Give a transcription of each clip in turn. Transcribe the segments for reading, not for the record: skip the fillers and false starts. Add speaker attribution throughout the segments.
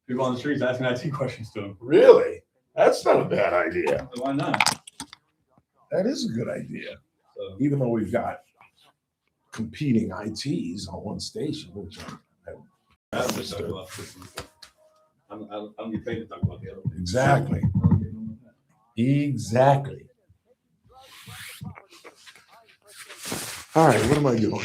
Speaker 1: People on the streets asking IT questions to him.
Speaker 2: Really? That's not a bad idea.
Speaker 1: So why not?
Speaker 2: That is a good idea.
Speaker 1: So,
Speaker 2: Even though we've got competing ITs on one station, which
Speaker 1: I don't just talk about this one. I don't get paid to talk about the other one.
Speaker 2: exactly. Exactly. All right, what am I doing?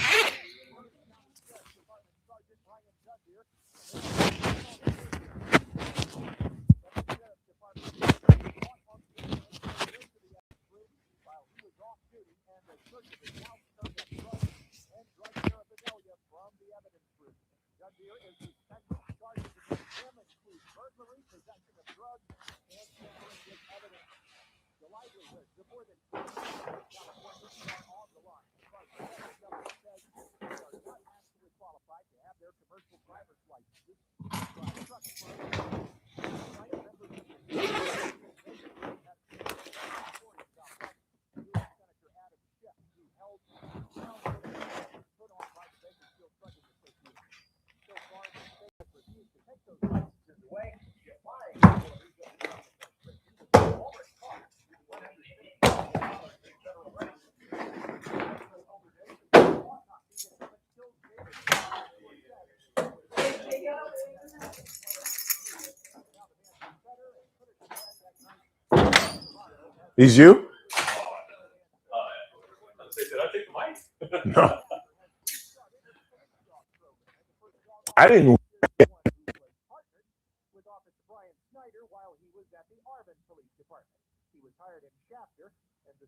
Speaker 2: He's you?
Speaker 1: Did I take the mic?
Speaker 2: No. I didn't.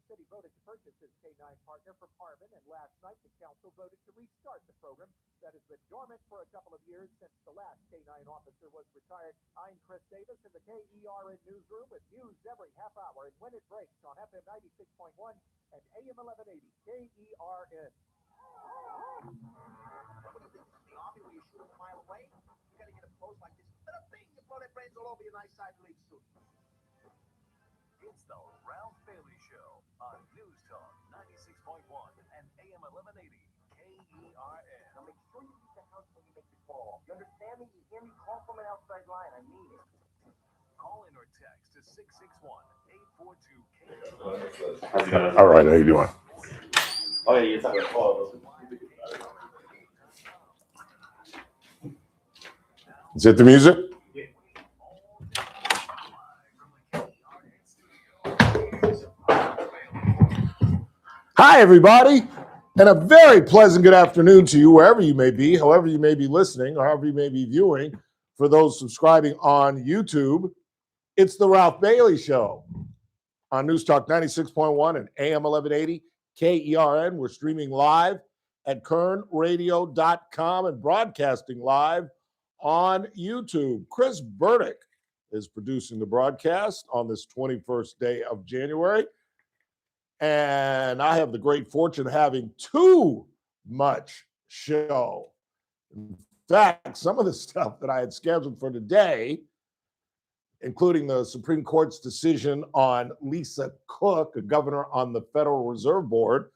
Speaker 3: city voted to purchase his K9 partner from Harman, and last night the council voted to restart the program that has been dormant for a couple of years since the last K9 officer was retired. I'm Chris Davis in the KERN newsroom with news every half hour and when it breaks on FM 96.1 and AM 1180 KERN. What do you think? The Army where you shoot a mile away? You gotta get up close like this. Bada bing! You blow their brains all over your nice side league suit.
Speaker 4: It's the Ralph Bailey Show on News Talk 96.1 and AM 1180 KERN.
Speaker 3: Now make sure you keep the house when you make the call. You understand me? You hear me? Call from an outside line. I mean it.
Speaker 4: Call in or text to 661-842-KERN.
Speaker 2: All right, how you doing?
Speaker 5: Oh yeah, you're talking about Paul.
Speaker 2: Is it the music? Hi, everybody, and a very pleasant good afternoon to you, wherever you may be, however you may be listening, or however you may be viewing. For those subscribing on YouTube, it's the Ralph Bailey Show on News Talk 96.1 and AM 1180 KERN. We're streaming live at kernradio.com and broadcasting live on YouTube. Chris Burdick is producing the broadcast on this 21st day of January. And I have the great fortune of having too much show. In fact, some of the stuff that I had scheduled for today, including the Supreme Court's decision on Lisa Cook, a governor on the Federal Reserve Board,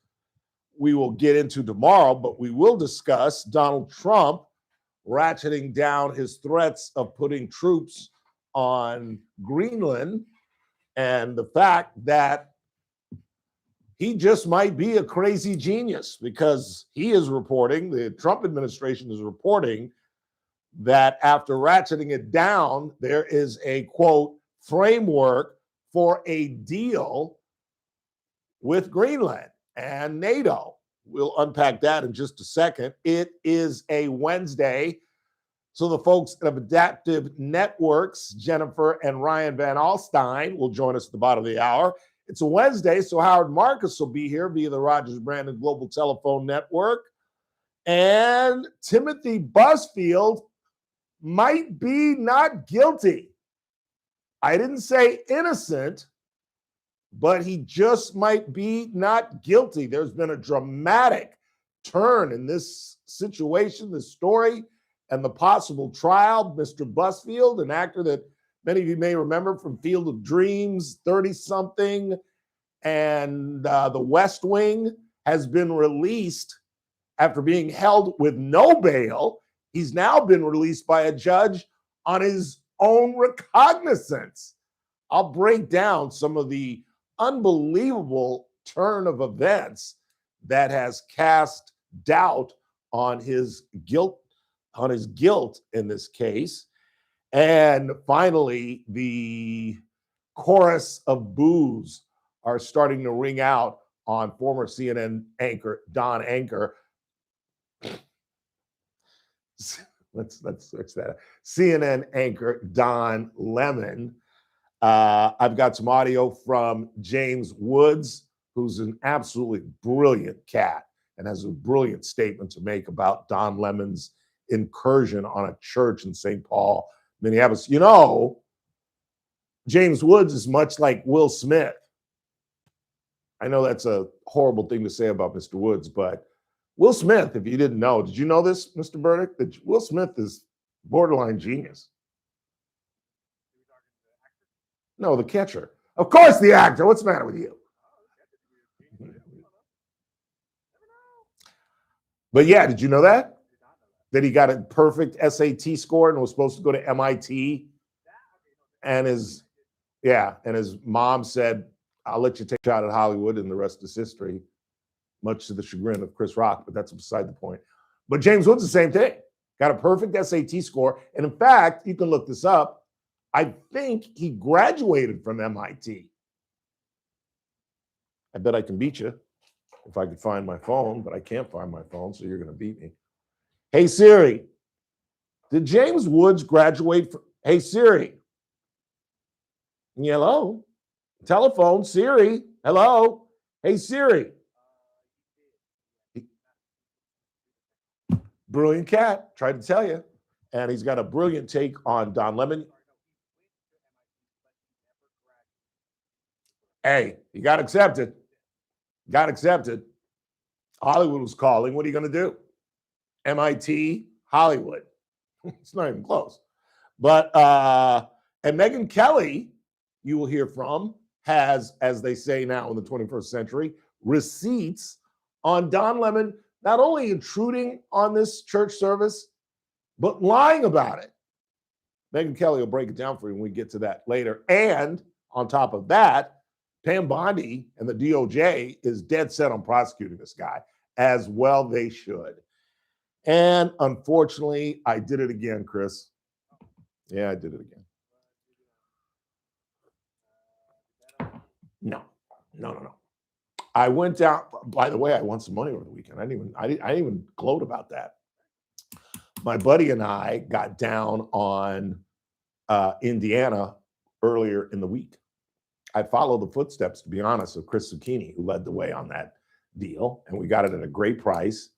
Speaker 2: we will get into tomorrow, but we will discuss Donald Trump ratcheting down his threats of putting troops on Greenland and the fact that he just might be a crazy genius, because he is reporting, the Trump administration is reporting, that after ratcheting it down, there is a, quote, framework for a deal with Greenland and NATO. We'll unpack that in just a second. It is a Wednesday, so the folks of Adaptive Networks, Jennifer and Ryan Van Alstein, will join us at the bottom of the hour. It's a Wednesday, so Howard Marcus will be here via the Rogers Brandon Global Telephone Network. And Timothy Busfield might be not guilty. I didn't say innocent, but he just might be not guilty. There's been a dramatic turn in this situation, this story, and the possible trial. Mr. Busfield, an actor that many of you may remember from Field of Dreams, 30-something, and The West Wing, has been released after being held with no bail He's now been released by a judge on his own recognizance. I'll break down some of the unbelievable turn of events that has cast doubt on his guilt in this case. And finally, the chorus of boos are starting to ring out on former CNN anchor Don Anchor. Let's switch that. CNN anchor Don Lemon. I've got some audio from James Woods, who's an absolutely brilliant cat and has a brilliant statement to make about Don Lemon's incursion on a church in St. Paul, Minneapolis. You know, James Woods is much like Will Smith. I know that's a horrible thing to say about Mr. Woods, but Will Smith, if you didn't know, did you know this, Mr. Burdick? That Will Smith is borderline genius. No, the catcher. Of course, the actor. What's the matter with you? But yeah, did you know that? That he got a perfect SAT score and was supposed to go to MIT. And his mom said, I'll let you take a shot at Hollywood, and the rest is history, much to the chagrin of Chris Rock, but that's beside the point. But James Woods, the same thing. Got a perfect SAT score. And in fact, you can look this up. I think he graduated from MIT. I bet I can beat you if I could find my phone, but I can't find my phone, so you're going to beat me. Hey, Siri, did James Woods graduate from... Hey, Siri. Hello? Telephone, Siri. Hello? Hey, Siri. Brilliant cat, tried to tell you. And he's got a brilliant take on Don Lemon. Hey, you got accepted. Got accepted. Hollywood was calling. What are you going to do? MIT, Hollywood. It's not even close. But, and Megyn Kelly, you will hear from, has, as they say now in the 21st century, receipts on Don Lemon not only intruding on this church service, but lying about it. Megyn Kelly will break it down for you when we get to that later. And on top of that, Pam Bondi and the DOJ is dead set on prosecuting this guy, as well they should. And unfortunately, I did it again, Chris. Yeah, I did it again. No. I went down. By the way, I won some money over the weekend. I didn't even gloat about that. My buddy and I got down on Indiana earlier in the week. I followed the footsteps, to be honest, of Chris Zucchini, who led the way on that deal, and we got it at a great price.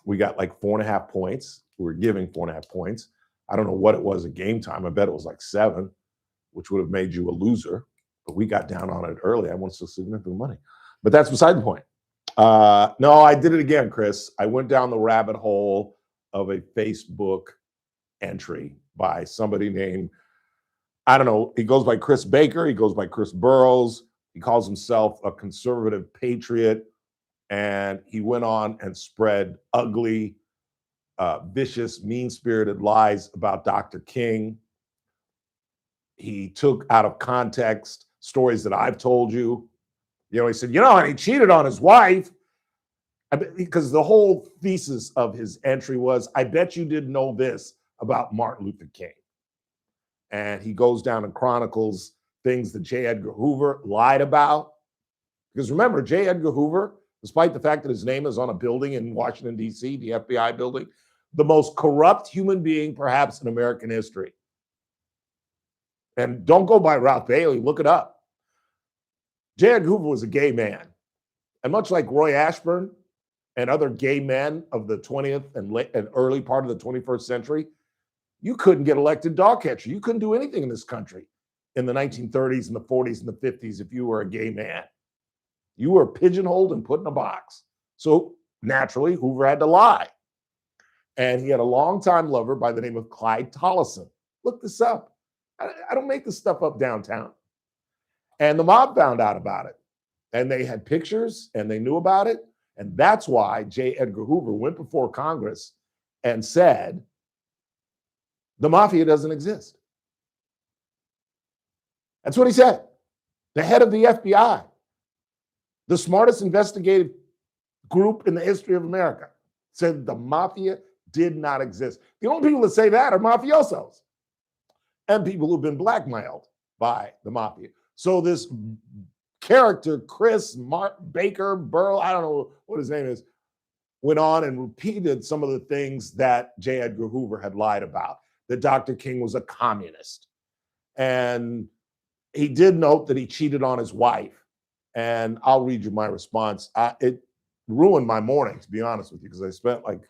Speaker 2: We got like 4.5 points. We were giving 4.5 points. I don't know what it was at game time. I bet it was like 7, which would have made you a loser. But we got down on it early. I won some significant money. But that's beside the point. No, I did it again, Chris. I went down the rabbit hole of a Facebook entry by somebody named, I don't know, he goes by Chris Baker, he goes by Chris Burrows, he calls himself a conservative patriot, and he went on and spread ugly, vicious, mean-spirited lies about Dr. King. He took out of context stories that I've told you. You know, he said, and he cheated on his wife. Because the whole thesis of his entry was, I bet you didn't know this about Martin Luther King. And he goes down and chronicles things that J. Edgar Hoover lied about. Because remember, J. Edgar Hoover, despite the fact that his name is on a building in Washington, D.C., the FBI building, the most corrupt human being perhaps in American history. And don't go by Ralph Bailey, look it up. J. Edgar Hoover was a gay man. And much like Roy Ashburn and other gay men of the 20th and early part of the 21st century, you couldn't get elected dog catcher. You couldn't do anything in this country in the 1930s and the 40s and the 50s if you were a gay man. You were pigeonholed and put in a box. So naturally, Hoover had to lie. And he had a longtime lover by the name of Clyde Tollison. Look this up. I don't make this stuff up downtown. And the mob found out about it. And they had pictures and they knew about it. And that's why J. Edgar Hoover went before Congress and said, The mafia doesn't exist. That's what he said. The head of the FBI, the smartest investigative group in the history of America, said the mafia did not exist. The only people that say that are mafiosos and people who've been blackmailed by the mafia. So this character, Chris Baker Burl, I don't know what his name is, went on and repeated some of the things that J. Edgar Hoover had lied about, that Dr. King was a communist. And he did note that he cheated on his wife. And I'll read you my response. It ruined my morning, to be honest with you, because I spent like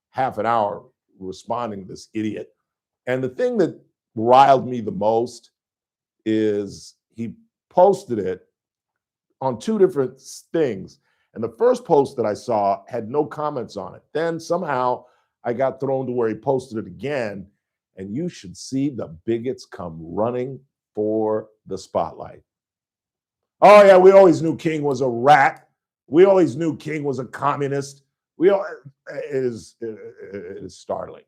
Speaker 2: half an hour responding to this idiot. And the thing that riled me the most is he posted it on two different things. And the first post that I saw had no comments on it. Then somehow I got thrown to where he posted it again. And you should see the bigots come running for the spotlight. Oh, yeah, we always knew King was a rat. We always knew King was a communist. It is startling.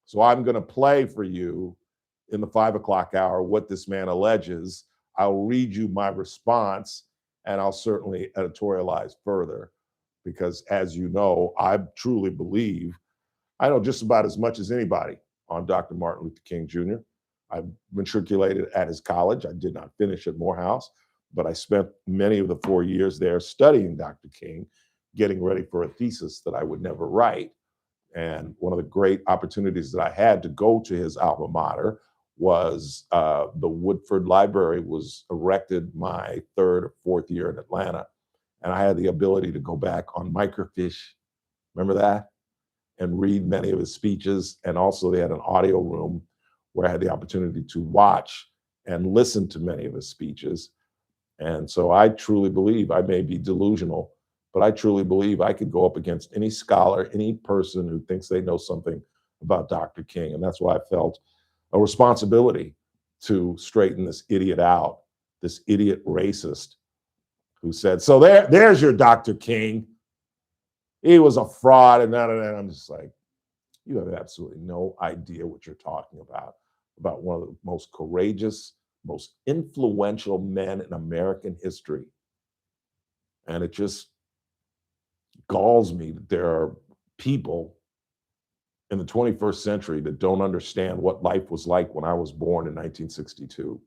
Speaker 2: So I'm going to play for you in the 5 o'clock hour what this man alleges. I'll read you my response, and I'll certainly editorialize further because, as you know, I truly believe I know just about as much as anybody on Dr. Martin Luther King Jr. I've matriculated at his college. I did not finish at Morehouse, but I spent many of the 4 years there studying Dr. King, getting ready for a thesis that I would never write. And one of the great opportunities that I had to go to his alma mater was the Woodford Library was erected my third or fourth year in Atlanta. And I had the ability to go back on microfiche, remember that? And read many of his speeches. And also they had an audio room where I had the opportunity to watch and listen to many of his speeches. And so I truly believe, I may be delusional, but I truly believe I could go up against any scholar, any person who thinks they know something about Dr. King. And that's why I felt a responsibility to straighten this idiot out, this idiot racist who said, so there's your Dr. King. He was a fraud. And I'm just like, you have absolutely no idea what you're talking about one of the most courageous, most influential men in American history. And it just galls me that there are people in the 21st century that don't understand what life was like when I was born in 1962,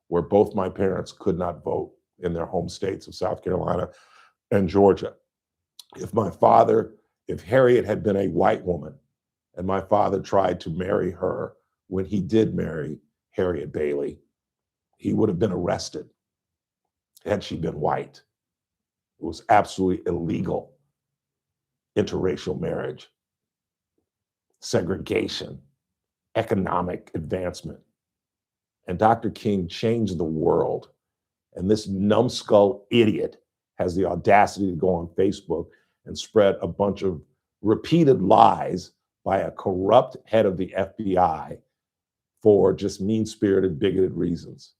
Speaker 2: where both my parents could not vote in their home states of South Carolina and Georgia. If Harriet had been a white woman and my father tried to marry her when he did marry Harriet Bailey, he would have been arrested had she been white. It was absolutely illegal. Interracial marriage, segregation, economic advancement. And Dr. King changed the world. And this numbskull idiot has the audacity to go on Facebook and spread a bunch of repeated lies by a corrupt head of the FBI for just mean-spirited, bigoted reasons.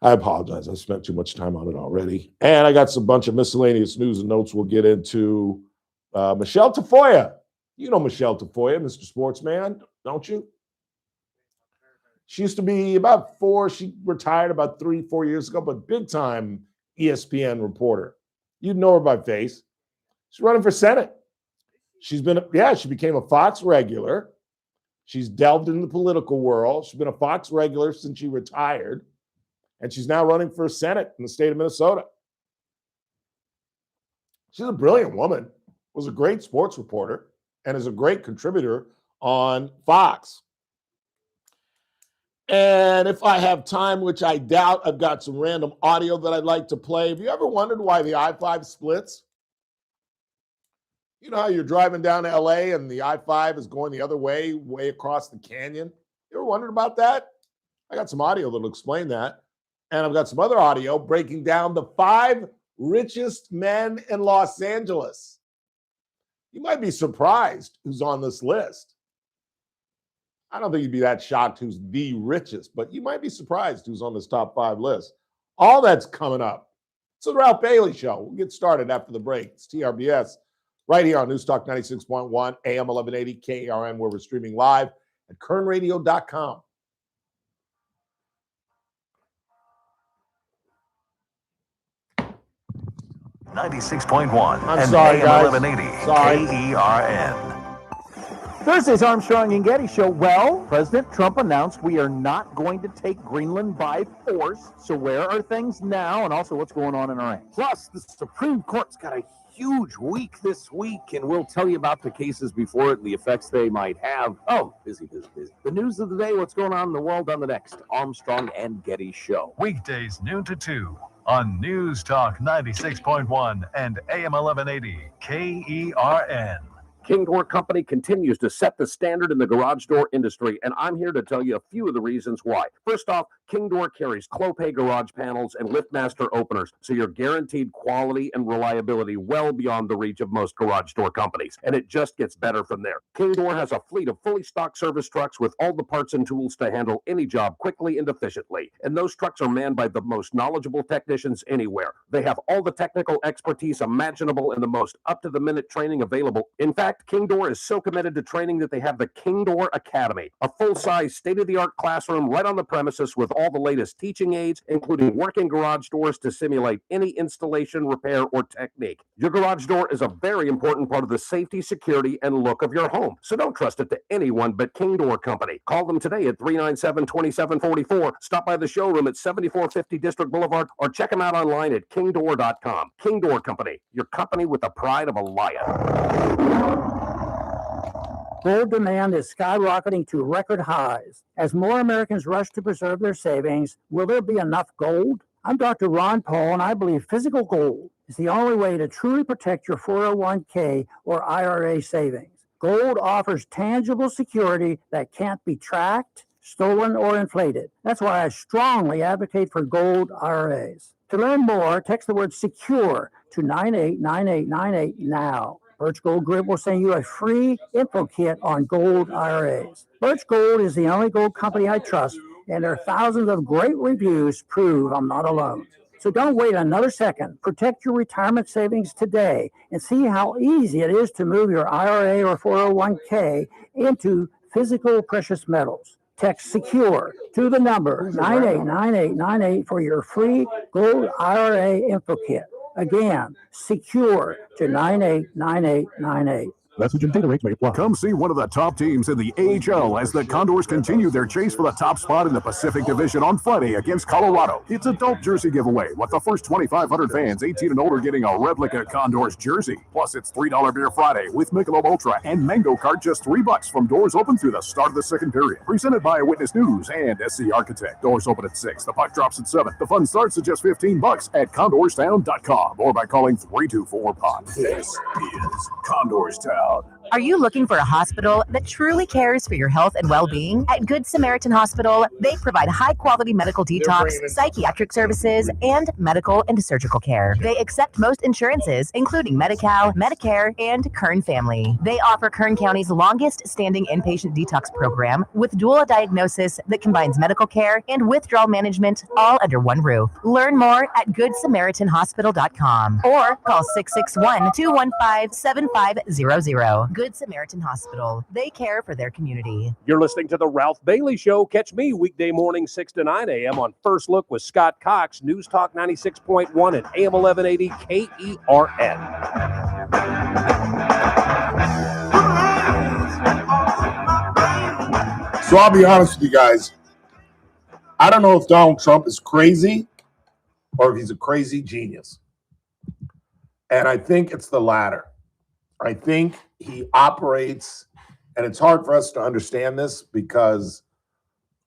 Speaker 2: I apologize. I spent too much time on it already. And I got a bunch of miscellaneous news and notes we'll get into. Michelle Tafoya. You know Michelle Tafoya, Mr. Sportsman, don't you? She used to be she retired about 3-4 years ago, but big time ESPN reporter. You'd know her by face. She's running for Senate. She became a Fox regular. She's delved into the political world. She's been a Fox regular since she retired. And she's now running for Senate in the state of Minnesota. She's a brilliant woman, was a great sports reporter, and is a great contributor on Fox. And if I have time, which I doubt, I've got some random audio that I'd like to play. Have you ever wondered why the I-5 splits? You know how you're driving down to LA and the I-5 is going the other way across the canyon? You ever wondered about that? I got some audio that'll explain that. And I've got some other audio breaking down the 5 richest men in Los Angeles. You might be surprised who's on this list. I don't think you'd be that shocked who's the richest, but you might be surprised who's on this top 5 list. All that's coming up. It's the Ralph Bailey Show. We'll get started after the break. It's TRBS right here on News Talk 96.1, AM 1180, KRN, where we're streaming live at kernradio.com.
Speaker 4: .1
Speaker 2: I'm
Speaker 4: and
Speaker 2: sorry,
Speaker 4: AM
Speaker 2: guys.
Speaker 4: 1180
Speaker 2: Sorry.
Speaker 4: KERN.
Speaker 3: Thursday's Armstrong and Getty Show. Well, President Trump announced we are not going to take Greenland by force. So where are things now, and also what's going on in Iran?
Speaker 6: Plus, the Supreme Court's got a huge week this week, and we'll tell you about the cases before it and the effects they might have. Oh, busy. The news of the day, what's going on in the world on the next Armstrong and Getty Show.
Speaker 4: Weekdays noon to 2 on News Talk 96.1 and AM 1180 KERN.
Speaker 6: King Door Company continues to set the standard in the garage door industry, and I'm here to tell you a few of the reasons why. First off, King Door carries Clopay garage panels and LiftMaster openers, so you're guaranteed quality and reliability well beyond the reach of most garage door companies, and it just gets better from there. King Door has a fleet of fully stocked service trucks with all the parts and tools to handle any job quickly and efficiently, and those trucks are manned by the most knowledgeable technicians anywhere. They have all the technical expertise imaginable and the most up-to-the-minute training available. In fact, King Door is so committed to training that they have the King Door Academy, a full-size, state-of-the-art classroom right on the premises with all the latest teaching aids, including working garage doors to simulate any installation, repair, or technique. Your garage door is a very important part of the safety, security, and look of your home, so don't trust it to anyone but King Door Company. Call them today at 397-2744, stop by the showroom at 7450 District Boulevard, or check them out online at kingdoor.com. King Door Company, your company with the pride of a lion.
Speaker 7: Gold demand is skyrocketing to record highs. As more Americans rush to preserve their savings, will there be enough gold? I'm Dr. Ron Paul, and I believe physical gold is the only way to truly protect your 401k or IRA savings. Gold offers tangible security that can't be tracked, stolen, or inflated. That's why I strongly advocate for gold IRAs. To learn more, text the word SECURE to 989898 now. Birch Gold Group will send you a free info kit on gold IRAs. Birch Gold is the only gold company I trust, and their thousands of great reviews prove I'm not alone. So don't wait another second. Protect your retirement savings today and see how easy it is to move your IRA or 401k into physical precious metals. Text SECURE to the number 989898 for your free gold IRA info kit. Again, SECURE to 989898.
Speaker 8: Message and data rates may apply. Come see one of the top teams in the AHL as the Condors continue their chase for the top spot in the Pacific Division on Friday against Colorado. It's adult jersey giveaway, with the first 2,500 fans 18 and older getting a replica Condors jersey. Plus, it's $3 Beer Friday with Michelob Ultra and Mango Cart, just $3 from doors open through the start of the second period. Presented by Witness News and SC Architect. Doors open at 6. The puck drops at 7. The fun starts at just $15 at CondorsTown.com or by calling 324-POD. This is Condorstown.
Speaker 9: Are you looking for a hospital that truly cares for your health and well-being? At Good Samaritan Hospital, they provide high-quality medical detox, psychiatric services, and medical and surgical care. They accept most insurances, including Medi-Cal, Medicare, and Kern Family. They offer Kern County's longest-standing inpatient detox program with dual diagnosis that combines medical care and withdrawal management all under one roof. Learn more at GoodSamaritanHospital.com or call 661-215-7500. Good Samaritan Hospital. They care for their community.
Speaker 6: You're listening to The Ralph Bailey Show. Catch me weekday morning 6 to 9 a.m. on First Look with Scott Cox, News Talk 96.1 and AM 1180 KERN.
Speaker 2: So I'll be honest with you guys. I don't know if Donald Trump is crazy or if he's a crazy genius. And I think it's the latter. I think he operates, and it's hard for us to understand this because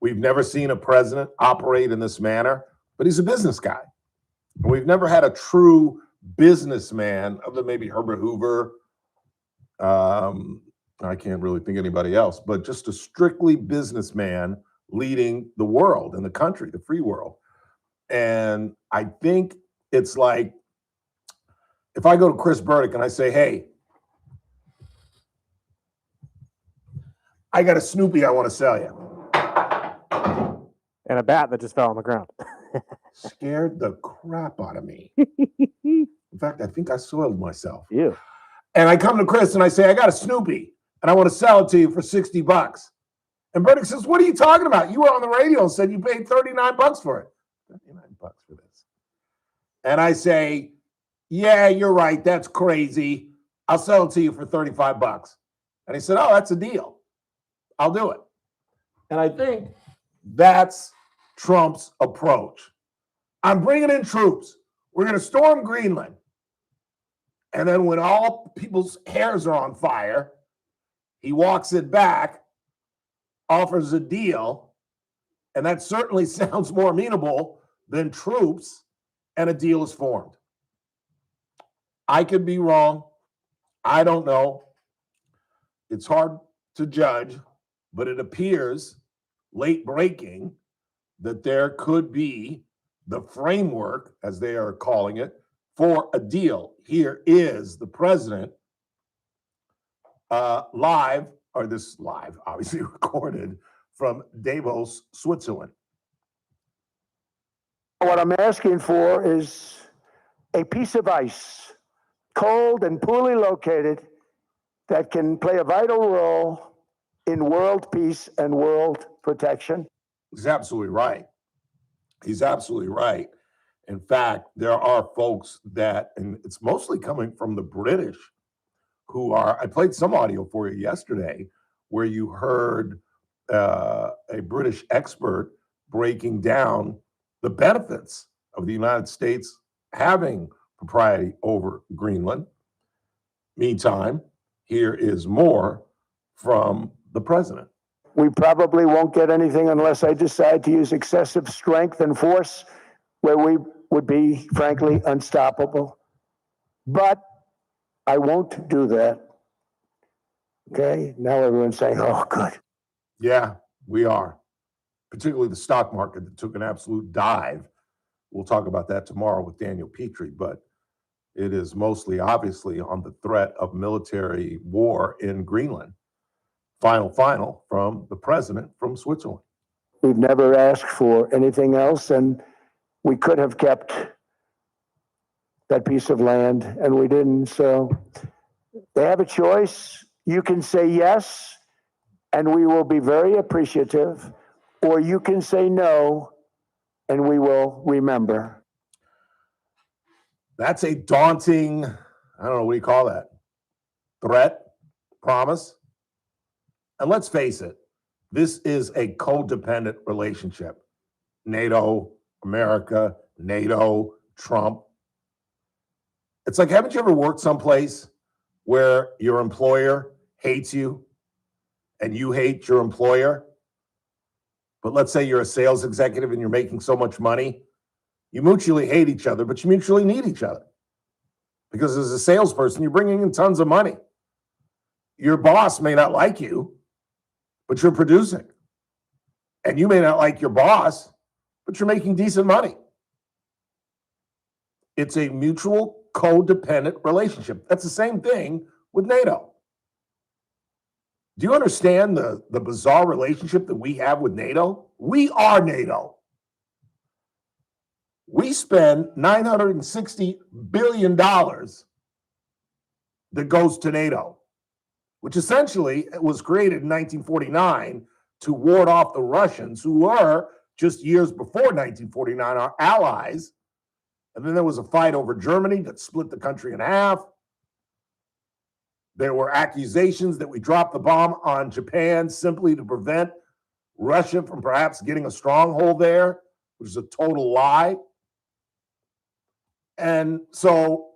Speaker 2: we've never seen a president operate in this manner, but he's a business guy. And we've never had a true businessman, other than maybe Herbert Hoover. I can't really think of anybody else, but just a strictly businessman leading the world and the country, the free world. And I think it's like, if I go to Chris Burdick and I say, hey, I got a Snoopy I want to sell you.
Speaker 10: And a bat that just fell on the ground.
Speaker 2: Scared the crap out of me. In fact, I think I soiled myself.
Speaker 10: You.
Speaker 2: And I come to Chris and I say, I got a Snoopy and I want to sell it to you for $60. And Burdick says, what are you talking about? You were on the radio and said you paid $39 for it. $39 for this. And I say, yeah, you're right. That's crazy. I'll sell it to you for $35. And he said, oh, that's a deal. I'll do it. And I think that's Trump's approach. I'm bringing in troops. We're going to storm Greenland. And then when all people's hairs are on fire, he walks it back, offers a deal, and that certainly sounds more amenable than troops, and a deal is formed. I could be wrong. I don't know. It's hard to judge, but it appears late breaking that there could be the framework, as they are calling it, for a deal. Here is the president live, obviously recorded from Davos, Switzerland.
Speaker 10: What I'm asking for is a piece of ice, cold and poorly located, that can play a vital role in world peace and world protection.
Speaker 2: He's absolutely right. He's absolutely right. In fact, there are folks that, and it's mostly coming from the British, who are, I played some audio for you yesterday where you heard a British expert breaking down the benefits of the United States having propriety over Greenland. Meantime, here is more from the president.
Speaker 10: We probably won't get anything unless I decide to use excessive strength and force where we would be, frankly, unstoppable. But I won't do that. Okay? Now everyone's saying, oh, good.
Speaker 2: Yeah, we are. Particularly the stock market that took an absolute dive. We'll talk about that tomorrow with Daniel Petrie, but it is mostly, obviously, on the threat of military war in Greenland. Final from the president from Switzerland.
Speaker 10: We've never asked for anything else, and we could have kept that piece of land, and we didn't. So they have a choice. You can say yes, and we will be very appreciative, or you can say no, and we will remember.
Speaker 2: That's a daunting, I don't know, what do you call that? Threat? Promise? And let's face it, this is a codependent relationship. NATO, America, NATO, Trump. It's like, haven't you ever worked someplace where your employer hates you and you hate your employer? But let's say you're a sales executive and you're making so much money. You mutually hate each other, but you mutually need each other. Because as a salesperson, you're bringing in tons of money. Your boss may not like you, but you're producing. And you may not like your boss, but you're making decent money. It's a mutual codependent relationship. That's the same thing with NATO. Do you understand the bizarre relationship that we have with NATO? We are NATO. We spend $960 billion that goes to NATO, which essentially was created in 1949 to ward off the Russians, who were, just years before 1949, our allies. And then there was a fight over Germany that split the country in half. There were accusations that we dropped the bomb on Japan simply to prevent Russia from perhaps getting a stronghold there, which is a total lie. And so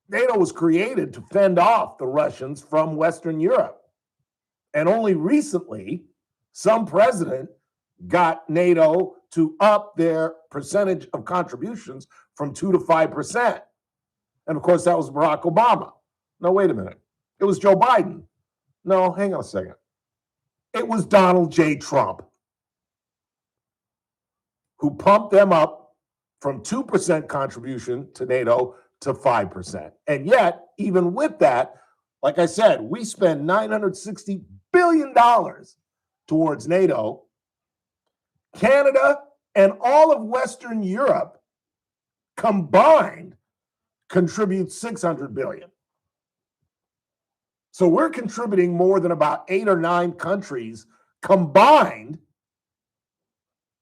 Speaker 2: NATO was created to fend off the Russians from Western Europe. And only recently, some president got NATO to up their percentage of contributions from 2 to 5%. And of course, that was Barack Obama. No, wait a minute. It was Joe Biden. No, hang on a second. It was Donald J. Trump who pumped them up from 2% contribution to NATO to 5%. And yet, even with that, like I said, we spend $960 billion towards NATO. Canada and all of Western Europe combined contribute $600 billion. So we're contributing more than about 8 or 9 countries combined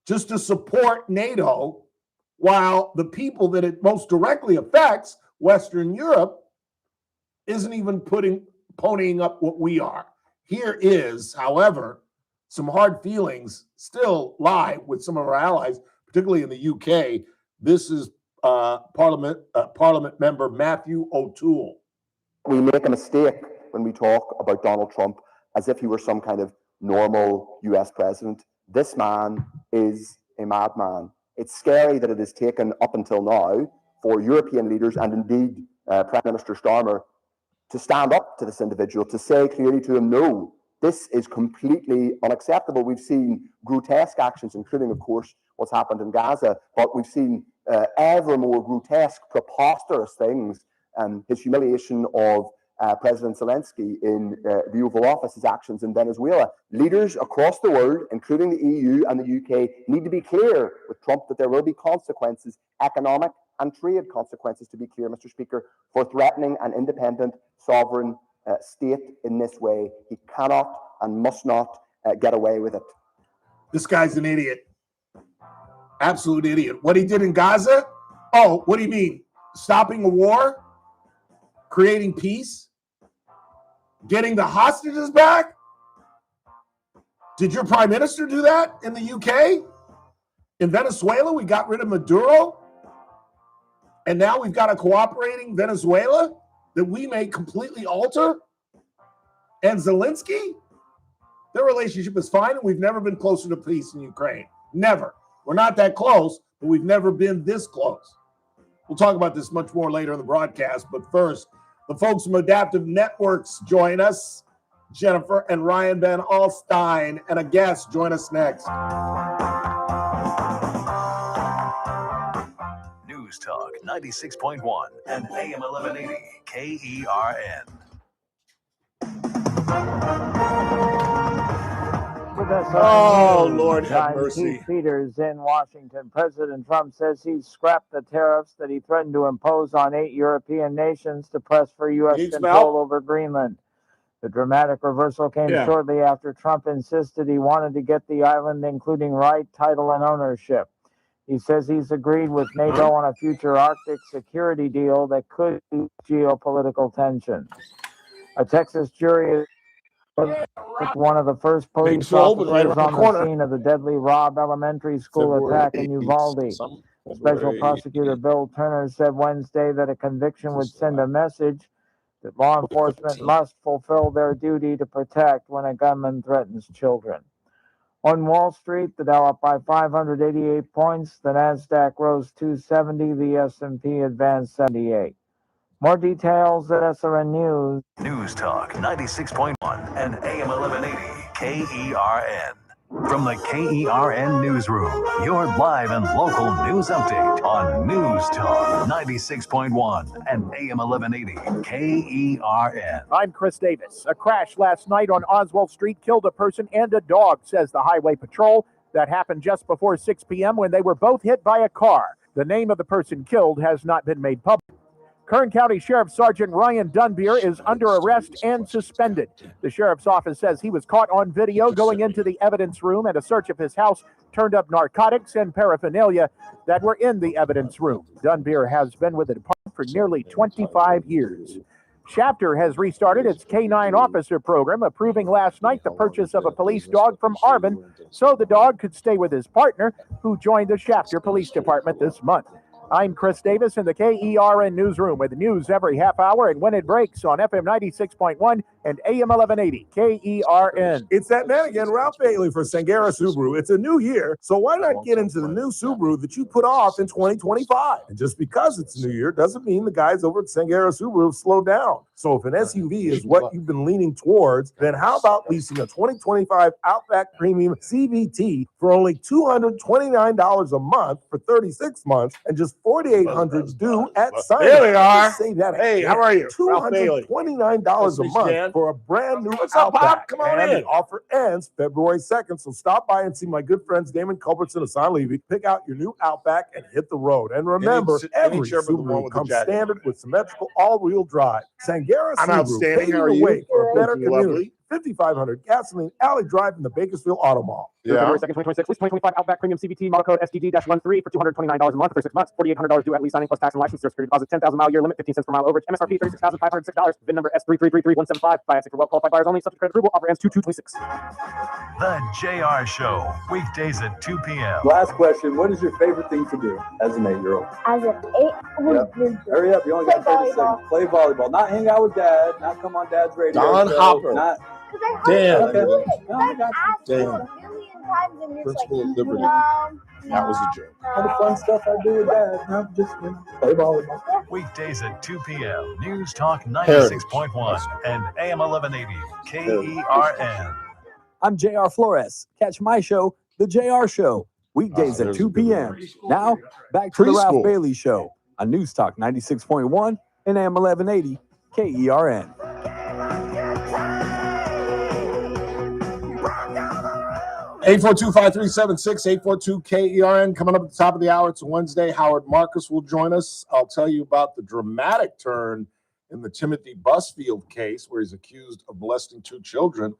Speaker 2: just to support NATO, while the people that it most directly affects, Western Europe, isn't even ponying up what we are. Here is, however, some hard feelings still lie with some of our allies, particularly in the UK. This is Parliament member Matthew O'Toole.
Speaker 11: We make a mistake when we talk about Donald Trump as if he were some kind of normal US president. This man is a madman. It's scary that it has taken up until now for European leaders and indeed Prime Minister Starmer to stand up to this individual, to say clearly to him, no, this is completely unacceptable. We've seen grotesque actions, including, of course, what's happened in Gaza, but we've seen ever more grotesque, preposterous things. His humiliation of President Zelensky in the Oval Office, his actions in Venezuela. Leaders across the world, including the EU and the UK, need to be clear with Trump that there will be consequences, economic and trade consequences, to be clear, Mr. Speaker, for threatening an independent, sovereign state in this way. He cannot and must not get away with it.
Speaker 2: This guy's an idiot. Absolute idiot. What he did in Gaza? Oh, what do you mean? Stopping a war? Creating peace? Getting the hostages back? Did your prime minister do that in the UK? In Venezuela, we got rid of Maduro? And now we've got a cooperating Venezuela that we may completely alter? And Zelensky? Their relationship is fine, and we've never been closer to peace in Ukraine. Never. We're not that close, but we've never been this close. We'll talk about this much more later in the broadcast, but first, the folks from Adaptive Networks join us. Jennifer and Ryan Van Alstein, and a guest join us next.
Speaker 4: News Talk 96.1 and AM 1180 KERN.
Speaker 12: With us
Speaker 2: Oh, Lord have mercy.
Speaker 12: Keith Peters in Washington. President Trump says he's scrapped the tariffs that he threatened to impose on 8 European nations to press for U.S. control over Greenland. The dramatic reversal came shortly after Trump insisted he wanted to get the island, including right, title, and ownership. He says he's agreed with NATO on a future Arctic security deal that could ease geopolitical tensions. A Texas jury one of the first police officers on the scene of the deadly Robb Elementary School attack in Uvalde. Special prosecutor Bill Turner said Wednesday that a conviction would send a message that law enforcement must fulfill their duty to protect when a gunman threatens children. On Wall Street, the Dow up by 588 points, the Nasdaq rose 270, the S&P advanced 78. More details at SRN News.
Speaker 4: News Talk 96.1 and AM 1180 KERN. From the KERN Newsroom, your live and local news update on News Talk 96.1 and AM 1180 KERN.
Speaker 3: I'm Chris Davis. A crash last night on Oswald Street killed a person and a dog, says the Highway Patrol. That happened just before 6 p.m. when they were both hit by a car. The name of the person killed has not been made public. Kern County Sheriff Sergeant Ryan Dunbier is under arrest and suspended. The sheriff's office says he was caught on video going into the evidence room, and a search of his house turned up narcotics and paraphernalia that were in the evidence room. Dunbier has been with the department for nearly 25 years. Shafter has restarted its K-9 officer program, approving last night the purchase of a police dog from Arbin so the dog could stay with his partner, who joined the Shafter Police Department this month. I'm Chris Davis in the KERN Newsroom with news every half hour and when it breaks on FM 96.1 and AM 1180 KERN.
Speaker 2: It's that man again, Ralph Bailey for Sangera Subaru. It's a new year, so why not get into the new Subaru that you put off in 2025? And just because it's a new year doesn't mean the guys over at Sangera Subaru have slowed down. So if an SUV is what you've been leaning towards, then how about leasing a 2025 Outback Premium CVT for only $229 a month for 36 months and just $4,800 due at sign.
Speaker 5: There we are.
Speaker 2: Say that
Speaker 5: Hey,
Speaker 2: again.
Speaker 5: how are you? Ralph Bailey.
Speaker 2: $229 a month for a brand new
Speaker 1: What's up, Pop?
Speaker 2: Outback.
Speaker 1: Come on
Speaker 2: and
Speaker 1: in.
Speaker 2: The offer ends February 2nd, so stop by and see my good friends Damon Culbertson and Hassan Levy. Pick out your new Outback and hit the road. And remember, every Subaru comes standard with symmetrical all-wheel drive. Sangera
Speaker 1: I'm
Speaker 2: Subaru,
Speaker 1: outstanding.
Speaker 2: paving
Speaker 1: How are
Speaker 2: the
Speaker 1: you?
Speaker 2: way for a better
Speaker 1: Lovely.
Speaker 2: community. 5500 Gasoline Alley Drive in the Bakersfield Auto Mall.
Speaker 13: February 2nd, 2026. Lease 2025 Outback Premium CVT model code STG-13 for $229 a month for 36 months. $4,800 due at lease signing plus tax and license. Zero security deposit. 10,000 mile year limit. 15 cents per mile overage. MSRP $36,506. VIN number S3333175. Financing for well qualified buyers only. Subject to credit approval. Offer ends 2/2/26.
Speaker 4: The JR Show, weekdays at 2 p.m.
Speaker 14: Last question. What is your favorite thing to do as an 8-year-old?
Speaker 15: As an 8?
Speaker 14: Hurry up. You only got 30 seconds. Play volleyball. Not hang out with Dad. Not come on Dad's radio
Speaker 1: Don
Speaker 14: show.
Speaker 1: Hopper.
Speaker 14: Not...
Speaker 1: Dan.
Speaker 14: Okay.
Speaker 15: No, I got
Speaker 1: Dan.
Speaker 15: a million times and you're
Speaker 1: Principal
Speaker 15: like,
Speaker 1: of Liberty.
Speaker 15: no,
Speaker 1: That was a joke.
Speaker 14: All the fun stuff I do with Dad. No, just play volleyball.
Speaker 4: Weekdays at 2 p.m. News Talk 96.1 and AM 1180 KERN.
Speaker 16: I'm JR Flores. Catch my show, The JR Show, weekdays at 2 p.m. Now, back to the Ralph Bailey Show on News Talk 96.1 and AM 1180 KERN.
Speaker 2: 842-5376, 842-KERN. Coming up at the top of the hour, it's a Wednesday. Howard Marcus will join us. I'll tell you about the dramatic turn in the Timothy Busfield case where he's accused of molesting 2 children.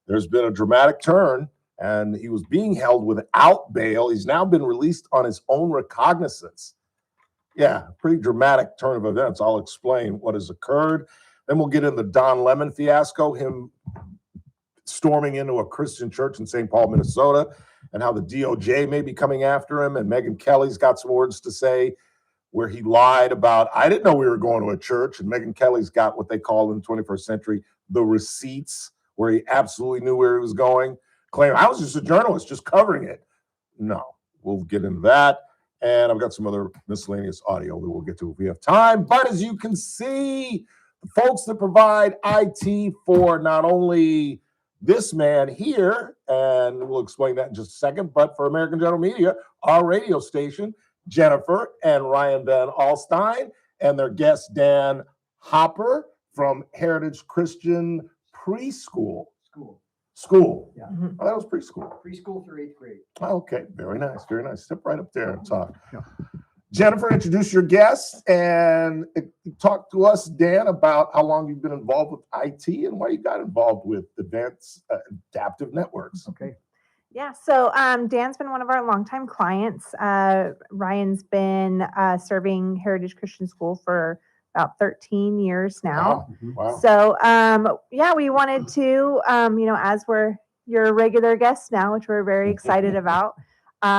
Speaker 2: There's been a dramatic turn, and he was being held without bail. He's now been released on his own recognizance. Yeah, pretty dramatic turn of events. I'll explain what has occurred. Then we'll get into the Don Lemon fiasco, him storming into a Christian church in St. Paul, Minnesota, and how the DOJ may be coming after him. And Megyn Kelly's got some words to say where he lied about, I didn't know we were going to a church. And Megyn Kelly's got what they call in the 21st century, the receipts, where he absolutely knew where he was going, claiming I was just a journalist, just covering it. No, we'll get into that. And I've got some other miscellaneous audio that we'll get to if we have time. But as you can see, the folks that provide IT for not only this man here, and we'll explain that in just a second, but for American General Media, our radio station, Jennifer and Ryan Van Alstein, and their guest, Dan Hopper from Heritage Christian Preschool. School.
Speaker 17: Yeah.
Speaker 2: Oh, that was preschool.
Speaker 17: Preschool through 8th grade.
Speaker 2: Okay, very nice, very nice. Step right up there and talk. Yeah. Jennifer, introduce your guests and talk to us, Dan, about how long you've been involved with IT and why you got involved with Advanced Adaptive Networks.
Speaker 17: Okay.
Speaker 18: Yeah, so Dan's been one of our longtime clients. Ryan's been serving Heritage Christian School for about 13 years now.
Speaker 2: Wow.
Speaker 18: So yeah, we wanted to, as we're your regular guests now, which we're very excited about. We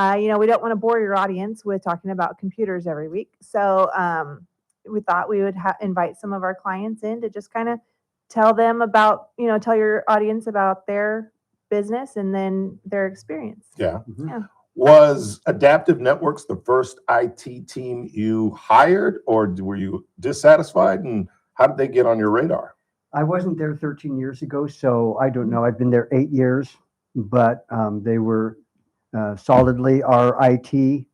Speaker 18: don't want to bore your audience with talking about computers every week. So we thought we would invite some of our clients in to just kind of tell them about, tell your audience about their business and then their experience.
Speaker 2: Yeah.
Speaker 18: Yeah.
Speaker 2: Was Adaptive Networks the first IT team you hired, or were you dissatisfied? And how did they get on your radar?
Speaker 17: I wasn't there 13 years ago, so I don't know. I've been there 8 years, but they were solidly our IT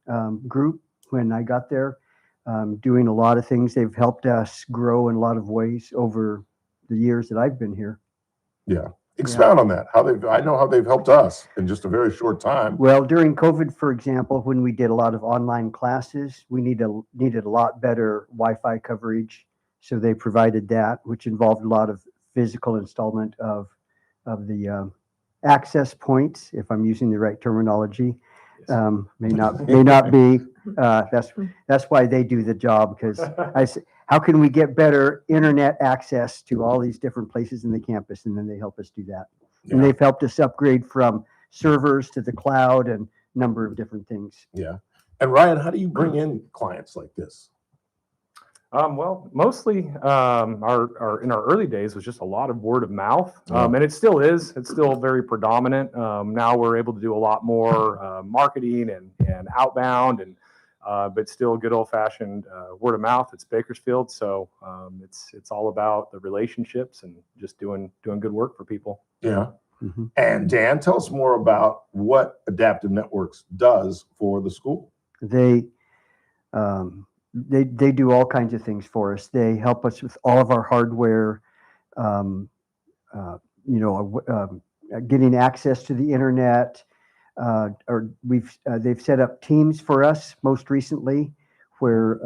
Speaker 17: group when I got there, doing a lot of things. They've helped us grow in a lot of ways over the years that I've been here.
Speaker 2: Yeah. Expound on that. I know how they've helped us in just a very short time.
Speaker 17: Well, during COVID, for example, when we did a lot of online classes, we needed a lot better Wi-Fi coverage. So they provided that, which involved a lot of physical installment of the access points, if I'm using the right terminology. May not be. That's why they do the job, because I say, how can we get better internet access to all these different places in the campus? And then they help us do that. Yeah. And they've helped us upgrade from servers to the cloud and a number of different things.
Speaker 2: Yeah. And Ryan, how do you bring in clients like this?
Speaker 19: Well, mostly our in our early days was just a lot of word of mouth, and it still is. It's still very predominant. Now we're able to do a lot more marketing and outbound, and but still good old fashioned word of mouth. It's Bakersfield, so it's all about the relationships and just doing good work for people.
Speaker 2: Yeah. Mm-hmm. And Dan, tell us more about what Adaptive Networks does for the school.
Speaker 17: They do all kinds of things for us. They help us with all of our hardware getting access to the internet. Or they've set up teams for us most recently, where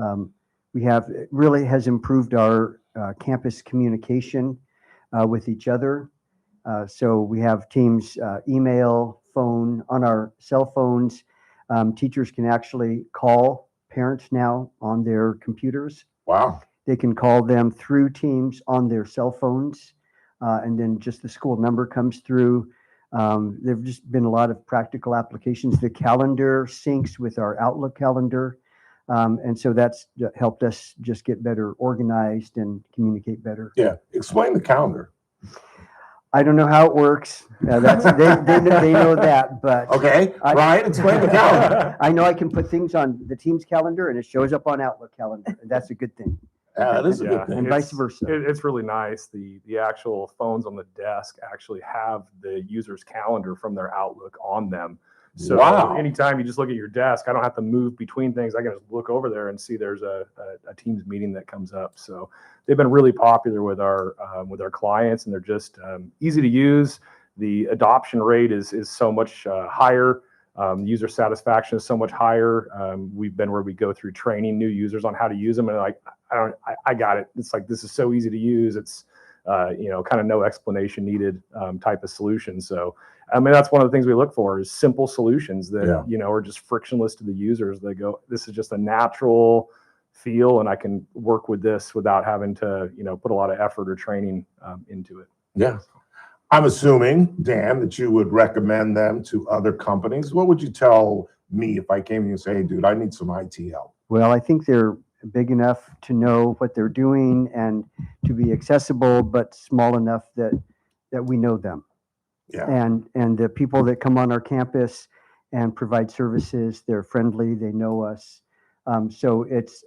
Speaker 17: it really has improved our campus communication with each other. So we have teams, email, phone, on our cell phones. Teachers can actually call parents now on their computers.
Speaker 2: Wow.
Speaker 17: They can call them through Teams on their cell phones, and then just the school number comes through. There've just been a lot of practical applications. The calendar syncs with our Outlook calendar. And so that's helped us just get better organized and communicate better.
Speaker 2: Yeah. Explain the calendar.
Speaker 17: I don't know how it works. They know that, but
Speaker 2: okay. Ryan, explain the calendar.
Speaker 17: I know I can put things on the team's calendar and it shows up on Outlook calendar. And that's a good thing.
Speaker 2: That is a good thing.
Speaker 17: And vice versa.
Speaker 19: It's really nice. The actual phones on the desk actually have the user's calendar from their Outlook on them. So anytime you just look at your desk, I don't have to move between things. I can just look over there and see there's a Teams meeting that comes up. So they've been really popular with our clients, and they're just easy to use. The adoption rate is so much higher. User satisfaction is so much higher. We've been where we go through training new users on how to use them, and like, I got it. It's like, this is so easy to use. It's kind of no explanation needed type of solution. So I mean, that's one of the things we look for is simple solutions that are just frictionless to the users. They go, this is just a natural feel, and I can work with this without having to put a lot of effort or training into it.
Speaker 2: Yeah. I'm assuming, Dan, that you would recommend them to other companies. What would you tell me if I came to you and say, hey, dude, I need some IT help?
Speaker 17: Well, I think they're big enough to know what they're doing and to be accessible, but small enough that we know them.
Speaker 2: Yeah.
Speaker 17: And the people that come on our campus and provide services, they're friendly, they know us. So it's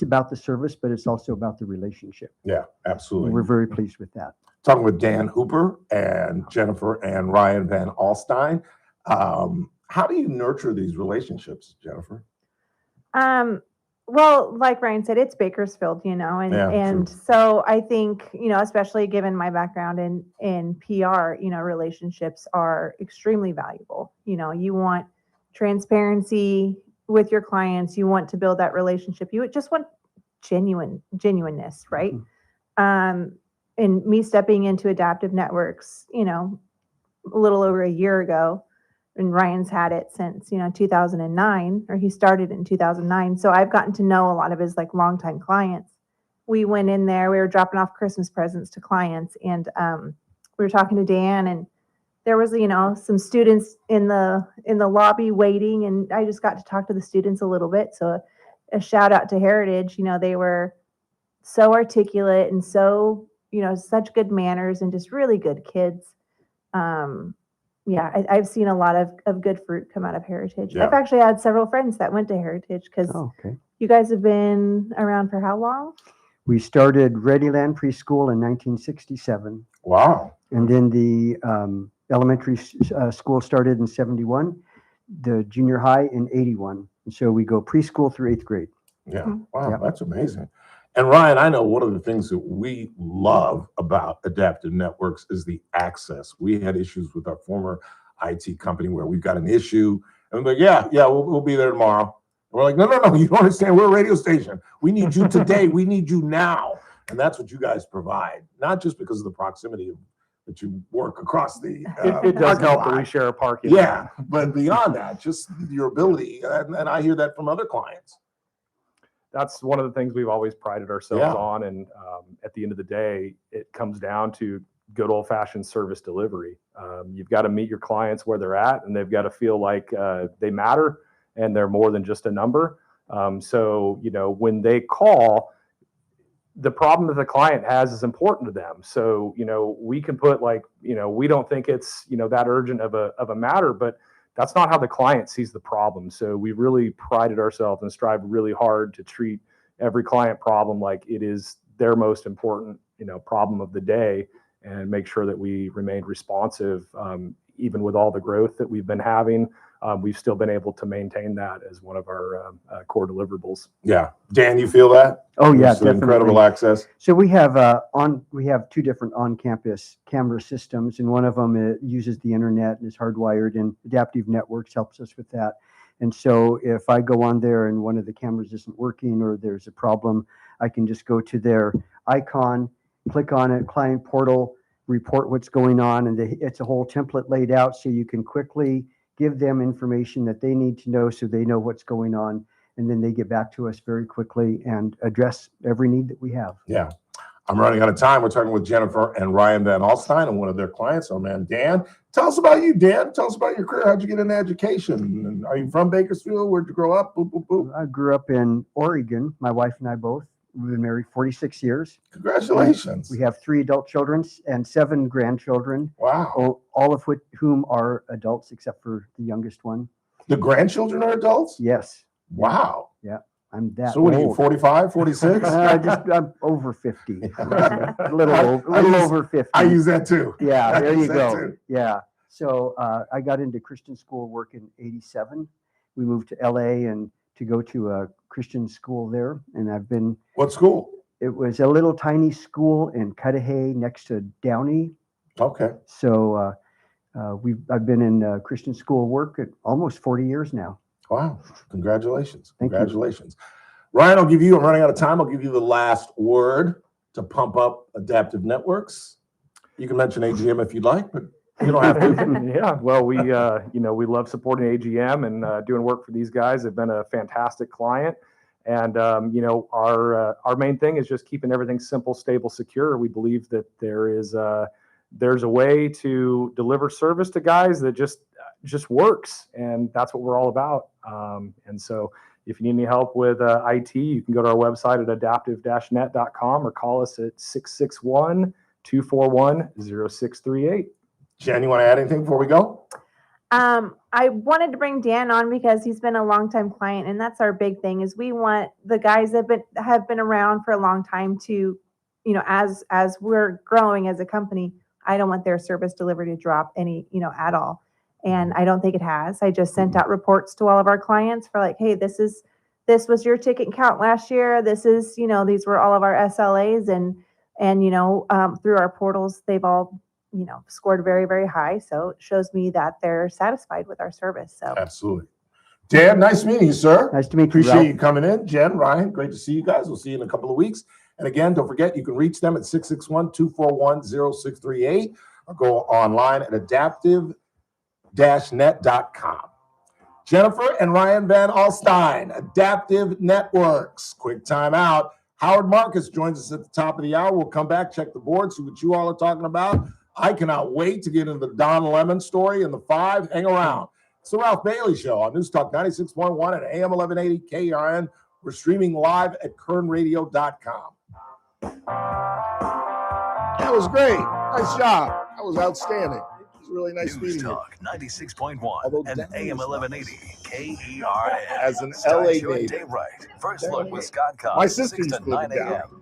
Speaker 17: about the service, but it's also about the relationship.
Speaker 2: Yeah, absolutely.
Speaker 17: We're very pleased with that.
Speaker 2: Talking with Dan Hooper and Jennifer and Ryan Van Alstein. How do you nurture these relationships, Jennifer?
Speaker 18: Well, like Ryan said, it's Bakersfield, and so I think, especially given my background in PR, relationships are extremely valuable. You want transparency with your clients. You want to build that relationship. You just want genuineness, right? And me stepping into Adaptive Networks, a little over a year ago, and Ryan's had it since 2009, or he started in 2009. So I've gotten to know a lot of his longtime clients. We went in there, we were dropping off Christmas presents to clients, and we were talking to Dan, and there was some students in the lobby waiting, and I just got to talk to the students a little bit. So a shout out to Heritage. They were so articulate and so such good manners and just really good kids. I've seen a lot of good fruit come out of Heritage.
Speaker 2: Yeah.
Speaker 18: I've actually had several friends that went to Heritage because you guys have been around for how long?
Speaker 17: We started Readyland Preschool in 1967.
Speaker 2: Wow.
Speaker 17: And then the elementary school started in 71, the junior high in 81. And so we go preschool through 8th grade.
Speaker 2: Yeah. Wow, that's amazing. And Ryan, I know one of the things that we love about Adaptive Networks is the access. We had issues with our former IT company where we've got an issue, and we're like, we'll be there tomorrow. And we're like, no, you don't understand. We're a radio station. We need you today. We need you now. And that's what you guys provide, not just because of the proximity that you work across the
Speaker 19: it does help that we share a parking
Speaker 2: lot. But beyond that, just your ability, and I hear that from other clients.
Speaker 19: That's one of the things we've always prided ourselves on. And at the end of the day, it comes down to good old fashioned service delivery. You've got to meet your clients where they're at, and they've got to feel like they matter and they're more than just a number. So, when they call, the problem that the client has is important to them. So, we can put we don't think it's, that urgent of a matter, but that's not how the client sees the problem. So we really prided ourselves and strive really hard to treat every client problem like it is their most important, problem of the day, and make sure that we remained responsive, even with all the growth that we've been having, we've still been able to maintain that as one of our core deliverables.
Speaker 2: Yeah. Dan, you feel that?
Speaker 17: Oh yeah,
Speaker 2: There's some
Speaker 17: definitely.
Speaker 2: incredible access.
Speaker 17: So we have two different on-campus camera systems, and one of them uses the internet and is hardwired, and Adaptive Networks helps us with that. And so if I go on there and one of the cameras isn't working or there's a problem, I can just go to their icon, click on it, client portal, report what's going on, and it's a whole template laid out so you can quickly give them information that they need to know so they know what's going on, and then they get back to us very quickly and address every need that we have.
Speaker 2: Yeah. I'm running out of time. We're talking with Jennifer and Ryan Van Alstein and one of their clients, our man Dan. Tell us about you, Dan. Tell us about your career. How'd you get into education? And are you from Bakersfield? Where'd you grow up? Boop, boop, boop.
Speaker 17: I grew up in Oregon. My wife and I both. We've been married 46 years.
Speaker 2: Congratulations.
Speaker 17: We have 3 adult children and 7 grandchildren.
Speaker 2: Wow.
Speaker 17: All of whom are adults except for the youngest one.
Speaker 2: The grandchildren are adults?
Speaker 17: Yes.
Speaker 2: Wow.
Speaker 17: Yeah. I'm that
Speaker 2: So what are you,
Speaker 17: old.
Speaker 2: 45, 46?
Speaker 17: I'm over 50. a little over 50.
Speaker 2: I use that too.
Speaker 17: Yeah, there you
Speaker 2: that
Speaker 17: go.
Speaker 2: too.
Speaker 17: Yeah. So I got into Christian school work in '87. We moved to LA and to go to a Christian school there. And I've been.
Speaker 2: What school?
Speaker 17: It was a little tiny school in Cudahy next to Downey.
Speaker 2: Okay.
Speaker 17: So I've been in Christian school work at almost 40 years now.
Speaker 2: Wow. Congratulations.
Speaker 17: Thank you.
Speaker 2: Congratulations. Ryan, I'm running out of time. I'll give you the last word to pump up Adaptive Networks. You can mention AGM if you'd like, but you don't have to.
Speaker 19: Yeah, well, we love supporting AGM and doing work for these guys. They've been a fantastic client. And, our main thing is just keeping everything simple, stable, secure. We believe that there's a way to deliver service to guys that just works. And that's what we're all about. And so if you need any help with IT, you can go to our website at adaptive-net.com or call us at 661-241-0638.
Speaker 2: Jen, you want to add anything before we go?
Speaker 18: I wanted to bring Dan on because he's been a longtime client, and that's our big thing. Is we want the guys that have been around for a long time to, as we're growing as a company, I don't want their service delivery to drop any, at all. And I don't think it has. I just sent out reports to all of our clients for like, hey, this was your ticket count last year. This is, these were all of our SLAs, and through our portals, they've all scored very, very high. So it shows me that they're satisfied with our service. So
Speaker 2: absolutely. Dan, nice meeting you, sir.
Speaker 17: Nice to meet you.
Speaker 2: Appreciate you coming in. Jen, Ryan, great to see you guys. We'll see you in a couple of weeks. And again, don't forget, you can reach them at 661-241-0638 or go online at adaptive-net.com. Jennifer and Ryan Van Alstein, Adaptive Networks. Quick time out. Howard Marcus joins us at the top of the hour. We'll come back, check the board, see what you all are talking about. I cannot wait to get into the Don Lemon story in the 5. Hang around. It's the Ralph Bailey Show on News Talk 96.1 and AM 1180 KRN. We're streaming live at kernradio.com. That was great. Nice job. That was outstanding. It was really nice
Speaker 4: News
Speaker 2: meeting you.
Speaker 4: Talk 96.1 and AM 1180 KERN.
Speaker 2: As an
Speaker 4: Start
Speaker 2: LA
Speaker 4: your
Speaker 2: native.
Speaker 4: day right. First look with Scott Cox.
Speaker 2: My sister
Speaker 4: 6
Speaker 2: used
Speaker 4: to
Speaker 2: to live
Speaker 4: 9
Speaker 2: in Dallas.
Speaker 4: a.m.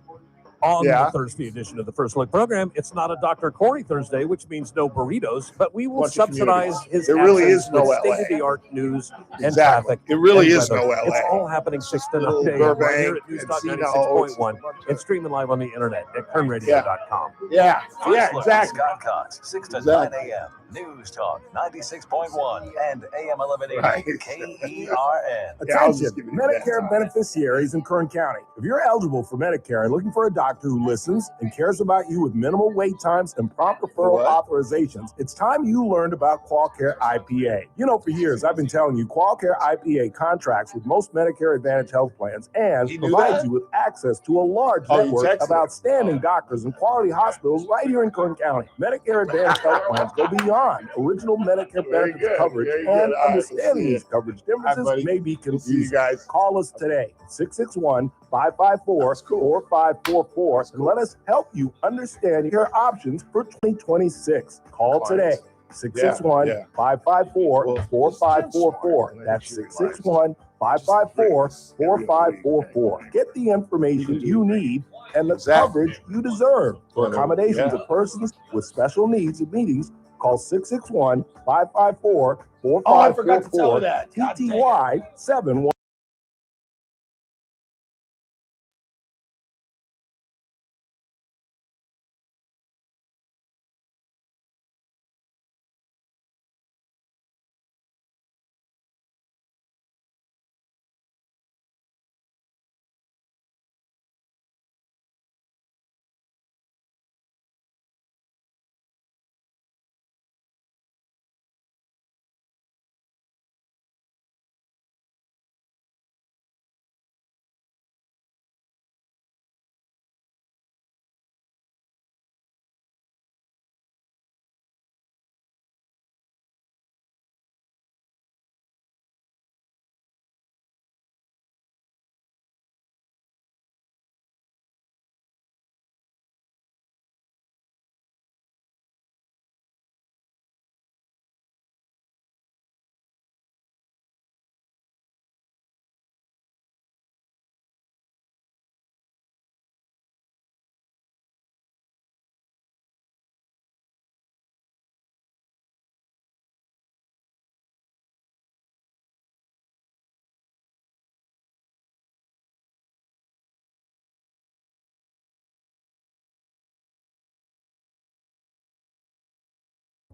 Speaker 20: On
Speaker 2: Yeah.
Speaker 20: the Thursday edition of the First Look program, it's not a Dr. Corey Thursday, which means no burritos, but we will
Speaker 2: Bunch of
Speaker 20: subsidize
Speaker 2: communities.
Speaker 20: his
Speaker 2: There really
Speaker 20: absence
Speaker 2: is no
Speaker 20: with
Speaker 2: LA.
Speaker 20: state-of-the-art news and
Speaker 2: Exactly.
Speaker 20: traffic.
Speaker 2: It really
Speaker 20: and
Speaker 2: is
Speaker 20: weather.
Speaker 2: no LA.
Speaker 20: It's all happening 6 to 9
Speaker 2: little
Speaker 20: a.m. right
Speaker 2: Burbank
Speaker 20: here at News Talk
Speaker 2: and
Speaker 20: 96.1 and streaming live on the internet at kernradio.com.
Speaker 2: Yeah.
Speaker 4: First look with
Speaker 2: Exactly.
Speaker 4: Scott Cox, 6 to
Speaker 2: Exactly.
Speaker 4: 9 a.m. News Talk 96.1 and AM 1180
Speaker 2: Right.
Speaker 4: KERN.
Speaker 2: Yeah, I was
Speaker 21: Attention,
Speaker 2: just giving you a bad
Speaker 21: Medicare
Speaker 2: time.
Speaker 21: beneficiaries in Kern County. If you're eligible for Medicare and looking for a doctor who listens and cares about you with minimal wait times and prompt referral authorizations, it's time you learned about QualCare IPA. For years, I've been telling you QualCare IPA contracts with most Medicare Advantage health plans and
Speaker 2: You knew
Speaker 21: provides
Speaker 2: that?
Speaker 21: you with access to a large
Speaker 2: Oh, you
Speaker 21: network
Speaker 2: texted
Speaker 21: of
Speaker 2: it.
Speaker 21: outstanding doctors and quality hospitals right here in Kern County. Medicare Advantage health plans go beyond original Medicare
Speaker 2: Very
Speaker 21: benefits
Speaker 2: good,
Speaker 21: coverage,
Speaker 2: very good.
Speaker 21: and
Speaker 2: All right, we'll
Speaker 21: understanding
Speaker 2: see
Speaker 21: these coverage differences
Speaker 2: buddy.
Speaker 21: may be
Speaker 2: We'll see you
Speaker 21: confusing.
Speaker 2: guys.
Speaker 21: Call us today, 661-554-4544, and let us help you understand your options for 2026. Call today, 661-554-4544. That's 661-554-4544. Get the information you need and the coverage you deserve for accommodations of persons with special needs and meetings Call 661-554-4544.
Speaker 2: Oh, I forgot to tell her that. God dang it.
Speaker 21: TTY 71.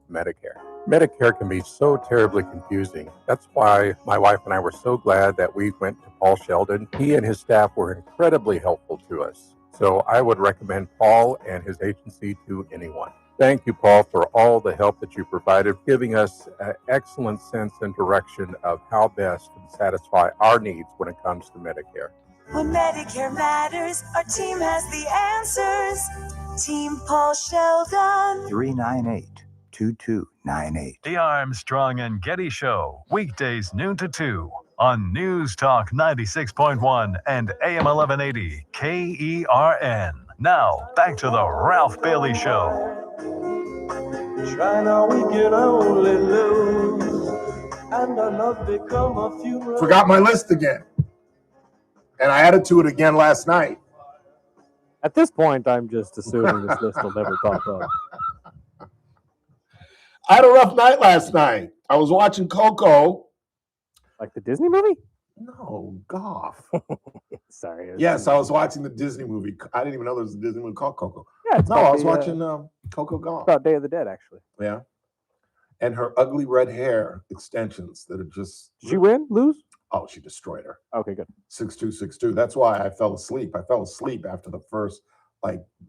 Speaker 7: Medicare. Medicare can be so terribly confusing. That's why my wife and I were so glad that we went to Paul Sheldon. He and his staff were incredibly helpful to us. So I would recommend Paul and his agency to anyone. Thank you, Paul, for all the help that you provided, giving us an excellent sense and direction of how best to satisfy our needs when it comes to Medicare.
Speaker 22: When Medicare matters, our team has the answers. Team Paul Sheldon.
Speaker 4: 398-2298. The Armstrong and Getty Show, weekdays noon to 2 on News Talk 96.1 and AM 1180 KERN. Now, back to the Ralph Bailey Show.
Speaker 14: Try now, we can only lose, and our love become a funeral.
Speaker 2: Forgot my list again. And I added to it again last night.
Speaker 13: At this point, I'm just assuming this list will never pop up.
Speaker 2: I had a rough night last night. I was watching Coco.
Speaker 13: Like the Disney movie?
Speaker 2: No, Goff.
Speaker 13: Sorry.
Speaker 2: Yes, I was watching the Disney movie. I didn't even know there was a Disney movie called Coco.
Speaker 13: Yeah, it's
Speaker 2: no, I was watching Coco Goff.
Speaker 13: About Day of the Dead, actually.
Speaker 2: Yeah. And her ugly red hair extensions that are just...
Speaker 13: Did she win? Lose?
Speaker 2: Oh, she destroyed her.
Speaker 13: Okay, good.
Speaker 2: 6-2, 6-2. That's why I fell asleep. I fell asleep after the first,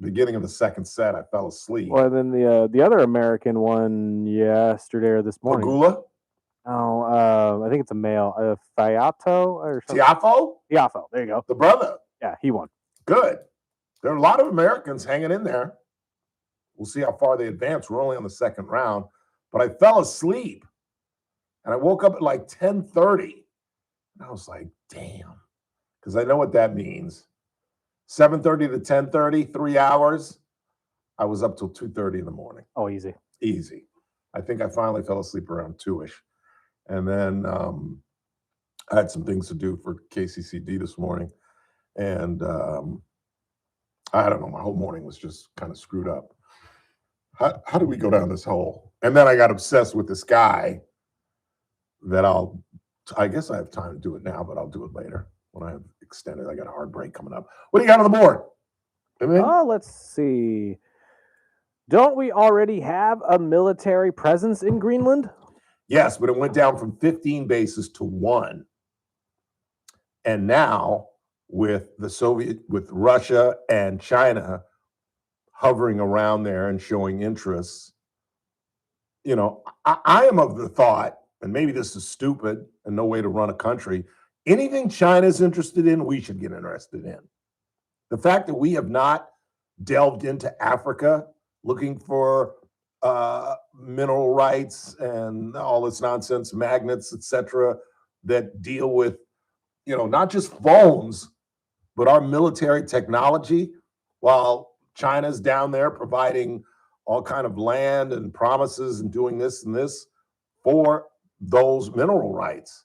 Speaker 2: beginning of the second set. I fell asleep.
Speaker 13: Well, then the other American won yesterday or this morning.
Speaker 2: Pagula?
Speaker 13: No, I think it's a male. Fiato or something.
Speaker 2: Tiafo?
Speaker 13: Tiafo. There you go.
Speaker 2: The brother.
Speaker 13: Yeah, he won.
Speaker 2: Good. There are a lot of Americans hanging in there. We'll see how far they advance. We're only on the second round. But I fell asleep. And I woke up at 10:30. And I was like, damn. Because I know what that means. 7:30 to 10:30, 3 hours. I was up till 2:30 in the morning.
Speaker 13: Oh, easy.
Speaker 2: Easy. I think I finally fell asleep around 2-ish. And then I had some things to do for KCCD this morning. And I don't know, my whole morning was just kind of screwed up. How did we go down this hole? And then I got obsessed with this guy that I guess I have time to do it now, but I'll do it later when I have extended. I got a hard break coming up. What do you got on the board?
Speaker 13: Oh, let's see. Don't we already have a military presence in Greenland?
Speaker 2: Yes, but it went down from 15 bases to 1. And now with with Russia and China hovering around there and showing interest, I am of the thought, and maybe this is stupid and no way to run a country, anything China's interested in, we should get interested in. The fact that we have not delved into Africa looking for mineral rights and all this nonsense, magnets, etc., that deal with, not just phones, but our military technology, while China's down there providing all kind of land and promises and doing this and this for those mineral rights.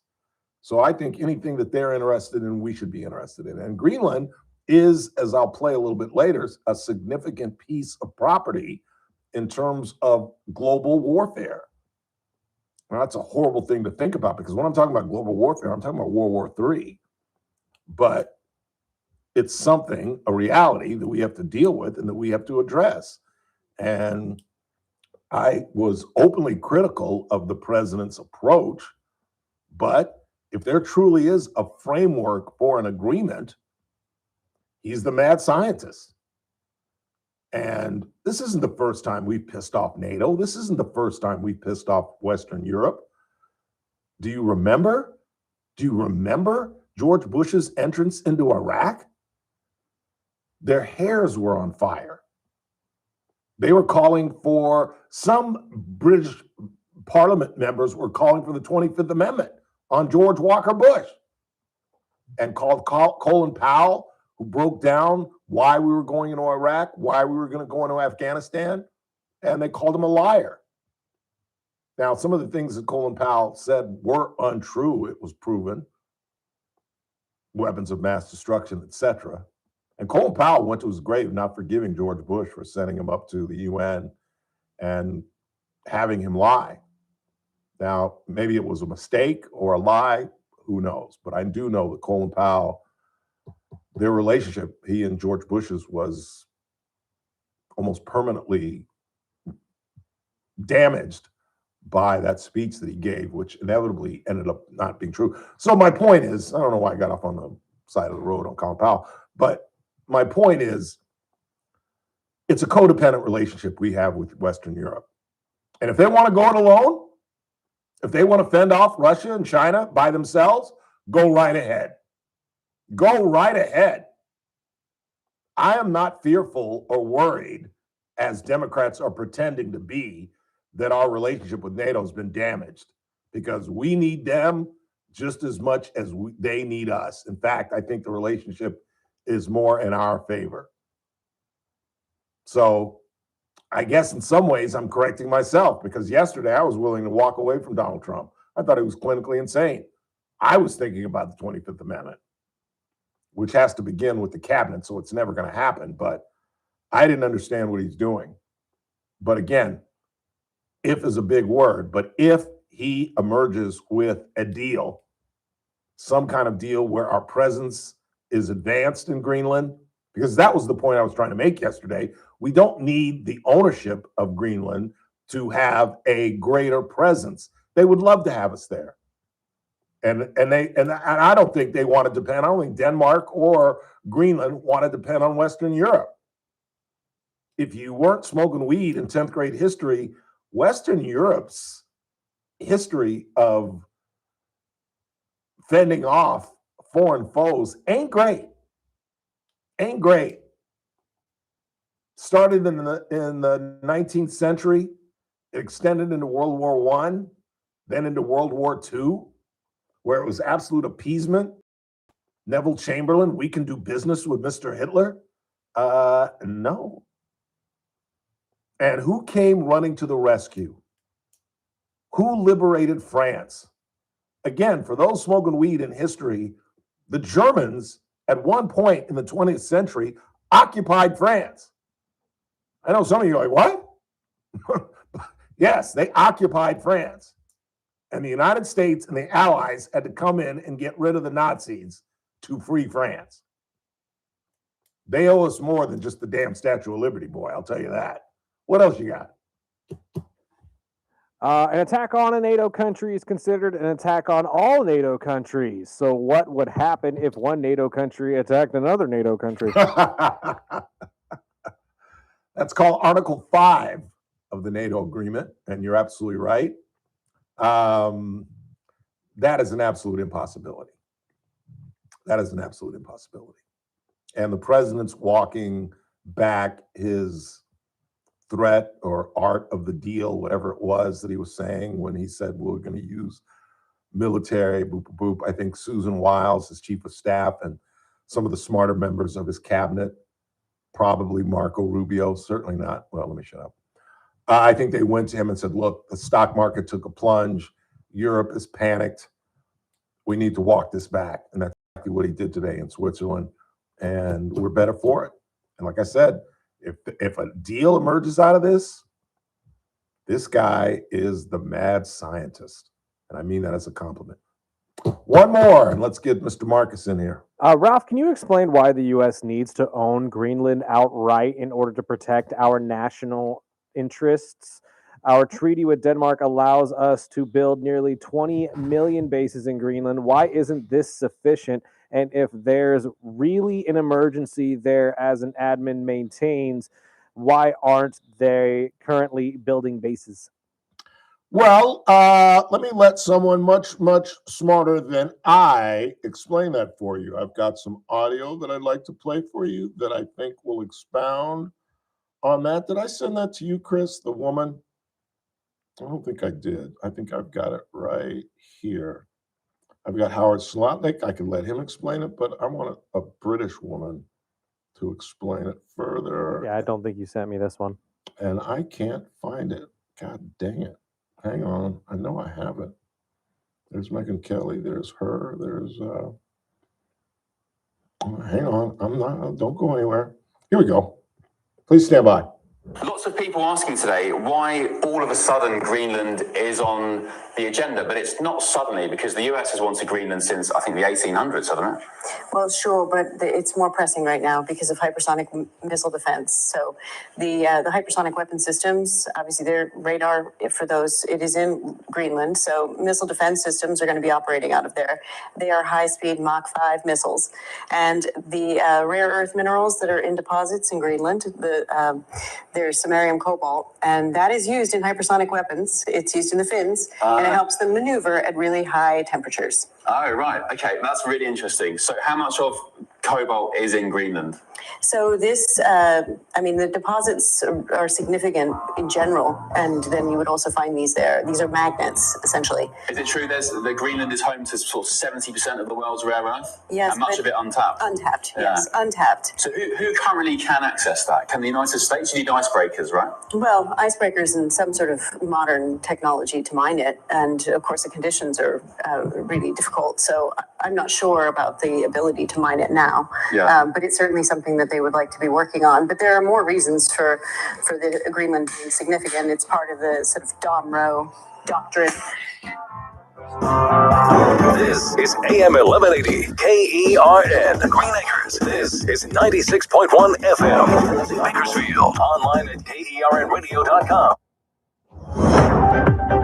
Speaker 2: So I think anything that they're interested in, we should be interested in. And Greenland is, as I'll play a little bit later, a significant piece of property in terms of global warfare. Now, that's a horrible thing to think about because when I'm talking about global warfare, I'm talking about World War III. But it's something, a reality that we have to deal with and that we have to address. And I was openly critical of the president's approach, but if there truly is a framework for an agreement, he's the mad scientist. And this isn't the first time we've pissed off NATO. This isn't the first time we've pissed off Western Europe. Do you remember? Do you remember George Bush's entrance into Iraq? Their hairs were on fire. They were calling for, some British Parliament members were calling for the 25th Amendment on George Walker Bush, and called Colin Powell, who broke down why we were going into Iraq, why we were going to go into Afghanistan, and they called him a liar. Now, some of the things that Colin Powell said were untrue, it was proven. Weapons of mass destruction, etc. And Colin Powell went to his grave not forgiving George Bush for sending him up to the UN and having him lie. Now, maybe it was a mistake or a lie, who knows? But I do know that Colin Powell, their relationship, he and George Bush's, was almost permanently damaged by that speech that he gave, which inevitably ended up not being true. So my point is, I don't know why I got off on the side of the road on Colin Powell, but my point is, it's a codependent relationship we have with Western Europe. And if they want to go it alone, if they want to fend off Russia and China by themselves, go right ahead. Go right ahead. I am not fearful or worried, as Democrats are pretending to be, that our relationship with NATO has been damaged, because we need them just as much as they need us. In fact, I think the relationship is more in our favor. So I guess in some ways I'm correcting myself, because yesterday I was willing to walk away from Donald Trump. I thought he was clinically insane. I was thinking about the 25th Amendment, which has to begin with the cabinet, so it's never going to happen. But I didn't understand what he's doing. But again, if is a big word, but if he emerges with a deal, some kind of deal where our presence is advanced in Greenland, because that was the point I was trying to make yesterday. We don't need the ownership of Greenland to have a greater presence. They would love to have us there. And I don't think they want to depend, I don't think Denmark or Greenland want to depend on Western Europe. If you weren't smoking weed in 10th grade history, Western Europe's history of fending off foreign foes ain't great. Ain't great. Started in the 19th century, extended into World War I, then into World War II, where it was absolute appeasement. Neville Chamberlain, we can do business with Mr. Hitler. No. And who came running to the rescue? Who liberated France? Again, for those smoking weed in history, the Germans at one point in the 20th century occupied France. I know some of you are like, what? Yes, they occupied France. And the United States and the Allies had to come in and get rid of the Nazis to free France. They owe us more than just the damn Statue of Liberty, boy, I'll tell you that. What else you got?
Speaker 13: An attack on a NATO country is considered an attack on all NATO countries. So what would happen if one NATO country attacked another NATO country?
Speaker 2: That's called Article 5 of the NATO agreement, and you're absolutely right. That is an absolute impossibility. That is an absolute impossibility. And the president's walking back his threat or art of the deal, whatever it was that he was saying when he said we're going to use military, boop, boop, boop. I think Susan Wiles, his chief of staff, and some of the smarter members of his cabinet, probably Marco Rubio, certainly not. Well, let me shut up. I think they went to him and said, look, the stock market took a plunge. Europe is panicked. We need to walk this back. And that's exactly what he did today in Switzerland. And we're better for it. And like I said, if a deal emerges out of this, This guy is the mad scientist, and I mean that as a compliment. One more, and let's get Mr. Marcus in here.
Speaker 13: Ralph, can you explain why the U.S. needs to own Greenland outright in order to protect our national interests? Our treaty with Denmark allows us to build nearly 20 million bases in Greenland. Why isn't this sufficient? And if there's really an emergency there, as an admin maintains, why aren't they currently building bases?
Speaker 2: Well, let me let someone much, much smarter than I explain that for you. I've got some audio that I'd like to play for you that I think will expound on that. Did I send that to you, Chris, the woman? I don't think I did. I think I've got it right here. I've got Howard Slotnick. I can let him explain it, but I want a British woman to explain it further.
Speaker 13: Yeah, I don't think you sent me this one.
Speaker 2: And I can't find it. God dang it. Hang on. I know I have it. There's Megyn Kelly. There's her. There's, hang on. Don't go anywhere. Here we go. Please stand by.
Speaker 8: Lots of people asking today why all of a sudden Greenland is on the agenda, but it's not suddenly, because the US has wanted Greenland since, I think, the 1800s, hasn't it?
Speaker 9: Well, sure, but it's more pressing right now because of hypersonic missile defense. So the hypersonic weapon systems, obviously their radar for those, it is in Greenland. So missile defense systems are going to be operating out of there. They are high-speed Mach 5 missiles. And the rare earth minerals that are in deposits in Greenland, there's samarium cobalt, and that is used in hypersonic weapons. It's used in the fins, and it helps them maneuver at really high temperatures.
Speaker 8: Oh, right. Okay, that's really interesting. So how much of cobalt is in Greenland?
Speaker 9: So this, the deposits are significant in general, and then you would also find these there. These are magnets, essentially.
Speaker 8: Is it true that Greenland is home to sort of 70% of the world's rare earth?
Speaker 9: Yes.
Speaker 8: And much of it untapped?
Speaker 9: Untapped, yes, untapped.
Speaker 8: So who currently can access that? Can the United States? You need icebreakers, right?
Speaker 9: Well, icebreakers and some sort of modern technology to mine it, and of course the conditions are really difficult, so I'm not sure about the ability to mine it now.
Speaker 8: Yeah.
Speaker 9: But it's certainly something that they would like to be working on. But there are more reasons for the agreement being significant. It's part of the sort of Dom Roe doctrine.
Speaker 4: This is AM 1180 KERN Green Acres. This is 96.1 FM Bakersfield. Online at KERNradio.com.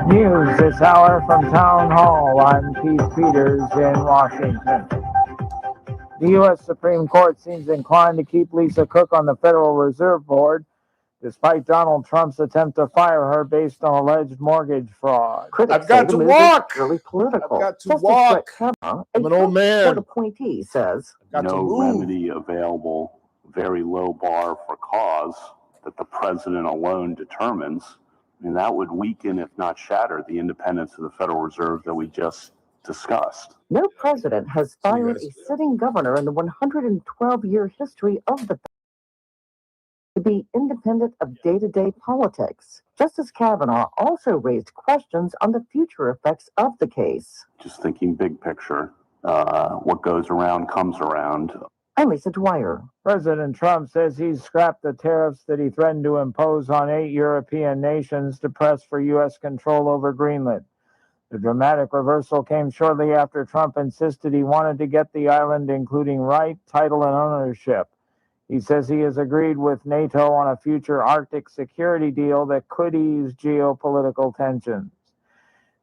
Speaker 12: News this hour from Town Hall. I'm Keith Peters in Washington. The U.S. Supreme Court seems inclined to keep Lisa Cook on the Federal Reserve Board, despite Donald Trump's attempt to fire her based on alleged mortgage fraud.
Speaker 2: I've got to walk.
Speaker 23: Really political.
Speaker 2: I've got to walk. I'm an old man.
Speaker 23: Appointee says
Speaker 24: no remedy available, very low bar for cause that the president alone determines. And that would weaken, if not shatter, the independence of the Federal Reserve that we just discussed.
Speaker 23: No president has fired a sitting governor in the 112-year history of the to be independent of day-to-day politics. Justice Kavanaugh also raised questions on the future effects of the case.
Speaker 24: Just thinking big picture, what goes around comes around.
Speaker 23: I'm Lisa Dwyer.
Speaker 12: President Trump says he's scrapped the tariffs that he threatened to impose on 8 European nations to press for U.S. control over Greenland. The dramatic reversal came shortly after Trump insisted he wanted to get the island, including right, title, and ownership. He says he has agreed with NATO on a future Arctic security deal that could ease geopolitical tensions.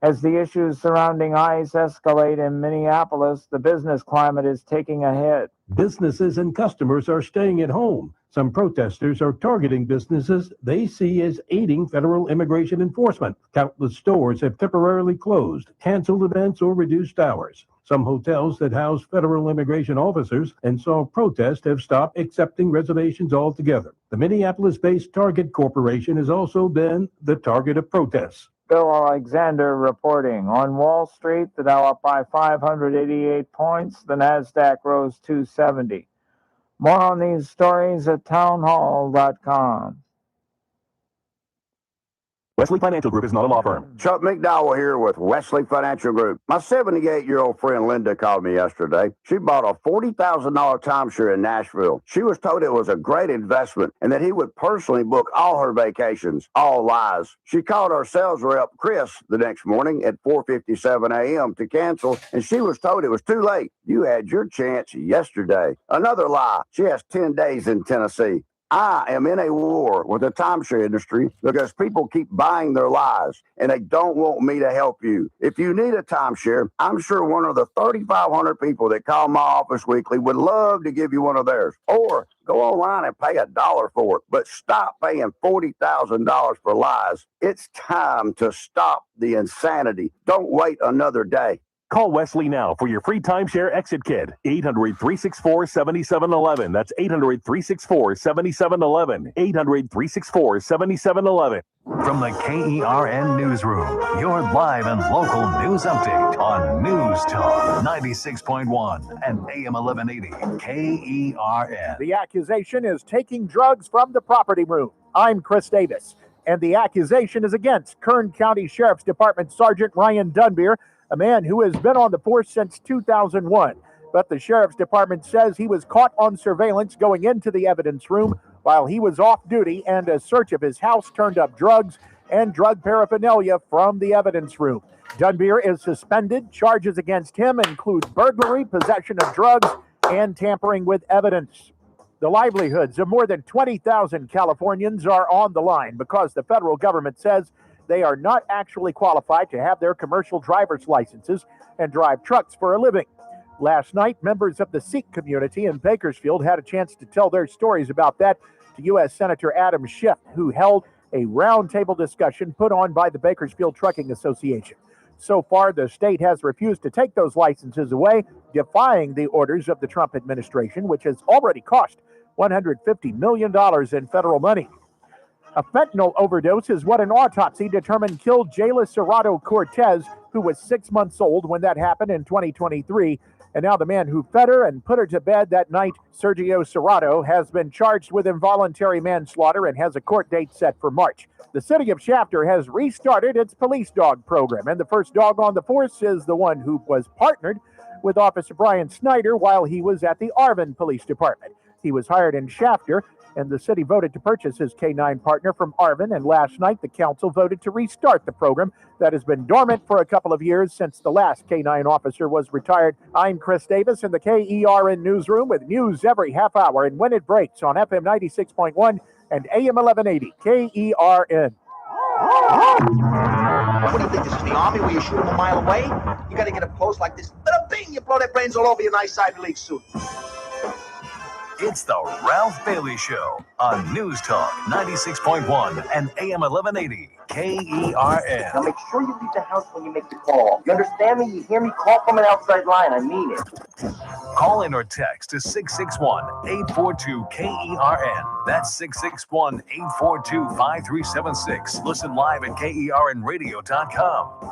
Speaker 12: As the issues surrounding ICE escalate in Minneapolis, the business climate is taking a hit.
Speaker 20: Businesses and customers are staying at home. Some protesters are targeting businesses they see as aiding federal immigration enforcement. Countless stores have temporarily closed, canceled events, or reduced hours. Some hotels that house federal immigration officers and saw protests have stopped accepting reservations altogether. The Minneapolis-based Target Corporation has also been the target of protests.
Speaker 12: Bill Alexander reporting. On Wall Street, the Dow up by 588 points. The NASDAQ rose 270. More on these stories at townhall.com.
Speaker 3: Wesley Financial Group is not a law firm.
Speaker 6: Chuck McDowell here with Wesley Financial Group. My 78-year-old friend Linda called me yesterday. She bought a $40,000 timeshare in Nashville. She was told it was a great investment and that he would personally book all her vacations. All lies. She called our sales rep, Chris, the next morning at 4:57 a.m. to cancel, and she was told it was too late. You had your chance yesterday. Another lie. She has 10 days in Tennessee. I am in a war with the timeshare industry because people keep buying their lies and they don't want me to help you. If you need a timeshare, I'm sure one of the 3,500 people that call my office weekly would love to give you one of theirs. Or go online and pay $1 for it, but stop paying $40,000 for lies. It's time to stop the insanity. Don't wait another day.
Speaker 3: Call Wesley now for your free timeshare exit kit. 800-364-7711. That's 800-364-7711. 800-364-7711.
Speaker 4: From the KERN Newsroom, your live and local news update on News Talk 96.1 and AM 1180 KERN.
Speaker 10: The accusation is taking drugs from the property room. I'm Chris Davis, and the accusation is against Kern County Sheriff's Department Sergeant Ryan Dunbeer, a man who has been on the force since 2001. But the Sheriff's Department says he was caught on surveillance going into the evidence room while he was off duty, and a search of his house turned up drugs and drug paraphernalia from the evidence room. Dunbeer is suspended. Charges against him include burglary, possession of drugs, and tampering with evidence. The livelihoods of more than 20,000 Californians are on the line because the federal government says they are not actually qualified to have their commercial driver's licenses and drive trucks for a living. Last night, members of the Sikh community in Bakersfield had a chance to tell their stories about that to U.S. Senator Adam Schiff, who held a roundtable discussion put on by the Bakersfield Trucking Association. So far, the state has refused to take those licenses away, defying the orders of the Trump administration, which has already cost $150 million in federal money. A fentanyl overdose is what an autopsy determined killed Jayla Serrato Cortez, who was 6 months old when that happened in 2023. And now the man who fed her and put her to bed that night, Sergio Serrato, has been charged with involuntary manslaughter and has a court date set for March. The city of Shafter has restarted its police dog program, and the first dog on the force is the one who was partnered with Officer Brian Snyder while he was at the Arvin Police Department. He was hired in Shafter, and the city voted to purchase his K-9 partner from Arvin, and last night the council voted to restart the program that has been dormant for a couple of years since the last K-9 officer was retired. I'm Chris Davis in the KERN Newsroom with news every half hour and when it breaks on FM 96.1 and AM 1180 KERN.
Speaker 11: What do you think, this is the Army where you shoot them a mile away? You gotta get a post like this, bada bing, you blow their brains all over your nice Ivy League suit.
Speaker 4: It's the Ralph Bailey Show on News Talk 96.1 and AM 1180 KERN.
Speaker 11: Now make sure you leave the house when you make the call. You understand me? You hear me? Call from an outside line. I mean it.
Speaker 4: Call in or text to 661-842-KERN. That's 661-842-5376. Listen live at KERNradio.com.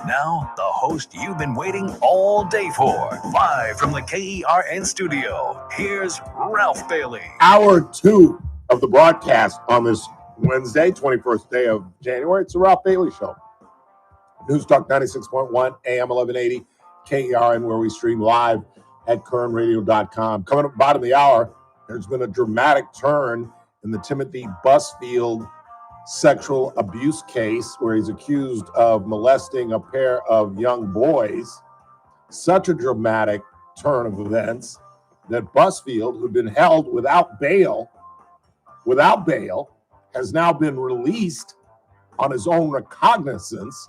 Speaker 4: Now, the host you've been waiting all day for. Live from the KERN studio, here's Ralph Bailey.
Speaker 2: Hour 2 of the broadcast on this Wednesday, 21st day of January. It's the Ralph Bailey Show. News Talk 96.1, AM 1180, KERN, where we stream live at KERNradio.com. Coming up bottom of the hour, there's been a dramatic turn in the Timothy Busfield sexual abuse case where he's accused of molesting a pair of young boys. Such a dramatic turn of events that Busfield, who'd been held without bail, has now been released on his own recognizance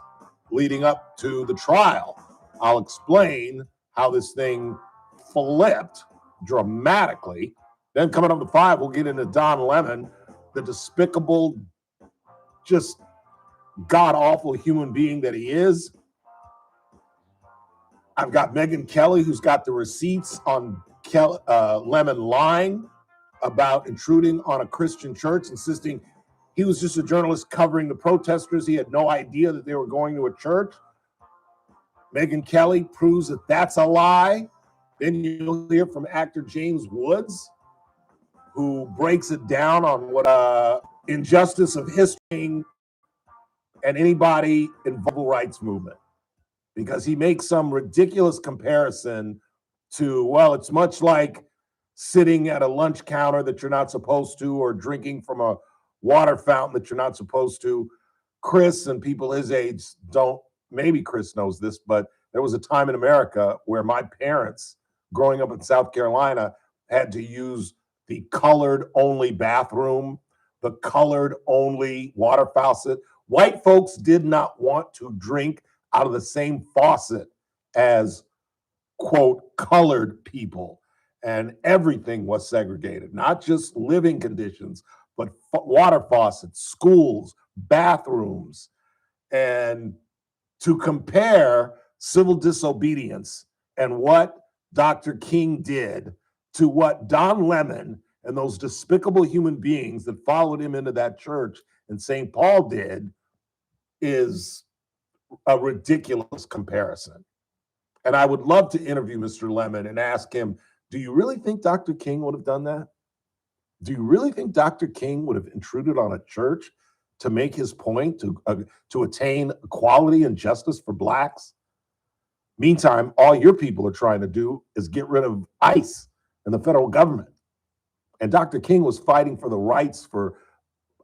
Speaker 2: leading up to the trial. I'll explain how this thing flipped dramatically. Then coming up at 5, we'll get into Don Lemon, the despicable, just god-awful human being that he is. I've got Megyn Kelly, who's got the receipts on Lemon lying about intruding on a Christian church, insisting he was just a journalist covering the protesters. He had no idea that they were going to a church. Megyn Kelly proves that that's a lie. Then you'll hear from actor James Woods, who breaks it down on what injustice of history and anybody in the civil rights movement, because he makes some ridiculous comparison to, well, it's much like sitting at a lunch counter that you're not supposed to, or drinking from a water fountain that you're not supposed to. Chris and people his age don't, maybe Chris knows this, but there was a time in America where my parents, growing up in South Carolina, had to use the colored only bathroom, the colored only water faucet. White folks did not want to drink out of the same faucet as, quote, colored people. And everything was segregated, not just living conditions, but water faucets, schools, bathrooms. And to compare civil disobedience and what Dr. King did to what Don Lemon and those despicable human beings that followed him into that church in St. Paul did is a ridiculous comparison. And I would love to interview Mr. Lemon and ask him, do you really think Dr. King would have done that? Do you really think Dr. King would have intruded on a church to make his point, to attain equality and justice for blacks? Meantime, all your people are trying to do is get rid of ICE and the federal government. And Dr. King was fighting for the rights for,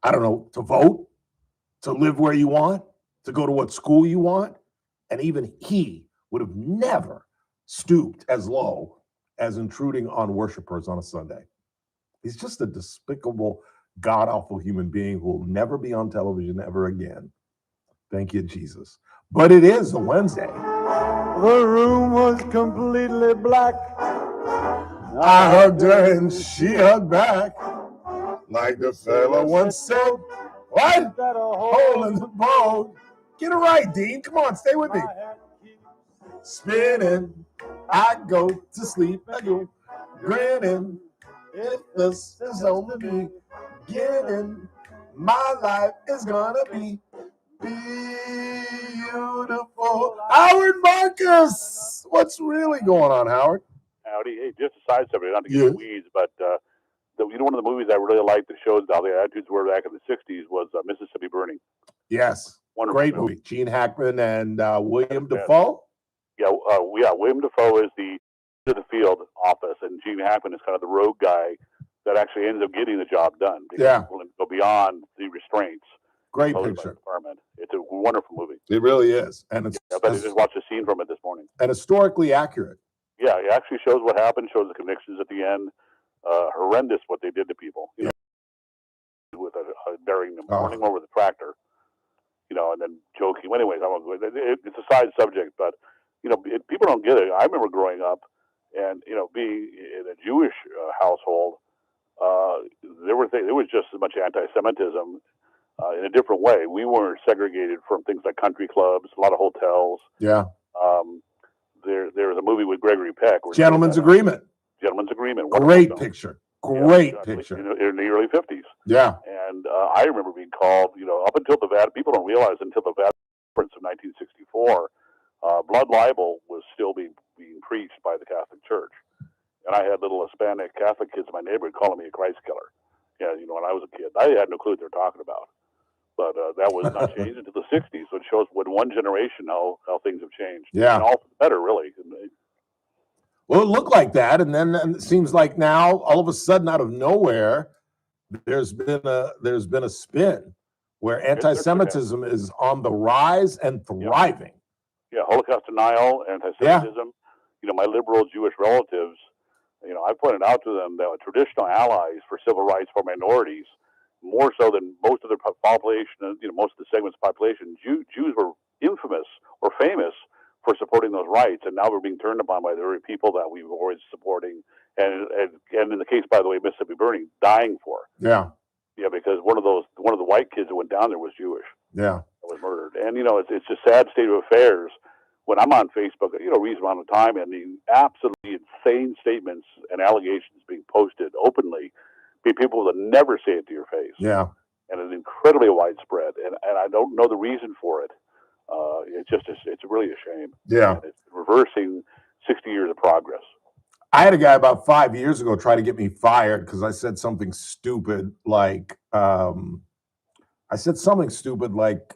Speaker 2: I don't know, to vote, to live where you want, to go to what school you want. And even he would have never stooped as low as intruding on worshipers on a Sunday. He's just a despicable, god-awful human being who will never be on television ever again. Thank you, Jesus. But it is a Wednesday.
Speaker 14: The room was completely black.
Speaker 2: I hugged her and she hugged back. Like the fella once said, what? Hole in the bone. Get it right, Dean. Come on, stay with me. Spinning, I go to sleep. I go grinning. If this is only me beginning, my life is gonna be beautiful. Howard Marcus, what's really going on, Howard?
Speaker 1: Howdy. Hey, just a side subject, not to get in the weeds, but one of the movies I really liked that shows how the attitudes were back in the 60s was Mississippi Burning.
Speaker 2: Yes.
Speaker 1: Wonderful
Speaker 2: Great
Speaker 1: film.
Speaker 2: movie. Gene Hackman and William Dafoe.
Speaker 1: Yeah, William Dafoe is the field office, and Gene Hackman is kind of the rogue guy that actually ends up getting the job done.
Speaker 2: Yeah.
Speaker 1: Willing to go beyond the restraints.
Speaker 2: Great
Speaker 1: imposed by
Speaker 2: picture.
Speaker 1: the department. It's a wonderful movie.
Speaker 2: It really is. And it's
Speaker 1: I just watched a scene from it this morning.
Speaker 2: and historically accurate.
Speaker 1: Yeah, it actually shows what happened, shows the convictions at the end. Horrendous what they did to people. You know, with burying them, running over the tractor. You know, and then joking. Well, anyways, it's a side subject, but you know, people don't get it. I remember growing up, and you know, being in a Jewish household, there was just as much anti-Semitism in a different way. We weren't segregated from things like country clubs, a lot of hotels.
Speaker 2: Yeah.
Speaker 1: There was a movie with Gregory Peck.
Speaker 2: Gentleman's Agreement.
Speaker 1: Gentleman's Agreement.
Speaker 2: Great picture. Great picture.
Speaker 1: In the early 50s.
Speaker 2: Yeah.
Speaker 1: And I remember being called, you know, up until the Vatican, people don't realize until the Vatican Conference of 1964, blood libel was still being preached by the Catholic Church. And I had little Hispanic Catholic kids in my neighborhood calling me a Christ killer. Yeah, you know, when I was a kid. I had no clue what they were talking about. But that was not changed until the 60s. So it shows with one generation how things have changed.
Speaker 2: Yeah.
Speaker 1: And all for the better, really.
Speaker 2: Well, it looked like that, and then it seems like now, all of a sudden, out of nowhere, there's been a spin where anti-Semitism is on the rise and thriving.
Speaker 1: Yeah, Holocaust denial, anti-Semitism. You know, my liberal Jewish relatives, you know, I pointed out to them that traditional allies for civil rights for minorities, more so than most of the population, you know, most of the segments of the population, Jews were infamous or famous for supporting those rights, and now we're being turned upon by the very people that we were always supporting, and in the case, by the way, Mississippi Burning, dying for.
Speaker 2: Yeah.
Speaker 1: Yeah, because one of the white kids that went down there was Jewish.
Speaker 2: Yeah.
Speaker 1: That was murdered, and you know, it's a sad state of affairs when I'm on Facebook, you know, a reasonable amount of time, and the absolutely insane statements and allegations being posted openly by people that never say it to your face.
Speaker 2: Yeah.
Speaker 1: And it's incredibly widespread, and I don't know the reason for it. It's really a shame.
Speaker 2: Yeah.
Speaker 1: And it's reversing 60 years of progress.
Speaker 2: I had a guy about 5 years ago try to get me fired because I said something stupid like I said something stupid like,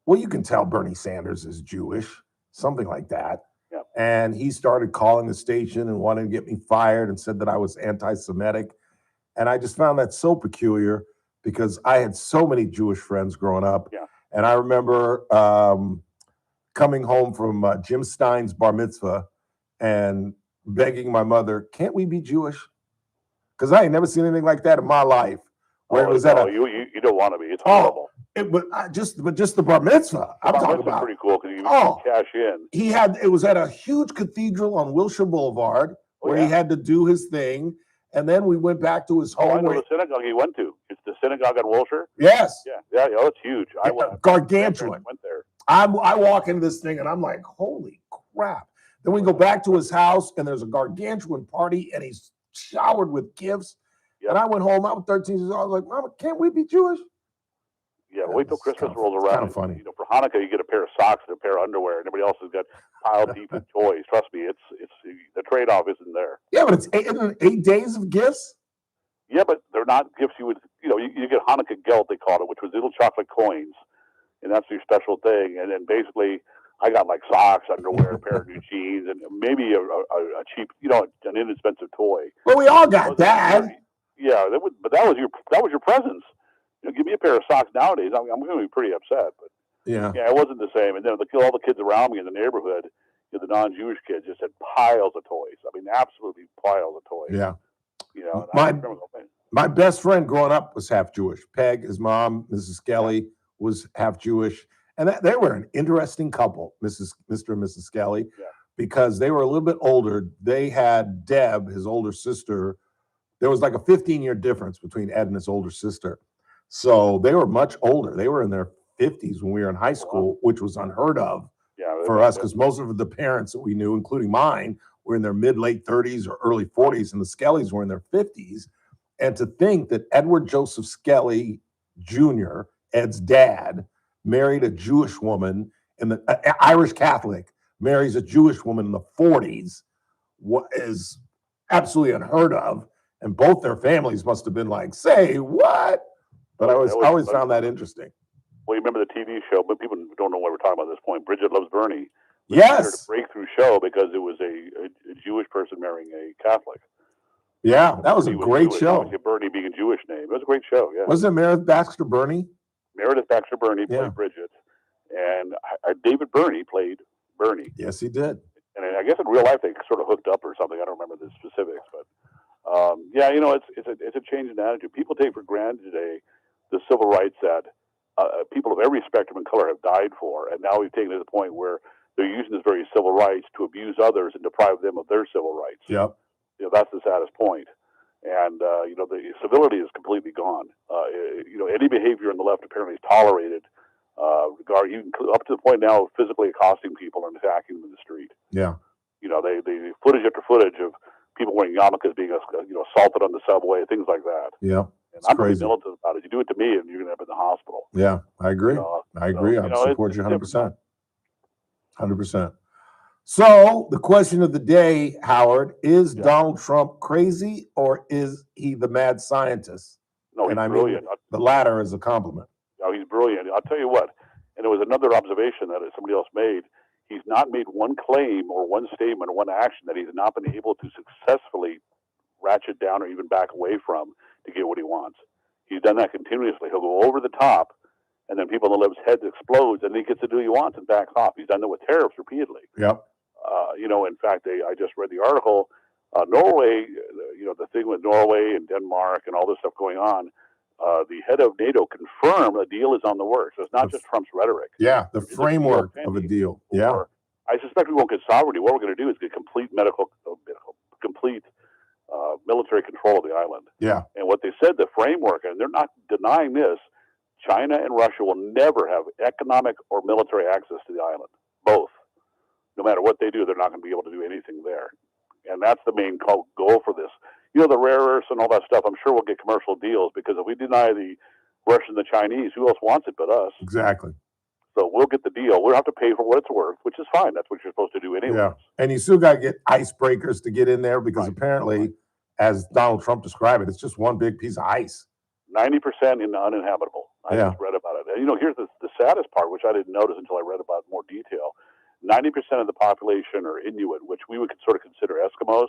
Speaker 2: well, you can tell Bernie Sanders is Jewish, something like that.
Speaker 1: Yeah.
Speaker 2: And he started calling the station and wanted to get me fired and said that I was anti-Semitic. And I just found that so peculiar because I had so many Jewish friends growing up.
Speaker 1: Yeah.
Speaker 2: And I remember coming home from Jim Stein's bar mitzvah and begging my mother, can't we be Jewish? Because I ain't never seen anything like that in my life. Where it was at
Speaker 1: you don't want to be. It's horrible.
Speaker 2: But just the bar mitzvah. I'm talking about
Speaker 1: pretty cool because you can cash in.
Speaker 2: It was at a huge cathedral on Wilshire Boulevard where he had to do his thing, and then we went back to his home.
Speaker 1: I know the synagogue he went to. It's the synagogue on Wilshire.
Speaker 2: Yes.
Speaker 1: Yeah. It's huge. I
Speaker 2: gargantuan.
Speaker 1: went there.
Speaker 2: I walk into this thing and I'm like, holy crap! Then we go back to his house and there's a gargantuan party and he's showered with gifts. Yep. And I went home. I was 13 years old. I was like, Mama, can't we be Jewish?
Speaker 1: Yeah, wait till Christmas rolls around.
Speaker 2: Kind of funny.
Speaker 1: You know, for Hanukkah, you get a pair of socks and a pair of underwear, and everybody else has got piled deep with toys. Trust me, it's the trade-off isn't there.
Speaker 2: Yeah, but it's 8 days of gifts.
Speaker 1: Yeah, but they're not gifts you would, you get Hanukkah gelt, they called it, which was little chocolate coins, and that's your special thing. And then basically, I got like socks, underwear, a pair of new jeans, and maybe a cheap, an inexpensive toy.
Speaker 2: Well, we all got that.
Speaker 1: Yeah, but that was your presents. Give me a pair of socks nowadays, I'm going to be pretty upset. But
Speaker 2: yeah,
Speaker 1: it wasn't the same. And then all the kids around me in the neighborhood, the non-Jewish kids, just had piles of toys. I mean, absolutely piles of toys.
Speaker 2: Yeah.
Speaker 1: And
Speaker 2: my best friend growing up was half Jewish. Peg, his mom, Mrs. Skelly, was half Jewish, and they were an interesting couple, Mr. and Mrs. Skelly, because they were a little bit older. They had Deb, his older sister. There was like a 15-year difference between Ed and his older sister. So they were much older. They were in their 50s when we were in high school, which was unheard of for us because most of the parents that we knew, including mine, were in their mid-late 30s or early 40s, and the Skellys were in their 50s. And to think that Edward Joseph Skelly Jr., Ed's dad, married a Jewish woman, Irish Catholic, marries a Jewish woman in the 40s, is absolutely unheard of. And both their families must have been like, say what? But I always found that interesting.
Speaker 1: Well, you remember the TV show, but people don't know what we're talking about at this point. Bridget Loves Bernie.
Speaker 2: Yes.
Speaker 1: A breakthrough show because it was a Jewish person marrying a Catholic.
Speaker 2: Yeah, that was a great show.
Speaker 1: Obviously, Bernie being a Jewish name. It was a great show, yeah.
Speaker 2: Wasn't it Meredith Baxter Burney?
Speaker 1: Meredith Baxter Burney played Bridget. And David Burney played Bernie.
Speaker 2: Yes, he did.
Speaker 1: And I guess in real life they sort of hooked up or something. I don't remember the specifics. But, it's a change in attitude. People take for granted today the civil rights that people of every spectrum and color have died for. And now we've taken it to the point where they're using this very civil rights to abuse others and deprive them of their civil rights.
Speaker 2: Yep.
Speaker 1: That's the saddest point. And, the civility is completely gone. Any behavior on the left apparently is tolerated, even up to the point now of physically accosting people and attacking them in the street.
Speaker 2: Yeah.
Speaker 1: They footage after footage of people wearing yarmulkes being, assaulted on the subway, things like that.
Speaker 2: Yeah.
Speaker 1: And I'm pretty militant about it. You do it to me and you're going to end up in the hospital.
Speaker 2: Yeah, I agree. I agree. I support you 100%. 100%. So the question of the day, Howard, is Donald Trump crazy or is he the mad scientist?
Speaker 1: No, he's brilliant.
Speaker 2: The latter is a compliment.
Speaker 1: No, he's brilliant. I'll tell you what, and there was another observation that somebody else made. He's not made one claim or one statement or one action that he's not been able to successfully ratchet down or even back away from to get what he wants. He's done that continuously. He'll go over the top, and then people on the left's heads explodes, and he gets to do what he wants and backs off. He's done that with tariffs repeatedly.
Speaker 2: Yep.
Speaker 1: In fact, I just read the article. Norway, the thing with Norway and Denmark and all this stuff going on, the head of NATO confirmed a deal is on the works. So it's not just Trump's rhetoric.
Speaker 2: Yeah, the framework of a deal. Yeah.
Speaker 1: I suspect we won't get sovereignty. What we're going to do is get complete military control of the island.
Speaker 2: Yeah.
Speaker 1: And what they said, the framework, and they're not denying this, China and Russia will never have economic or military access to the island. Both. No matter what they do, they're not going to be able to do anything there. And that's the main goal for this. The rare earths and all that stuff, I'm sure we'll get commercial deals because if we deny the Russians and the Chinese, who else wants it but us?
Speaker 2: Exactly.
Speaker 1: So we'll get the deal. We'll have to pay for what it's worth, which is fine. That's what you're supposed to do anyway.
Speaker 2: Yeah. And you still got to get icebreakers to get in there because apparently, as Donald Trump described it, it's just one big piece of ice.
Speaker 1: 90% uninhabitable. I just read about it. here's the saddest part, which I didn't notice until I read about more detail. 90% of the population are Inuit, which we would sort of consider Eskimos,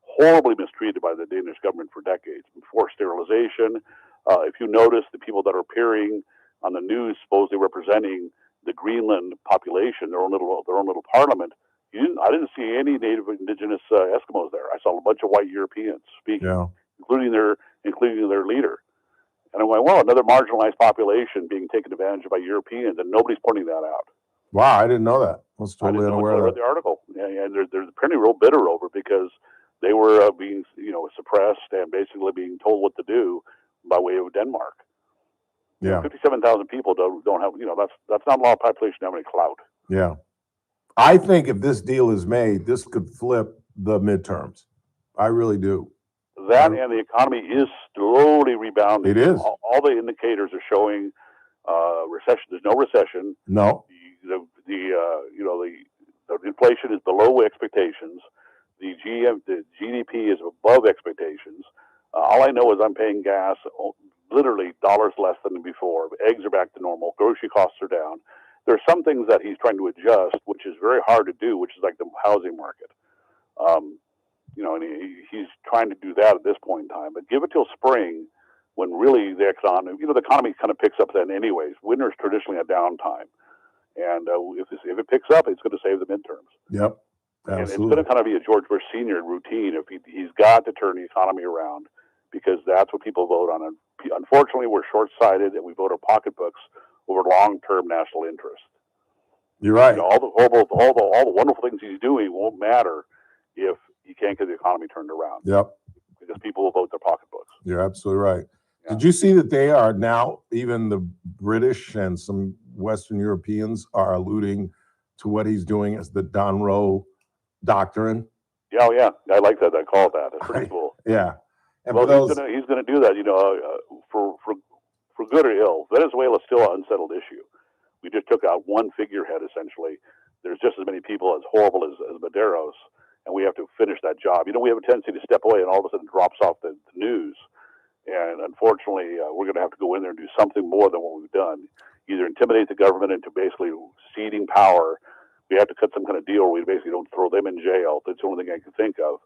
Speaker 1: horribly mistreated by the Danish government for decades. Forced sterilization. If you notice, the people that are appearing on the news supposedly representing the Greenland population, their own little parliament, I didn't see any native indigenous Eskimos there. I saw a bunch of white Europeans speaking, including their leader. And I went, well, another marginalized population being taken advantage of by Europeans, and nobody's pointing that out.
Speaker 2: Wow, I didn't know that. I was totally unaware of
Speaker 1: I read the article, and there's apparently real bitter over it because they were being, suppressed and basically being told what to do by way of Denmark.
Speaker 2: Yeah,
Speaker 1: 57,000 people don't have, that's not a lot of population to have any clout.
Speaker 2: Yeah, I think if this deal is made, this could flip the midterms. I really do.
Speaker 1: That and the economy is slowly rebounding.
Speaker 2: It is.
Speaker 1: All the indicators are showing recession. There's no recession.
Speaker 2: No.
Speaker 1: The inflation is below expectations. The GDP is above expectations. All I know is I'm paying gas literally dollars less than before. Eggs are back to normal. Grocery costs are down. There's some things that he's trying to adjust, which is very hard to do, which is like the housing market. And he's trying to do that at this point in time. But give it till spring, when really the economy kind of picks up then anyways. Winter's traditionally a downtime. And if it picks up, it's going to save the midterms.
Speaker 2: Yep, absolutely.
Speaker 1: And it's going to kind of be a George Bush Sr. routine. If he's got to turn the economy around, because that's what people vote on. And unfortunately, we're short-sighted, and we vote our pocketbooks over long-term national interest.
Speaker 2: You're right.
Speaker 1: All the wonderful things he's doing won't matter if he can't get the economy turned around.
Speaker 2: Yep.
Speaker 1: Because people will vote their pocketbooks.
Speaker 2: You're absolutely right. Yeah. Did you see that they are now, even the British and some Western Europeans are alluding to what he's doing as the Donroe Doctrine?
Speaker 1: Yeah. I like that. I call that. That's pretty cool.
Speaker 2: Yeah. And
Speaker 1: well, he's going to do that, for good or ill. Venezuela is still an unsettled issue. We just took out one figurehead, essentially. There's just as many people as horrible as Madero's, and we have to finish that job. We have a tendency to step away, and all of a sudden it drops off the news. And unfortunately, we're going to have to go in there and do something more than what we've done. Either intimidate the government into basically ceding power. We have to cut some kind of deal where we basically don't throw them in jail. That's the only thing I can think of.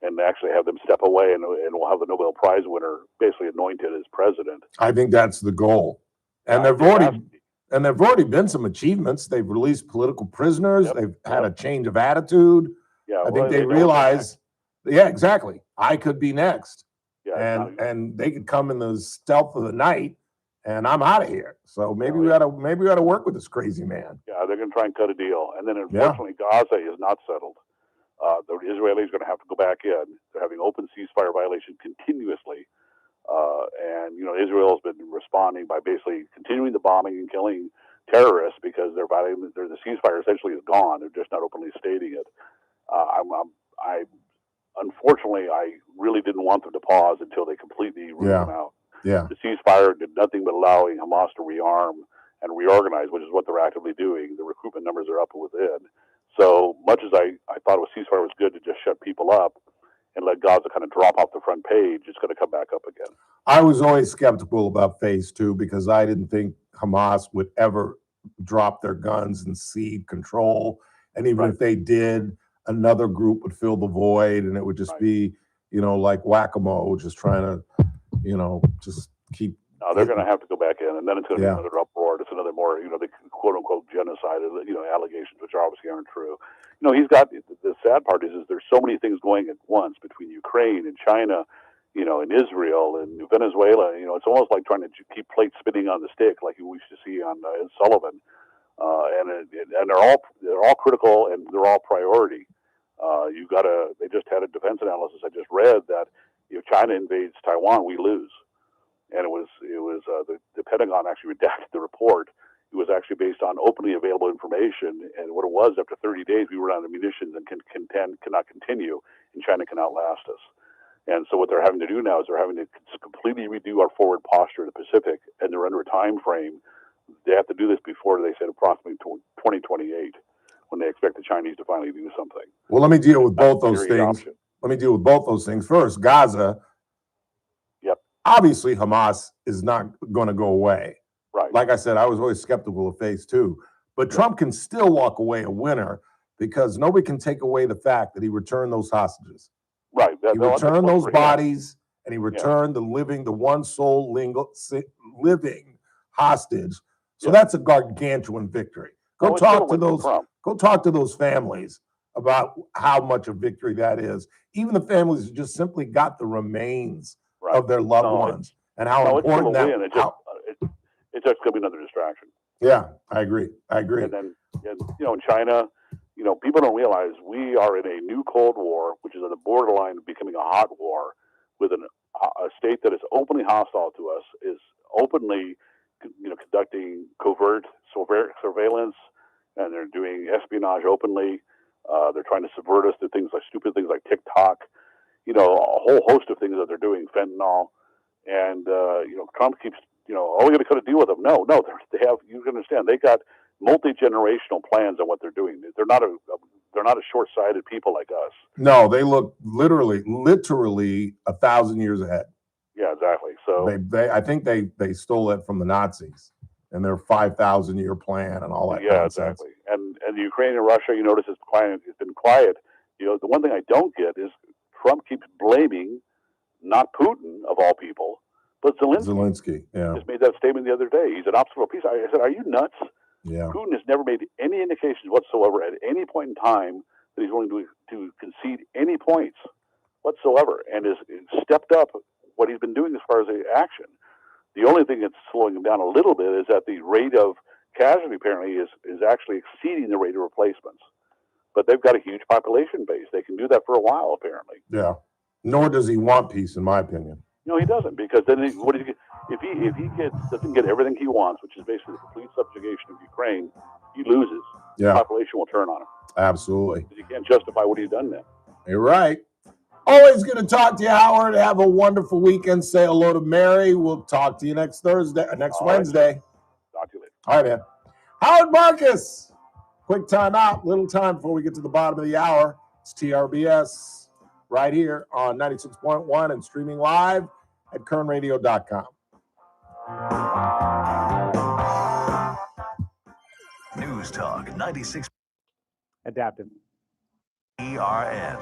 Speaker 1: And actually have them step away, and we'll have the Nobel Prize winner basically anointed as president.
Speaker 2: I think that's the goal. And there've already been some achievements. They've released political prisoners. Yep. They've had a change of attitude.
Speaker 1: Yeah,
Speaker 2: I think they realize, exactly. I could be next.
Speaker 1: Yeah,
Speaker 2: and they could come in the stealth of the night, and I'm out of here. So maybe we ought to work with this crazy man.
Speaker 1: Yeah, they're going to try and cut a deal, and then unfortunately, Gaza is not settled. The Israelis are going to have to go back in. They're having open ceasefire violations continuously, and Israel has been responding by basically continuing the bombing and killing terrorists because the ceasefire essentially is gone. They're just not openly stating it. Unfortunately, I really didn't want them to pause until they completely root them out.
Speaker 2: Yeah.
Speaker 1: The ceasefire did nothing but allowing Hamas to rearm and reorganize, which is what they're actively doing. The recruitment numbers are up within. So much as I thought a ceasefire was good to just shut people up and let Gaza kind of drop off the front page, it's going to come back up again.
Speaker 2: I was always skeptical about phase 2 because I didn't think Hamas would ever drop their guns and cede control. And even if they did, another group would fill the void, and it would just be, like whack-a-mole, just trying to, just keep.
Speaker 1: No, they're going to have to go back in, and then it's going to be another uproar. It's another more, the quote-unquote genocide, allegations, which obviously aren't true. He's got, the sad part is there's so many things going at once between Ukraine and China, and Israel and Venezuela. It's almost like trying to keep plates spinning on the stick, like we used to see on Sullivan. And they're all critical, and they're all priority. They just had a defense analysis I just read that if China invades Taiwan, we lose. And it was the Pentagon actually redacted the report. It was actually based on openly available information, and what it was, after 30 days, we were out of munitions and cannot continue, and China can outlast us. And so what they're having to do now is they're having to completely redo our forward posture in the Pacific, and they're under a time frame. They have to do this before, they said, approximately 2028, when they expect the Chinese to finally do something.
Speaker 2: Well, let me deal with both those things. Let me deal with both those things. First, Gaza.
Speaker 1: Yep.
Speaker 2: Obviously, Hamas is not going to go away.
Speaker 1: Right.
Speaker 2: like I said, I was always skeptical of phase 2. But Trump can still walk away a winner because nobody can take away the fact that he returned those hostages.
Speaker 1: Right.
Speaker 2: He returned those bodies, and he returned the one soul living hostage. So that's a gargantuan victory. Go talk to those families about how much a victory that is. Even the families who just simply got the remains of their loved ones, and how important that.
Speaker 1: It's just going to be another distraction.
Speaker 2: Yeah, I agree.
Speaker 1: And then, in China, people don't realize we are in a new Cold War, which is on the borderline of becoming a hot war, with a state that is openly hostile to us, is openly, conducting covert surveillance, and they're doing espionage openly. They're trying to subvert us to stupid things like TikTok, a whole host of things that they're doing, fentanyl, and Trump keeps, we got to cut a deal with them. No, they have. You can understand they got multi-generational plans on what they're doing. They're not a short-sighted people like us.
Speaker 2: No, they look literally 1,000 years ahead.
Speaker 1: Yeah, exactly. So
Speaker 2: I think they stole it from the Nazis and their 5,000-year plan and all that.
Speaker 1: Yeah,
Speaker 2: nonsense.
Speaker 1: exactly. And the Ukraine and Russia, you notice it's been quiet. The one thing I don't get is Trump keeps blaming not Putin of all people, but Zelensky. Just made that statement the other day. He's an obstacle piece. I said, are you nuts?
Speaker 2: Yeah.
Speaker 1: Putin has never made any indications whatsoever at any point in time that he's willing to concede any points whatsoever, and has stepped up what he's been doing as far as the action. The only thing that's slowing him down a little bit is that the rate of casualty apparently is actually exceeding the rate of replacements. But they've got a huge population base. They can do that for a while, apparently.
Speaker 2: Yeah. Nor does he want peace, in my opinion.
Speaker 1: No, he doesn't, because then if he doesn't get everything he wants, which is basically the complete subjugation of Ukraine, he loses.
Speaker 2: Yeah.
Speaker 1: The population will turn on him.
Speaker 2: Absolutely.
Speaker 1: Because he can't justify what he's done then.
Speaker 2: You're right. Always good to talk to you, Howard. Have a wonderful weekend. Say hello to Mary. We'll talk to you next Wednesday.
Speaker 1: Talk to you later.
Speaker 2: All right, man. Howard Marcus. Quick time out. Little time before we get to the bottom of the hour. It's TRBS right here on 96.1 and streaming live at kernradio.com.
Speaker 4: News Talk 96.
Speaker 13: Adaptive.
Speaker 4: ERN.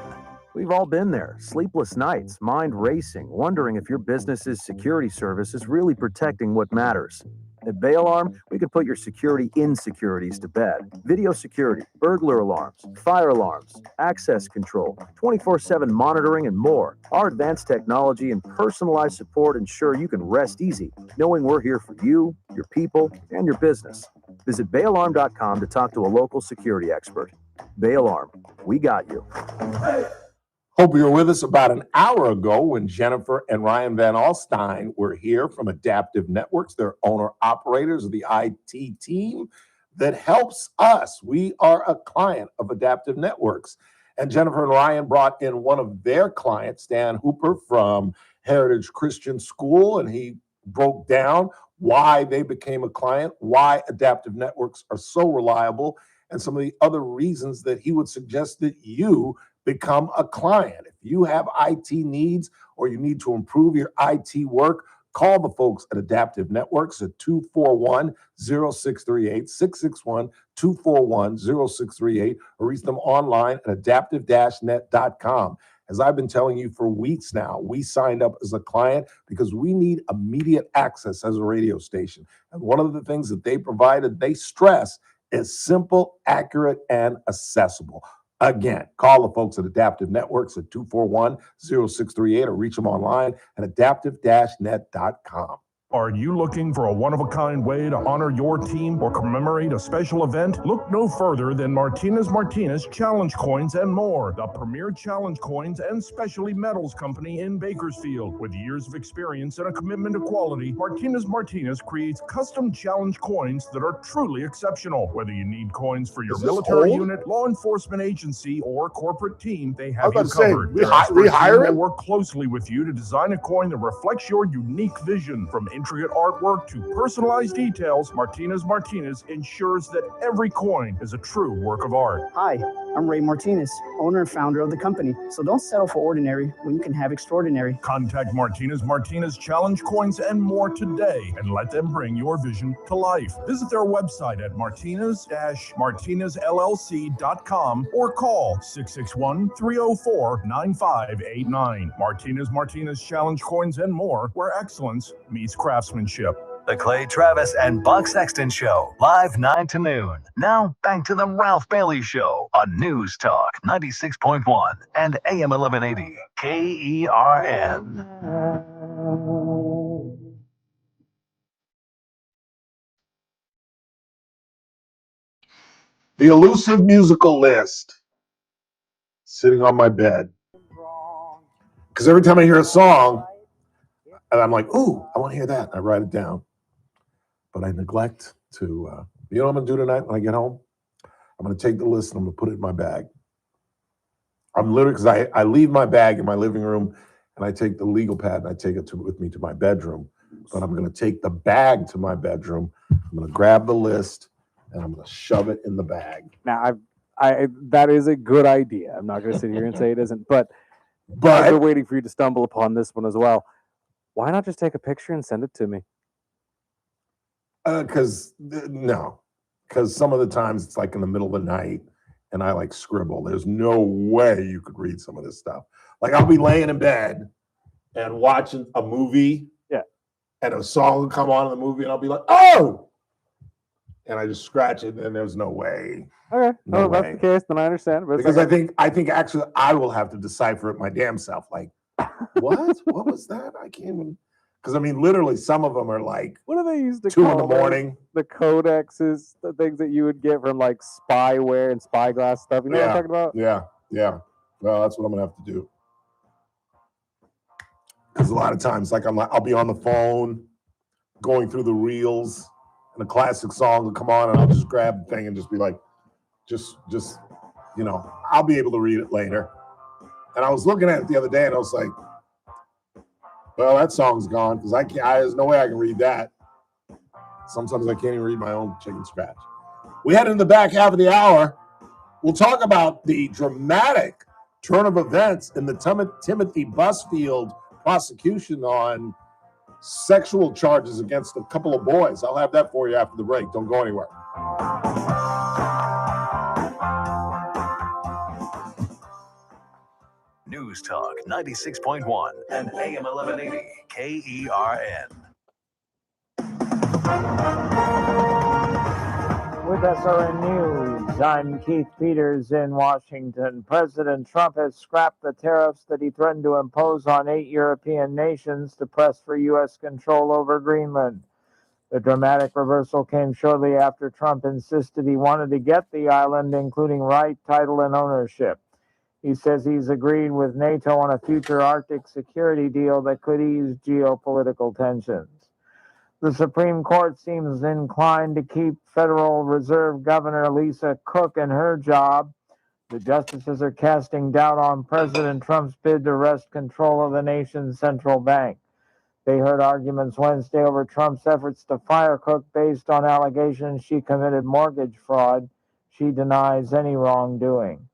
Speaker 5: We've all been there. Sleepless nights, mind racing, wondering if your business's security service is really protecting what matters. At Bay Alarm, we can put your security insecurities to bed. Video security, burglar alarms, fire alarms, access control, 24/7 monitoring, and more. Our advanced technology and personalized support ensure you can rest easy, knowing we're here for you, your people, and your business. Visit bayalarm.com to talk to a local security expert. Bay Alarm, we got you.
Speaker 2: Hope you were with us about an hour ago when Jennifer and Ryan Van Alstein were here from Adaptive Networks. They're owner-operators of the IT team that helps us. We are a client of Adaptive Networks. And Jennifer and Ryan brought in one of their clients, Dan Hooper from Heritage Christian School, and he broke down why they became a client, why Adaptive Networks are so reliable, and some of the other reasons that he would suggest that you become a client. If you have IT needs or you need to improve your IT work, call the folks at Adaptive Networks at 241-0638, 661-241-0638, or reach them online at adaptive-net.com. As I've been telling you for weeks now, we signed up as a client because we need immediate access as a radio station. And one of the things that they provided, they stress, is simple, accurate, and accessible. Again, call the folks at Adaptive Networks at 241-0638 or reach them online at adaptive-net.com.
Speaker 15: Are you looking for a one-of-a-kind way to honor your team or commemorate a special event? Look no further than Martinez Challenge Coins and more, the premier challenge coins and specialty metals company in Bakersfield. With years of experience and a commitment to quality, Martinez creates custom challenge coins that are truly exceptional. Whether you need coins for your military unit, law enforcement agency, or corporate team, they have you covered.
Speaker 2: We hire
Speaker 15: will
Speaker 2: him?
Speaker 15: work closely with you to design a coin that reflects your unique vision. From intricate artwork to personalized details, Martinez ensures that every coin is a true work of art.
Speaker 16: Hi, I'm Ray Martinez, owner and founder of the company. So don't settle for ordinary when you can have extraordinary.
Speaker 15: Contact Martinez Challenge Coins and more today and let them bring your vision to life. Visit their website at martinez-martinezllc.com or call 661-304-9589. Martinez Challenge Coins and more, where excellence meets craftsmanship.
Speaker 4: The Clay Travis and Buck Sexton Show, live 9 to noon. Now, back to the Ralph Bailey Show on News Talk 96.1 and AM 1180 KERN.
Speaker 2: The elusive musical list sitting on my bed. Because every time I hear a song, and I'm like, ooh, I want to hear that. I write it down. But I neglect to, you know what I'm going to do tonight when I get home? I'm going to take the list and I'm going to put it in my bag. I'm literally, because I leave my bag in my living room and I take the legal pad and I take it with me to my bedroom. But I'm going to take the bag to my bedroom. I'm going to grab the list and I'm going to shove it in the bag.
Speaker 17: Now, that is a good idea. I'm not going to sit here and say it isn't, but I've been waiting for you to stumble upon this one as well. Why not just take a picture and send it to me?
Speaker 2: Because some of the times it's like in the middle of the night and I like scribble. There's no way you could read some of this stuff. Like I'll be laying in bed and watching a movie.
Speaker 17: Yeah.
Speaker 2: And a song will come on in the movie and I'll be like, oh! And I just scratch it and there's no way.
Speaker 17: Okay.
Speaker 2: No
Speaker 17: that's the case, then I understand. But
Speaker 2: because I think actually I will have to decipher it my damn self. Like, what? What was that? I can't even. Because I mean, literally, some of them are like,
Speaker 17: what do they use to
Speaker 2: 2
Speaker 17: call
Speaker 2: in the morning?
Speaker 17: The codexes, the things that you would get from like spyware and spyglass stuff. You know what I'm talking about?
Speaker 2: Yeah. Well, that's what I'm gonna have to do. Because a lot of times, like I'll be on the phone, going through the reels, and a classic song will come on, and I'll just grab the thing and just be like, just I'll be able to read it later. And I was looking at it the other day, and I was like, well, that song's gone because there's no way I can read that. Sometimes I can't even read my own chicken scratch. We head into the back half of the hour. We'll talk about the dramatic turn of events in the Timothy Busfield prosecution on sexual charges against a couple of boys. I'll have that for you after the break. Don't go anywhere.
Speaker 4: News Talk 96.1 and AM 1180 KERN.
Speaker 12: With SRN News, I'm Keith Peters in Washington. President Trump has scrapped the tariffs that he threatened to impose on 8 European nations to press for U.S. control over Greenland. The dramatic reversal came shortly after Trump insisted he wanted to get the island, including right, title, and ownership. He says he's agreed with NATO on a future Arctic security deal that could ease geopolitical tensions. The Supreme Court seems inclined to keep Federal Reserve Governor Lisa Cook in her job. The justices are casting doubt on President Trump's bid to wrest control of the nation's central bank. They heard arguments Wednesday over Trump's efforts to fire Cook based on allegations she committed mortgage fraud. She denies any wrongdoing.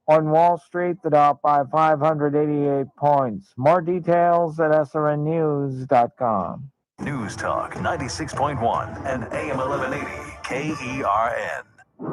Speaker 12: On Wall Street, the Dow by 588 points. More details at srnnews.com.
Speaker 4: News Talk 96.1 and AM 1180 KERN.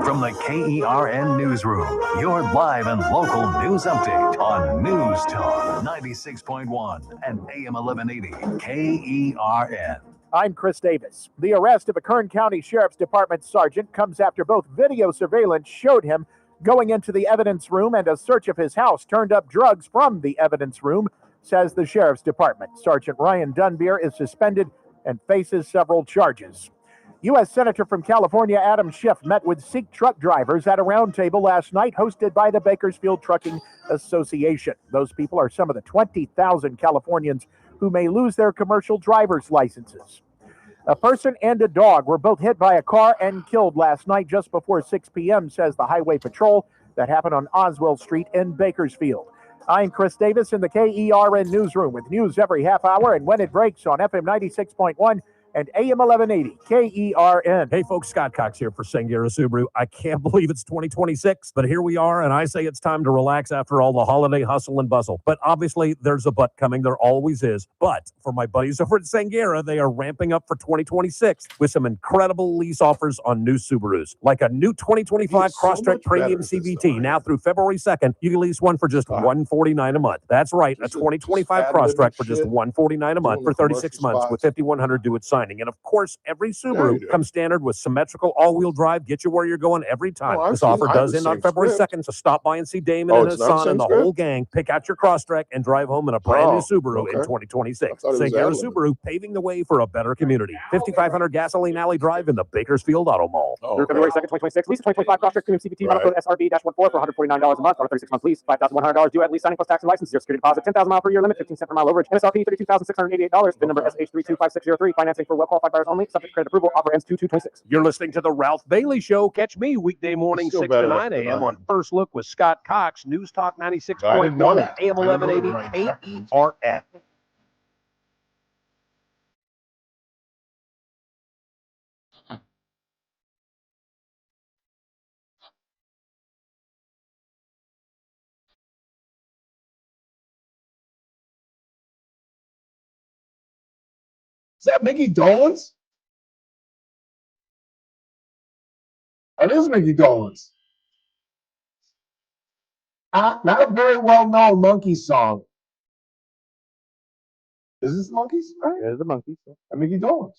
Speaker 4: From the KERN Newsroom, your live and local news update on News Talk 96.1 and AM 1180 KERN.
Speaker 10: I'm Chris Davis. The arrest of a Kern County Sheriff's Department sergeant comes after both video surveillance showed him going into the evidence room and a search of his house turned up drugs from the evidence room, says the Sheriff's Department. Sergeant Ryan Dunbier is suspended and faces several charges. U.S. Senator from California Adam Schiff met with Sikh truck drivers at a roundtable last night hosted by the Bakersfield Trucking Association. Those people are some of the 20,000 Californians who may lose their commercial driver's licenses. A person and a dog were both hit by a car and killed last night just before 6 p.m., says the Highway Patrol. That happened on Oswell Street in Bakersfield. I'm Chris Davis in the KERN newsroom with news every half hour and when it breaks on FM 96.1 and AM 1180 KERN.
Speaker 3: Hey folks, Scott Cox here for Sanguera Subaru. I can't believe it's 2026, but here we are, and I say it's time to relax after all the holiday hustle and bustle. But obviously, there's a but coming. There always is. But for my buddies over at Sanguera, they are ramping up for 2026 with some incredible lease offers on new Subarus, like a new 2025 Crosstrek Premium CVT. Now through February 2nd, you can lease one for just $149 a month. That's right, a 2025 Crosstrek for just $149 a month for 36 months with $5,100 due at signing. And of course, every Subaru comes standard with symmetrical all-wheel drive, get you where you're going every time. This offer does end on February 2nd, so stop by and see Damon and his son and the whole gang. Pick out your Crosstrek and drive home in a brand new Subaru in 2026. Sanguera Subaru, paving the way for a better community. 5500 Gasoline Alley Drive in the Bakersfield Auto Mall.
Speaker 13: Through February 2nd, 2026, lease a 2025 Crosstrek Premium CVT model code SRB-14 for $149 a month on a 36-month lease. $5,100 due at lease signing plus tax and license. Zero security deposit. 10,000 mile per year limit. 15 cents per mile overage. MSRP $32,688. VIN number SH325603. Financing for well-qualified buyers only. Subject to credit approval. Offer ends 2/2/26. You're listening to the Ralph Bailey Show. Catch me weekday morning 6 to 9 a.m. on First Look with Scott Cox. News Talk 96.1 and AM 1180 KERN.
Speaker 2: Is that Mickey Dolenz? That is Mickey Dolenz. Not a very well-known Monkees song. Is this Monkees? Right?
Speaker 17: It is the Monkees.
Speaker 2: Mickey Dolenz.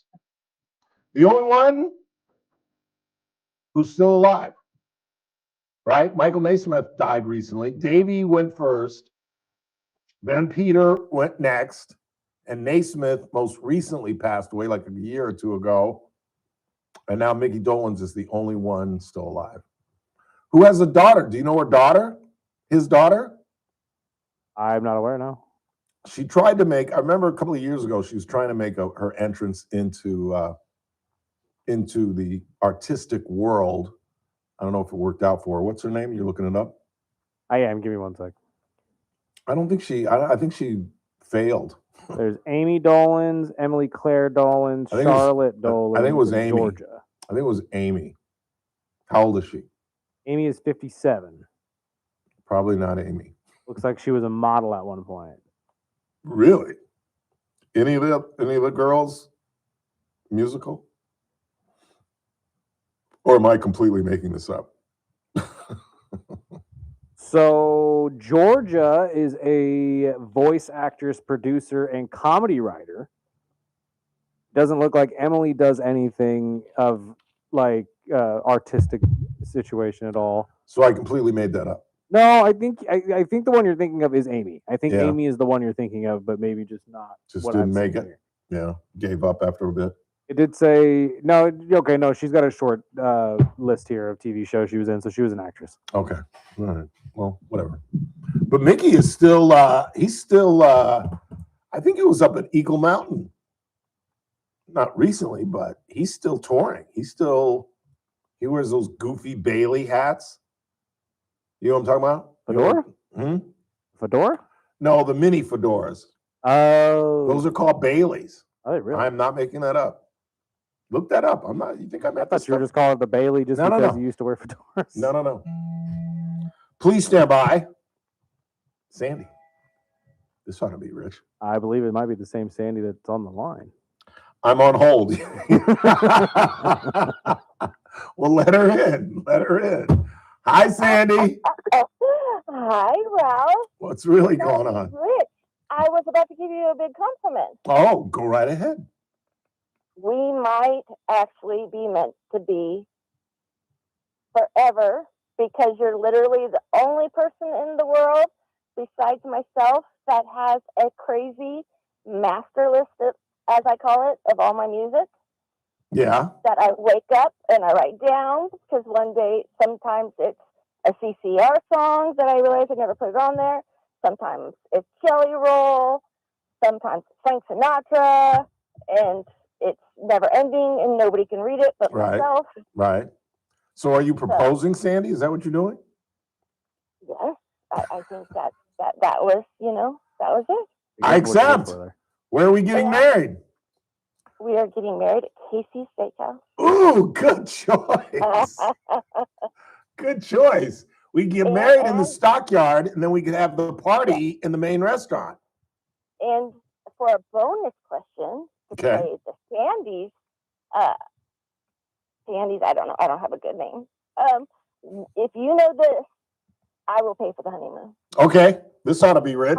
Speaker 2: The only one who's still alive, right? Michael Naismith died recently. Davey went first. Then Peter went next. And Naismith most recently passed away like a year or two ago. And now Mickey Dolenz is the only one still alive. Who has a daughter? Do you know her daughter? His daughter?
Speaker 17: I'm not aware now.
Speaker 2: She tried to make, I remember a couple of years ago, she was trying to make her entrance into the artistic world. I don't know if it worked out for her. What's her name? You're looking it up?
Speaker 17: I am. Give me 1 sec.
Speaker 2: I think she failed.
Speaker 17: There's Amy Dolenz, Emily Claire Dolenz, Charlotte Dolenz.
Speaker 2: I think it was Amy.
Speaker 17: Georgia.
Speaker 2: I think it was Amy. How old is she?
Speaker 17: Amy is 57.
Speaker 2: Probably not Amy.
Speaker 17: Looks like she was a model at one point.
Speaker 2: Really? Any of the girls musical? Or am I completely making this up?
Speaker 17: So Georgia is a voice actress, producer, and comedy writer. Doesn't look like Emily does anything of like artistic situation at all.
Speaker 2: So I completely made that up.
Speaker 17: No, I think the one you're thinking of is Amy. I think Amy is the one you're thinking of, but maybe just not.
Speaker 2: Just didn't make it. Here. Yeah, gave up after a bit.
Speaker 17: It did say no. Okay, no, she's got a short list here of TV shows she was in, so she was an actress.
Speaker 2: Okay, all right. Well, whatever. But Mickey is still. He's still. I think it was up at Eagle Mountain. Not recently, but he's still touring. He wears those goofy Bailey hats. You know what I'm talking about?
Speaker 17: Fedora? Fedora?
Speaker 2: No, the mini fedoras.
Speaker 17: Oh.
Speaker 2: Those are called Baileys.
Speaker 17: Are they really?
Speaker 2: I'm not making that up. Look that up. I'm not. You think I'm?
Speaker 17: I thought you were just calling it the Bailey just because you used to wear fedoras.
Speaker 2: No. Please stand by, Sandy. This ought to be rich.
Speaker 17: I believe it might be the same Sandy that's on the line.
Speaker 2: I'm on hold. Well, let her in. Hi, Sandy.
Speaker 7: Hi, Ralph.
Speaker 2: What's really going on?
Speaker 7: Rich, I was about to give you a big compliment.
Speaker 2: Oh, go right ahead.
Speaker 7: We might actually be meant to be forever because you're literally the only person in the world besides myself that has a crazy master list, as I call it, of all my music.
Speaker 2: Yeah.
Speaker 7: That I wake up and I write down because one day, sometimes it's a CCR song that I realize I never put it on there. Sometimes it's Jelly Roll. Sometimes it's Frank Sinatra. And it's never ending and nobody can read it but myself.
Speaker 2: Right. So are you proposing, Sandy? Is that what you're doing?
Speaker 7: Yes. I think that that was, that was it.
Speaker 2: I accept. Where are we getting married?
Speaker 7: We are getting married at Casey's Steakhouse.
Speaker 2: Ooh, good choice. Good choice. We get married in the stockyard, and then we could have the party in the main restaurant.
Speaker 7: And for a bonus question to play the Sandy's, I don't know. I don't have a good name. If you know this, I will pay for the honeymoon.
Speaker 2: Okay, this ought to be rich.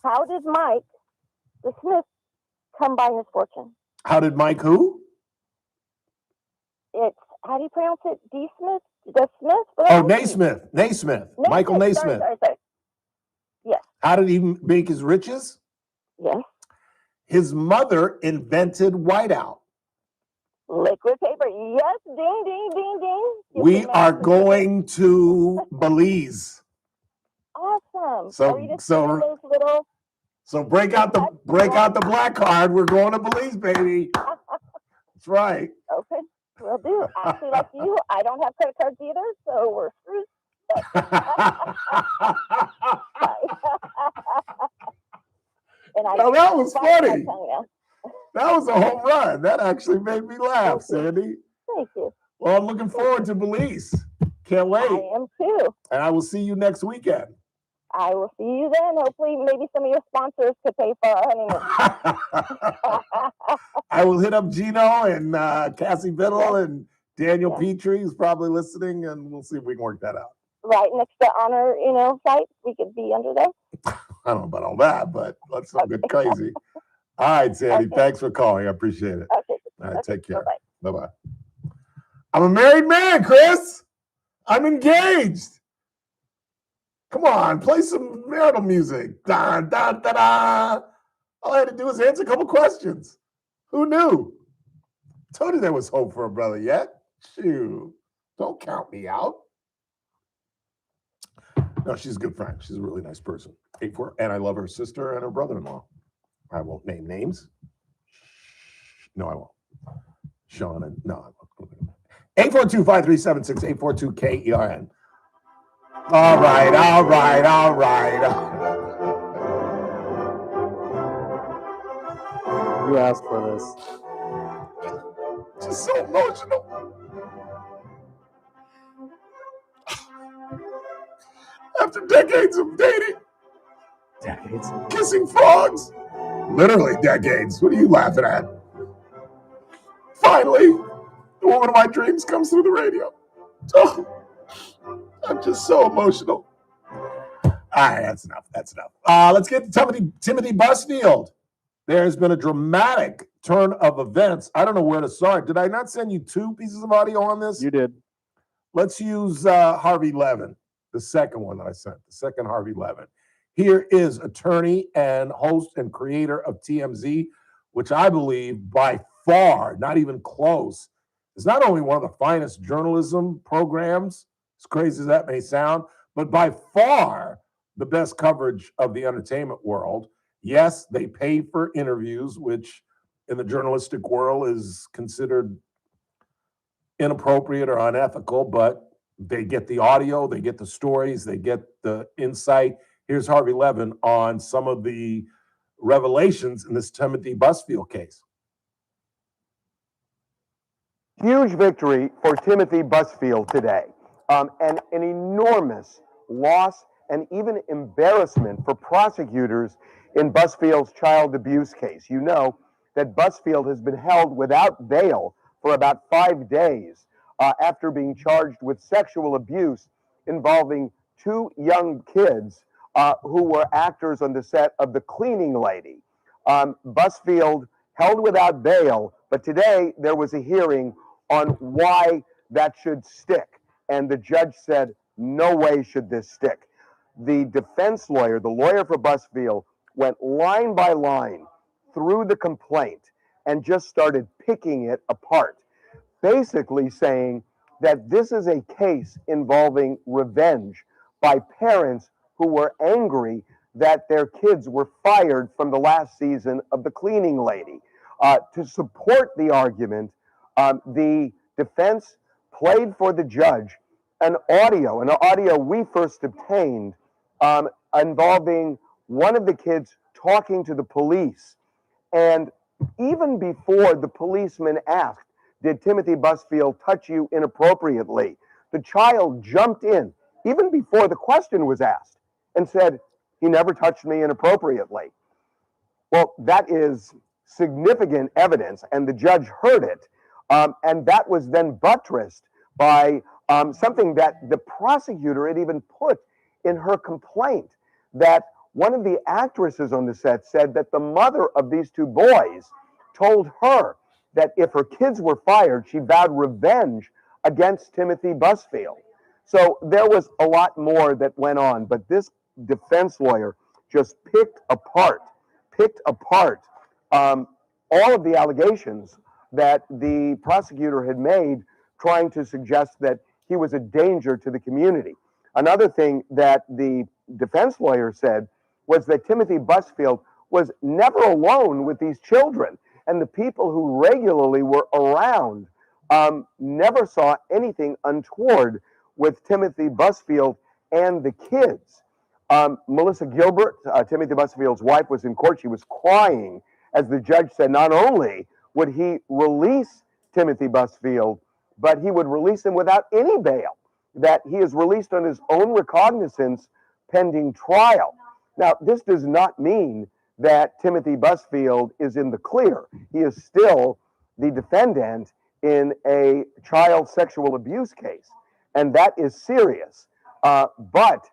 Speaker 7: How did Mike, the Smith, come by his fortune?
Speaker 2: How did Mike who?
Speaker 7: It's, how do you pronounce it? D. Smith? The Smith?
Speaker 2: Oh, Naismith. Michael Naismith.
Speaker 7: Sorry. Yes.
Speaker 2: How did he make his riches?
Speaker 7: Yes.
Speaker 2: His mother invented whiteout.
Speaker 7: Liquid paper. Yes. Ding, ding, ding, ding.
Speaker 2: We are going to Belize.
Speaker 7: Awesome.
Speaker 2: So break out the black card. We're going to Belize, baby. That's right.
Speaker 7: Okay. Will do. Actually, like you, I don't have credit cards either, so we're screwed.
Speaker 2: Now that was funny. That was a home run. That actually made me laugh, Sandy.
Speaker 7: Thank you.
Speaker 2: Well, I'm looking forward to Belize. Can't wait.
Speaker 7: I am too.
Speaker 2: And I will see you next weekend.
Speaker 7: I will see you then. Hopefully, maybe some of your sponsors could pay for our honeymoon.
Speaker 2: I will hit up Gino and Cassie Biddle and Daniel Petrie, who's probably listening, and we'll see if we can work that out.
Speaker 7: Right next to Honor, site, we could be under there.
Speaker 2: I don't know about all that, but let's not get crazy. All right, Sandy, thanks for calling. I appreciate it.
Speaker 7: Okay.
Speaker 2: All right, take care. Bye-bye. I'm a married man, Chris. I'm engaged. Come on, play some marital music. Da, da, da, da. All I had to do was answer a couple questions. Who knew? Told you there was hope for a brother yet. Shoot, don't count me out. No, she's a good friend. She's a really nice person. And I love her sister and her brother-in-law. I won't name names. No, I won't. Sean and no, I won't. 842-537-6842 KERN. All right.
Speaker 17: You asked for this.
Speaker 2: Just so emotional. After decades of dating, kissing frogs, literally decades. What are you laughing at? Finally, the woman of my dreams comes through the radio. Oh, I'm just so emotional. All right, that's enough. Let's get to Timothy Busfield. There's been a dramatic turn of events. I don't know where to start. Did I not send you 2 pieces of audio on this?
Speaker 17: You did.
Speaker 2: Let's use Harvey Levin, the second one that I sent, the second Harvey Levin. Here is attorney and host and creator of TMZ, which I believe by far, not even close, is not only one of the finest journalism programs, as crazy as that may sound, but by far the best coverage of the entertainment world. Yes, they pay for interviews, which in the journalistic world is considered inappropriate or unethical, but they get the audio, they get the stories, they get the insight. Here's Harvey Levin on some of the revelations in this Timothy Busfield case.
Speaker 18: Huge victory for Timothy Busfield today, and an enormous loss and even embarrassment for prosecutors in Busfield's child abuse case. You know that Busfield has been held without bail for about 5 days after being charged with sexual abuse involving 2 young kids who were actors on the set of The Cleaning Lady. Busfield held without bail, but today there was a hearing on why that should stick. And the judge said, no way should this stick. The defense lawyer, the lawyer for Busfield, went line by line through the complaint and just started picking it apart, basically saying that this is a case involving revenge by parents who were angry that their kids were fired from the last season of The Cleaning Lady. To support the argument, the defense played for the judge an audio we first obtained involving one of the kids talking to the police. And even before the policeman asked, did Timothy Busfield touch you inappropriately? The child jumped in, even before the question was asked, and said, he never touched me inappropriately. Well, that is significant evidence, and the judge heard it. And that was then buttressed by something that the prosecutor had even put in her complaint, that one of the actresses on the set said that the mother of these two boys told her that if her kids were fired, she vowed revenge against Timothy Busfield. So there was a lot more that went on, but this defense lawyer just picked apart all of the allegations that the prosecutor had made, trying to suggest that he was a danger to the community. Another thing that the defense lawyer said was that Timothy Busfield was never alone with these children, and the people who regularly were around never saw anything untoward with Timothy Busfield and the kids. Melissa Gilbert, Timothy Busfield's wife, was in court. She was crying as the judge said not only would he release Timothy Busfield, but he would release him without any bail, that he is released on his own recognizance pending trial. Now, this does not mean that Timothy Busfield is in the clear. He is still the defendant in a child sexual abuse case, and that is serious. But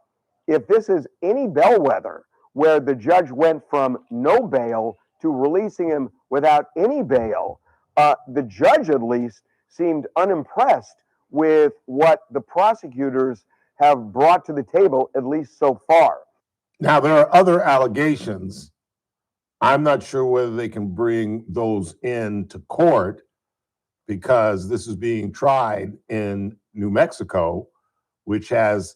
Speaker 18: if this is any bellwether where the judge went from no bail to releasing him without any bail, the judge at least seemed unimpressed with what the prosecutors have brought to the table, at least so far.
Speaker 2: Now, there are other allegations. I'm not sure whether they can bring those into court because this is being tried in New Mexico, which has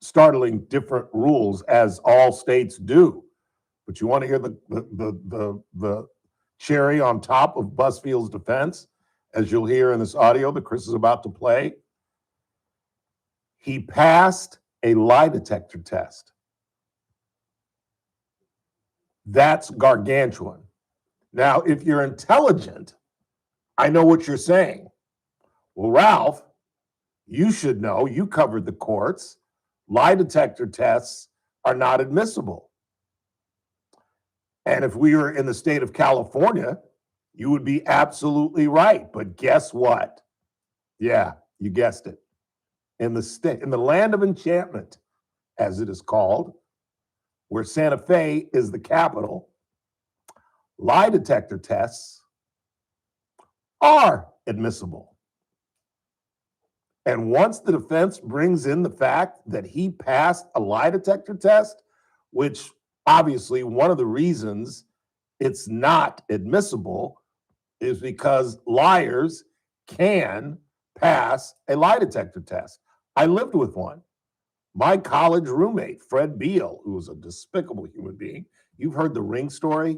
Speaker 2: startling different rules, as all states do. But you want to hear the cherry on top of Busfield's defense, as you'll hear in this audio that Chris is about to play? He passed a lie detector test. That's gargantuan. Now, if you're intelligent, I know what you're saying. Well, Ralph, you should know, you covered the courts. Lie detector tests are not admissible. And if we were in the state of California, you would be absolutely right. But guess what? Yeah, you guessed it. In the land of enchantment, as it is called, where Santa Fe is the capital, lie detector tests are admissible. And once the defense brings in the fact that he passed a lie detector test, which obviously one of the reasons it's not admissible is because liars can pass a lie detector test. I lived with one. My college roommate, Fred Beal, who was a despicable human being. You've heard the ring story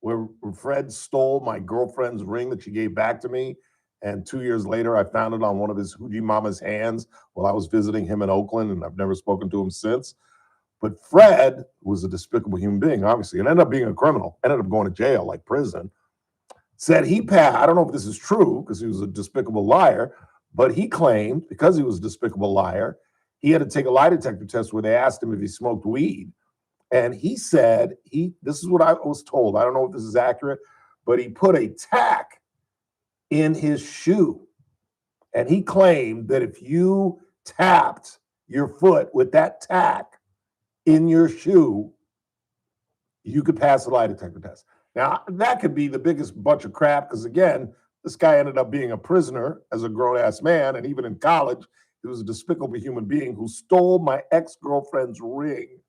Speaker 2: where Fred stole my girlfriend's ring that she gave back to me. And 2 years later, I found it on one of his hoochie mama's hands while I was visiting him in Oakland, and I've never spoken to him since. But Fred was a despicable human being, obviously, and ended up being a criminal, ended up going to jail, like prison. Said he passed, I don't know if this is true because he was a despicable liar, but he claimed because he was a despicable liar, he had to take a lie detector test where they asked him if he smoked weed. And he said, this is what I was told, I don't know if this is accurate, but he put a tack in his shoe. And he claimed that if you tapped your foot with that tack in your shoe, you could pass the lie detector test. Now, that could be the biggest bunch of crap because, again, this guy ended up being a prisoner as a grown-ass man, and even in college, he was a despicable human being who stole my ex-girlfriend's ring.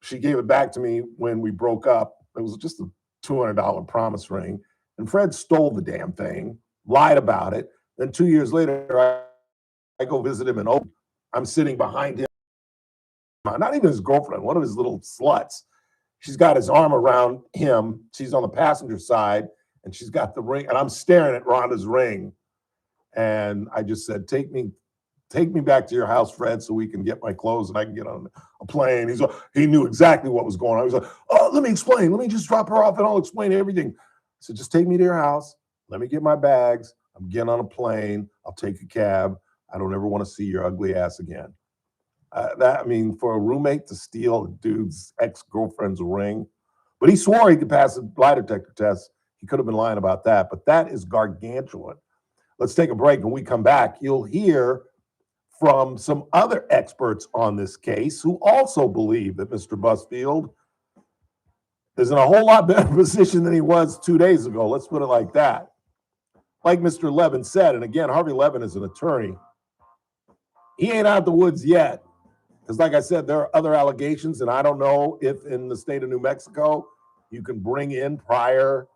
Speaker 2: She gave it back to me when we broke up. It was just a $200 promise ring. And Fred stole the damn thing, lied about it. Then 2 years later, I go visit him in Oakland. I'm sitting behind him. Not even his girlfriend, one of his little sluts. She's got his arm around him. She's on the passenger side, and she's got the ring. And I'm staring at Rhonda's ring. And I just said, take me take me back to your house, Fred, so we can get my clothes and I can get on a plane. He knew exactly what was going on. He was like, oh, let me explain. Let me just drop her off and I'll explain everything. I said, just take me to your house. Let me get my bags. I'm getting on a plane. I'll take a cab. I don't ever want to see your ugly ass again. For a roommate to steal a dude's ex-girlfriend's ring, but he swore he could pass a lie detector test. He could have been lying about that, but that is gargantuan. Let's take a break. When we come back, you'll hear from some other experts on this case who also believe that Mr. Busfield is in a whole lot better position than he was 2 days ago. Let's put it like that. Like Mr. Levin said, and again, Harvey Levin is an attorney. He ain't out the woods yet. Because like I said, there are other allegations, and I don't know if in the state of New Mexico, you can bring in prior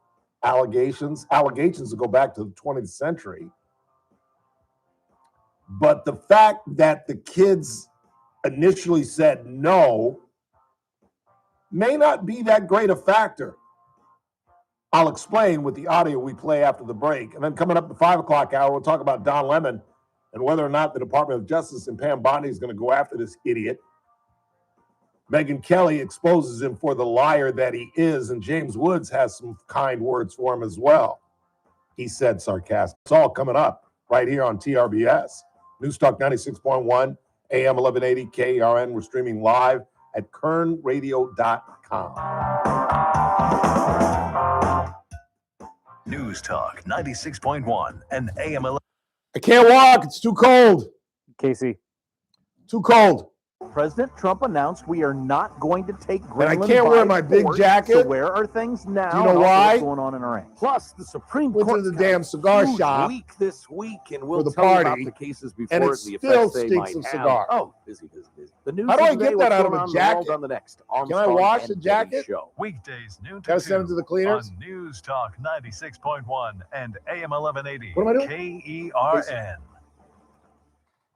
Speaker 2: allegations that go back to the 20th century. But the fact that the kids initially said no may not be that great a factor. I'll explain with the audio we play after the break. And then coming up at the 5 o'clock hour, we'll talk about Don Lemon and whether or not the Department of Justice and Pam Bondi is going to go after this idiot. Megyn Kelly exposes him for the liar that he is, and James Woods has some kind words for him as well. He said sarcastic. It's all coming up right here on TRBS. News Talk 96.1, AM 1180, KERN. We're streaming live at kernradio.com.
Speaker 4: News Talk 96.1 and AM 11.
Speaker 2: I can't walk. It's too cold.
Speaker 17: Casey.
Speaker 2: Too cold.
Speaker 10: President Trump announced we are not going to take Greenland.
Speaker 2: And I can't wear my big jacket.
Speaker 10: So where are things now?
Speaker 2: Do you know why?
Speaker 10: What's going on in Iran? Plus, the Supreme Court
Speaker 2: went to the damn cigar shop
Speaker 8: week this week, and we'll
Speaker 2: for the
Speaker 8: tell you
Speaker 2: party,
Speaker 8: about the cases before
Speaker 2: and it
Speaker 8: the
Speaker 2: still
Speaker 8: effects they
Speaker 2: stinks
Speaker 8: might
Speaker 2: of
Speaker 8: have.
Speaker 2: cigar.
Speaker 8: Oh, busy. The news
Speaker 2: How do I
Speaker 8: today,
Speaker 2: get that
Speaker 8: what's
Speaker 2: out of
Speaker 8: going
Speaker 2: a
Speaker 8: on in the world
Speaker 2: jacket?
Speaker 8: on the next
Speaker 2: Can I wash the
Speaker 8: and
Speaker 2: jacket?
Speaker 8: Debbie Show.
Speaker 4: Weekdays noon to
Speaker 2: Gotta send it to the cleaners?
Speaker 4: on News Talk 96.1 and AM 1180.
Speaker 2: What am I
Speaker 4: doing? KERN.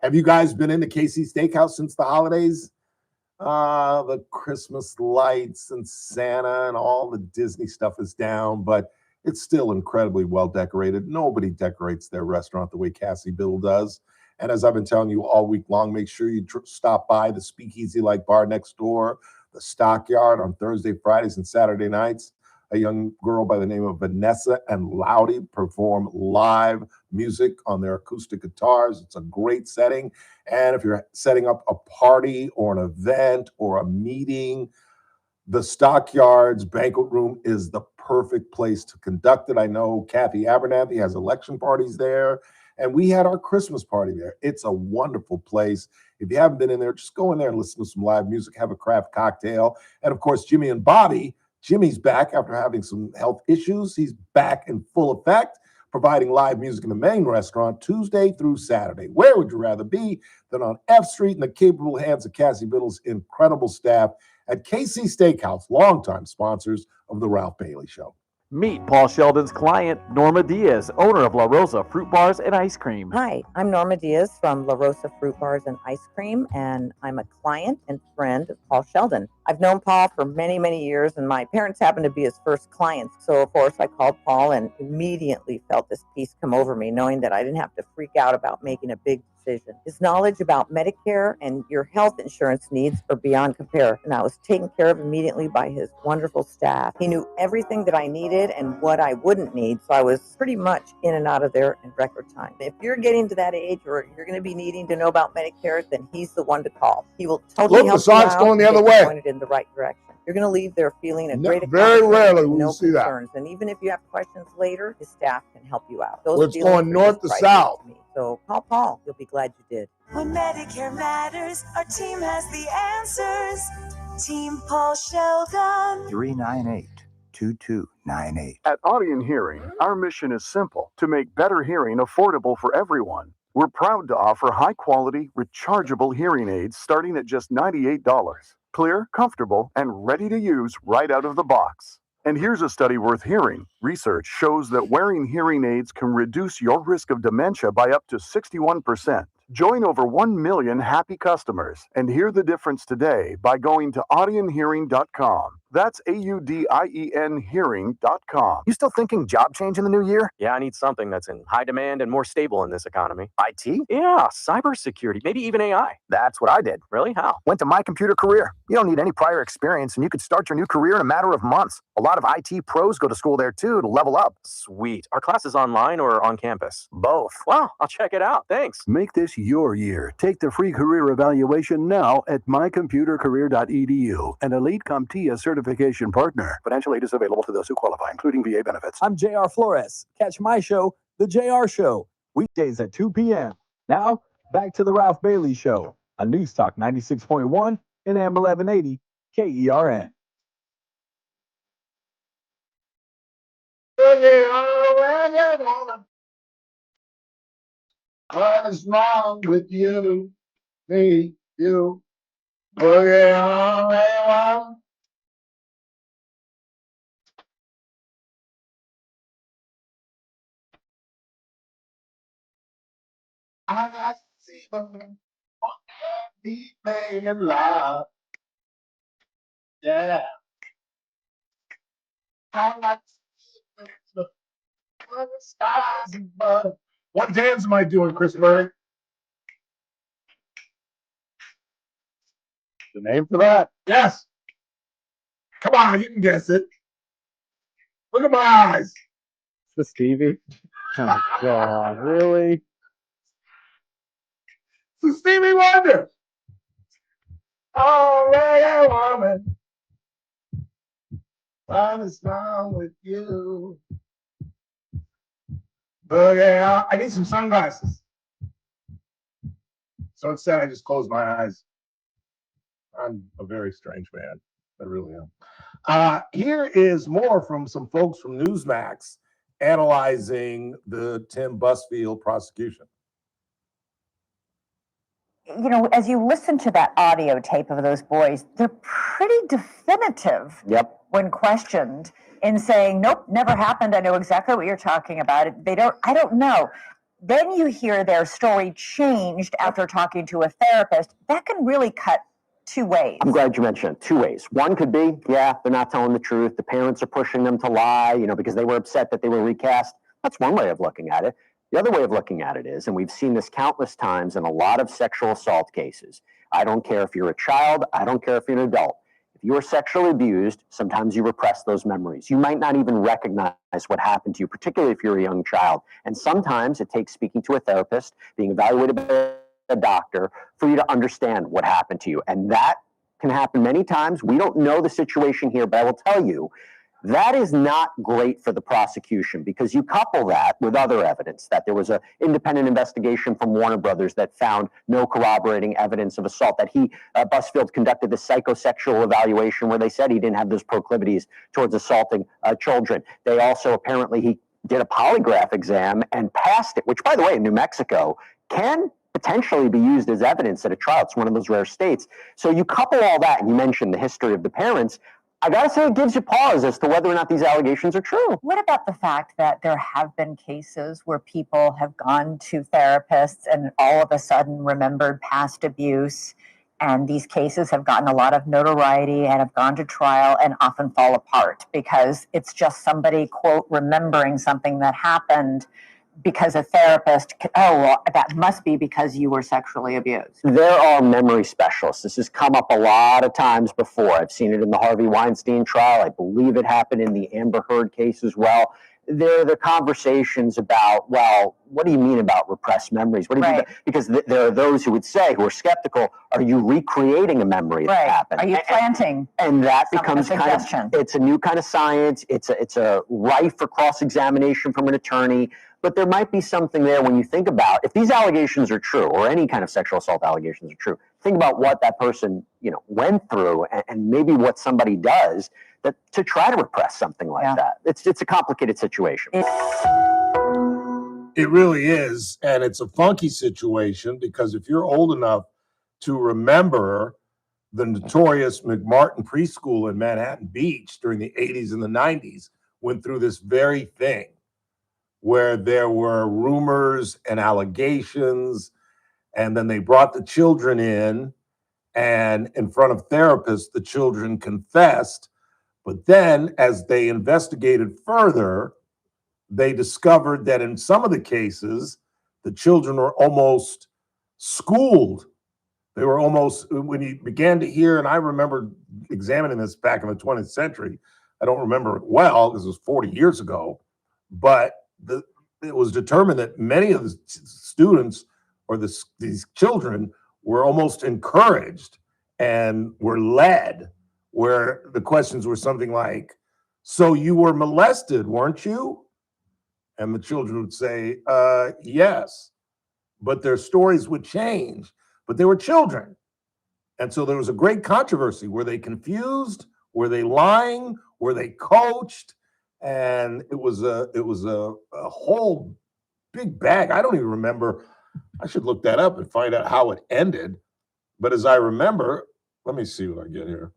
Speaker 2: Have you guys been into KC Steakhouse since the holidays? The Christmas lights and Santa and all the Disney stuff is down, but it's still incredibly well decorated. Nobody decorates their restaurant the way Cassie Biddle does. And as I've been telling you all week long, make sure you stop by the Speakeasy Like Bar next door, the Stockyard on Thursday, Fridays, and Saturday nights. A young girl by the name of Vanessa and Loudy perform live music on their acoustic guitars. It's a great setting. And if you're setting up a party or an event or a meeting, the Stockyards banquet room is the perfect place to conduct it. I know Kathy Abernathy has election parties there, and we had our Christmas party there. It's a wonderful place. If you haven't been in there, just go in there and listen to some live music, have a craft cocktail. And of course, Jimmy and Bobby. Jimmy's back after having some health issues. He's back in full effect, providing live music in the main restaurant Tuesday through Saturday. Where would you rather be than on F Street in the capable hands of Cassie Biddle's incredible staff at KC Steakhouse, longtime sponsors of The Ralph Bailey Show.
Speaker 10: Meet Paul Sheldon's client, Norma Diaz, owner of La Rosa Fruit Bars and Ice Cream.
Speaker 19: Hi, I'm Norma Diaz from La Rosa Fruit Bars and Ice Cream, and I'm a client and friend of Paul Sheldon. I've known Paul for many, many years, and my parents happened to be his first clients. So, of course, I called Paul and immediately felt this peace come over me, knowing that I didn't have to freak out about making a big decision. His knowledge about Medicare and your health insurance needs are beyond compare, and I was taken care of immediately by his wonderful staff. He knew everything that I needed and what I wouldn't need, so I was pretty much in and out of there in record time. If you're getting to that age or you're going to be needing to know about Medicare, then he's the one to call. He will totally help you out.
Speaker 2: Look, the side's going the other way.
Speaker 19: Pointed in the right direction. You're going to leave there feeling a great
Speaker 2: very rarely will
Speaker 19: no
Speaker 2: you see that.
Speaker 19: concerns. And even if you have questions later, his staff can help you out.
Speaker 2: Well, it's going north to south.
Speaker 19: So call Paul. You'll be glad you did.
Speaker 21: When Medicare matters, our team has the answers. Team Paul Sheldon.
Speaker 22: 398-2298. At Audion Hearing, our mission is simple: to make better hearing affordable for everyone. We're proud to offer high-quality, rechargeable hearing aids starting at just $98. Clear, comfortable, and ready to use right out of the box. And here's a study worth hearing. Research shows that wearing hearing aids can reduce your risk of dementia by up to 61%. Join over 1 million happy customers and hear the difference today by going to audionhearing.com. That's AUDIEN hearing.com.
Speaker 5: You still thinking job change in the new year? Yeah, I need something that's in high demand and more stable in this economy. IT? Yeah, cybersecurity, maybe even AI. That's what I did. Really? How? Went to My Computer Career. You don't need any prior experience, and you could start your new career in a matter of months. A lot of IT pros go to school there too to level up. Sweet. Are classes online or on campus? Both. Wow, I'll check it out. Thanks.
Speaker 22: Make this your year. Take the free career evaluation now at mycomputercareer.edu, an Elite CompTIA certification partner. Financial aid is available to those who qualify, including VA benefits.
Speaker 9: I'm JR Flores. Catch my show, The JR Show, weekdays at 2 p.m. Now, back to the Ralph Bailey Show on News Talk 96.1 and AM 1180 KERN.
Speaker 2: What is wrong with you, me, you? Boogie on, everyone. I see them deep in love. Yeah. I like the stars above. What dance am I doing, Christopher? The name for that? Yes. Come on, you can guess it. Look at my eyes.
Speaker 17: The Stevie. Oh God, really?
Speaker 2: It's Stevie Wonder. Oh, yeah, woman. What is wrong with you? Boogie, I need some sunglasses. So instead, I just close my eyes. I'm a very strange man. I really am. Here is more from some folks from Newsmax analyzing the Tim Busfield prosecution.
Speaker 20: You know, as you listen to that audio tape of those boys, they're pretty definitive when questioned in saying, nope, never happened. I know exactly what you're talking about. I don't know. Then you hear their story changed after talking to a therapist. That can really cut two ways.
Speaker 5: I'm glad you mentioned it. Two ways. One could be, yeah, they're not telling the truth. The parents are pushing them to lie, because they were upset that they were recast. That's one way of looking at it. The other way of looking at it is, and we've seen this countless times in a lot of sexual assault cases. I don't care if you're a child. I don't care if you're an adult. If you are sexually abused, sometimes you repress those memories. You might not even recognize what happened to you, particularly if you're a young child. And sometimes it takes speaking to a therapist, being evaluated by a doctor for you to understand what happened to you. And that can happen many times. We don't know the situation here, but I will tell you, that is not great for the prosecution because you couple that with other evidence that there was an independent investigation from Warner Brothers that found no corroborating evidence of assault, that Busfield conducted the psychosexual evaluation where they said he didn't have those proclivities towards assaulting children. They also apparently he did a polygraph exam and passed it, which, by the way, in New Mexico can potentially be used as evidence at a trial. It's one of those rare states. So you couple all that, and you mentioned the history of the parents. I gotta say, it gives you pause as to whether or not these allegations are true.
Speaker 20: What about the fact that there have been cases where people have gone to therapists and all of a sudden remembered past abuse, and these cases have gotten a lot of notoriety and have gone to trial and often fall apart because it's just somebody, quote, remembering something that happened because a therapist, well, that must be because you were sexually abused.
Speaker 5: There are memory specialists. This has come up a lot of times before. I've seen it in the Harvey Weinstein trial. I believe it happened in the Amber Heard case as well. There are the conversations about, well, what do you mean about repressed memories? What do you mean? Because there are those who would say, who are skeptical, are you recreating a memory that happened?
Speaker 20: Are you planting?
Speaker 5: And that becomes it's a new kind of science. It's a rife for cross-examination from an attorney. But there might be something there when you think about, if these allegations are true, or any kind of sexual assault allegations are true, think about what that person, went through and maybe what somebody does to try to repress something like that. It's a complicated situation.
Speaker 2: It really is. And it's a funky situation because if you're old enough to remember the notorious McMartin preschool in Manhattan Beach during the 80s and the 90s, went through this very thing where there were rumors and allegations, and then they brought the children in, and in front of therapists, the children confessed But then, as they investigated further, they discovered that in some of the cases, the children were almost schooled. They were almost, when you began to hear, and I remember examining this back in the 20th century. I don't remember it well because it was 40 years ago, but it was determined that many of the students or these children were almost encouraged and were led, where the questions were something like, "So you were molested, weren't you?" And the children would say, yes. But their stories would change. But they were children. And so there was a great controversy. Were they confused? Were they lying? Were they coached? And it was a whole big bag. I don't even remember. I should look that up and find out how it ended. But as I remember, let me see what I get here.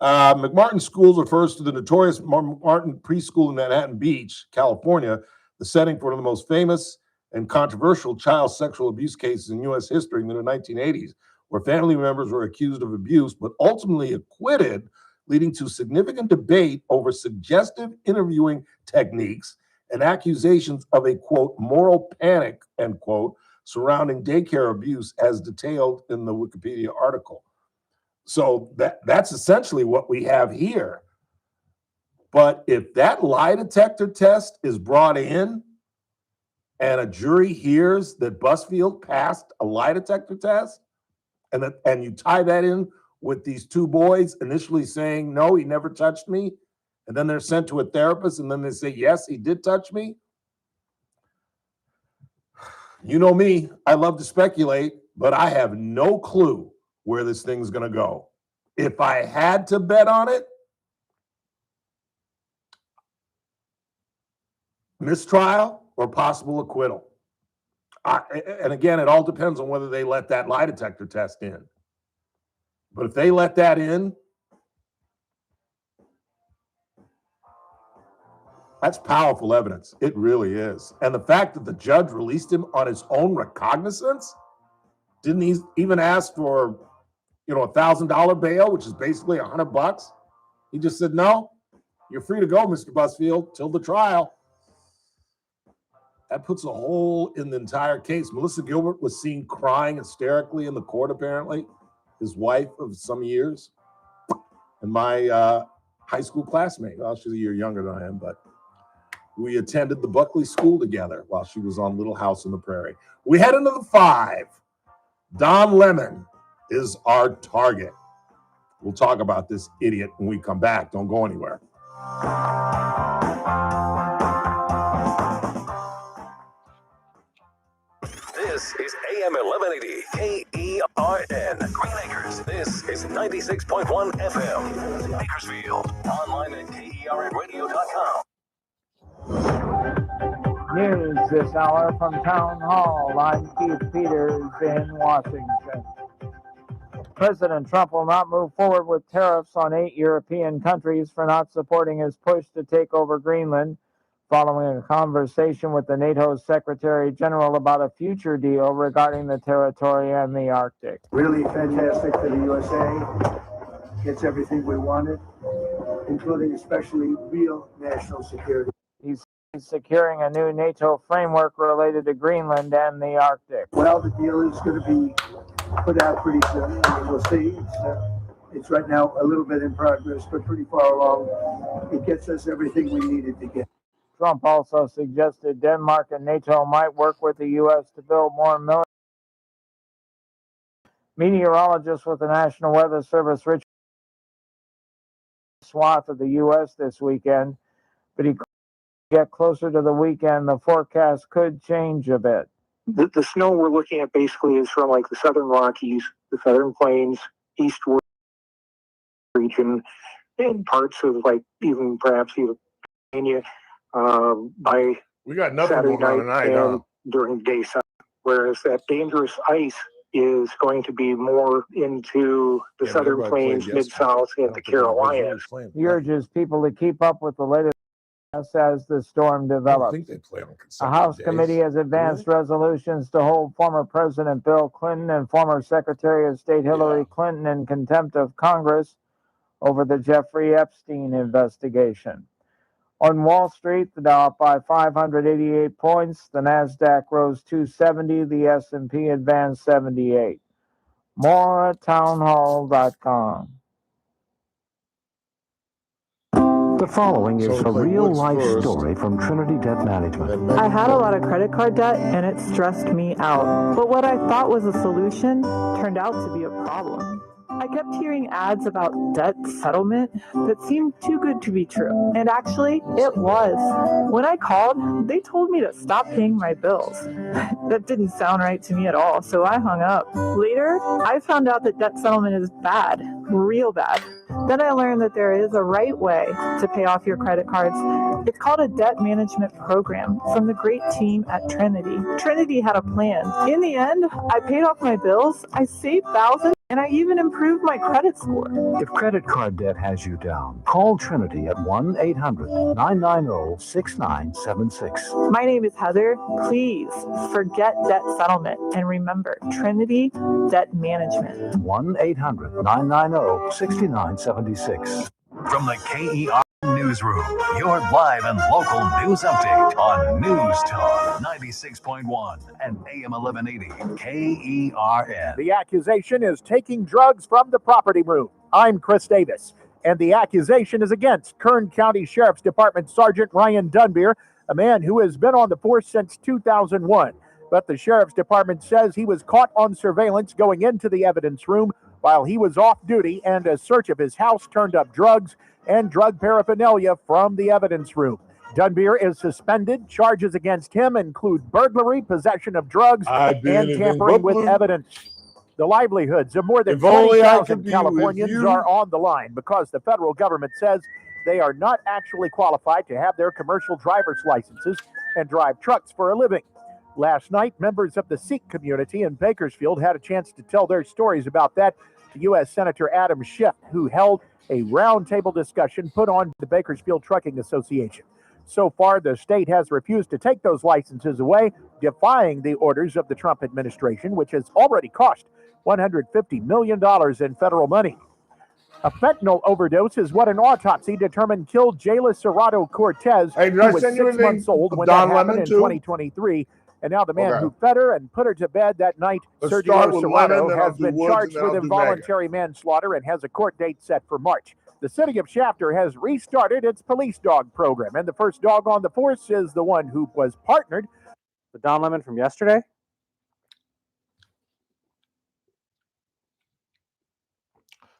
Speaker 2: McMartin Schools refers to the notorious McMartin Preschool in Manhattan Beach, California, the setting for one of the most famous and controversial child sexual abuse cases in U.S. history in the 1980s, where family members were accused of abuse but ultimately acquitted, leading to significant debate over suggestive interviewing techniques and accusations of a, quote, moral panic, end quote, surrounding daycare abuse as detailed in the Wikipedia article. So that's essentially what we have here. But if that lie detector test is brought in and a jury hears that Busfield passed a lie detector test, and you tie that in with these two boys initially saying, no, he never touched me, and then they're sent to a therapist, and then they say, yes, he did touch me. You know me, I love to speculate, but I have no clue where this thing's going to go. If I had to bet on it, mistrial or possible acquittal. And again, it all depends on whether they let that lie detector test in. But if they let that in, that's powerful evidence. It really is. And the fact that the judge released him on his own recognizance, didn't he even ask for, $1,000 bail, which is basically $100. He just said, no, you're free to go, Mr. Busfield, till the trial. That puts a hole in the entire case. Melissa Gilbert was seen crying hysterically in the court, apparently, his wife of some years. And my high school classmate, well, she's a year younger than I am, but we attended the Buckley School together while she was on Little House on the Prairie. We head into the 5. Don Lemon is our target. We'll talk about this idiot when we come back. Don't go anywhere.
Speaker 4: This is AM 1180 KERN Green Acres. This is 96.1 FM Bakersfield. Online at KERNradio.com.
Speaker 12: News this hour from Town Hall. I'm Keith Peters in Washington. President Trump will not move forward with tariffs on 8 European countries for not supporting his push to take over Greenland, following a conversation with the NATO Secretary General about a future deal regarding the territory and the Arctic.
Speaker 6: Really fantastic for the USA. Gets everything we wanted, including especially real national security.
Speaker 12: He's securing a new NATO framework related to Greenland and the Arctic.
Speaker 6: Well, the deal is going to be put out pretty soon. I mean, we'll see. It's right now a little bit in progress, but pretty far along. It gets us everything we needed to get.
Speaker 12: Trump also suggested Denmark and NATO might work with the U.S. to build more military. Meteorologist with the National Weather Service, Richard, swath of the U.S. this weekend, but he could get closer to the weekend. The forecast could change a bit.
Speaker 11: The snow we're looking at basically is from like the southern Rockies, the southern plains, eastward region, and parts of like perhaps even Pennsylvania by
Speaker 2: we got nothing
Speaker 11: Saturday
Speaker 2: going on
Speaker 11: night
Speaker 2: tonight,
Speaker 11: and during daytime. Whereas that dangerous ice is going to be more into the southern plains, mid-south, and the Carolinas.
Speaker 12: He urges people to keep up with the latest as the storm develops.
Speaker 2: I think they play on
Speaker 12: A
Speaker 2: consecutive
Speaker 12: House
Speaker 2: days.
Speaker 12: committee has advanced resolutions to hold former President Bill Clinton and former Secretary of State Hillary Clinton in contempt of Congress over the Jeffrey Epstein investigation. On Wall Street, the Dow up by 588 points, the Nasdaq rose 270, the S&P advanced 78. More at townhall.com.
Speaker 1: The following is
Speaker 2: So
Speaker 1: a
Speaker 2: play Woods
Speaker 1: real-life
Speaker 2: first.
Speaker 1: story from Trinity Debt Management.
Speaker 14: I had a lot of credit card debt and it stressed me out. But what I thought was a solution turned out to be a problem. I kept hearing ads about debt settlement that seemed too good to be true. And actually, it was. When I called, they told me to stop paying my bills. That didn't sound right to me at all, so I hung up. Later, I found out that debt settlement is bad, real bad. Then I learned that there is a right way to pay off your credit cards. It's called a debt management program from the great team at Trinity. Trinity had a plan. In the end, I paid off my bills, I saved thousands, and I even improved my credit score.
Speaker 1: If credit card debt has you down, call Trinity at 1-800-990-6976.
Speaker 14: My name is Heather. Please forget debt settlement and remember Trinity Debt Management.
Speaker 1: 1-800-990-6976.
Speaker 4: From the KER Newsroom, your live and local news update on News Talk 96.1 and AM 1180 KERN.
Speaker 10: The accusation is taking drugs from the property room. I'm Chris Davis, and the accusation is against Kern County Sheriff's Department Sergeant Ryan Dunbier, a man who has been on the force since 2001. But the Sheriff's Department says he was caught on surveillance going into the evidence room while he was off duty, and a search of his house turned up drugs and drug paraphernalia from the evidence room. Dunbier is suspended. Charges against him include burglary, possession of drugs, and tampering with evidence. The livelihoods of more than 20,000 Californians are on the line because the federal government says they are not actually qualified to have their commercial driver's licenses and drive trucks for a living. Last night, members of the Sikh community in Bakersfield had a chance to tell their stories about that to U.S. Senator Adam Schiff, who held a roundtable discussion put on the Bakersfield Trucking Association. So far, the state has refused to take those licenses away, defying the orders of the Trump administration, which has already cost $150 million in federal money. A fentanyl overdose is what an autopsy determined killed Jayla Serrato Cortez, who was 6 months old when that happened in 2023. And now the man who fed her and put her to bed that night, Sergio Serrato, has been charged with involuntary manslaughter and has a court date set for March. The city of Shafter has restarted its police dog program, and the first dog on the force is the one who was partnered.
Speaker 17: The Don Lemon from yesterday?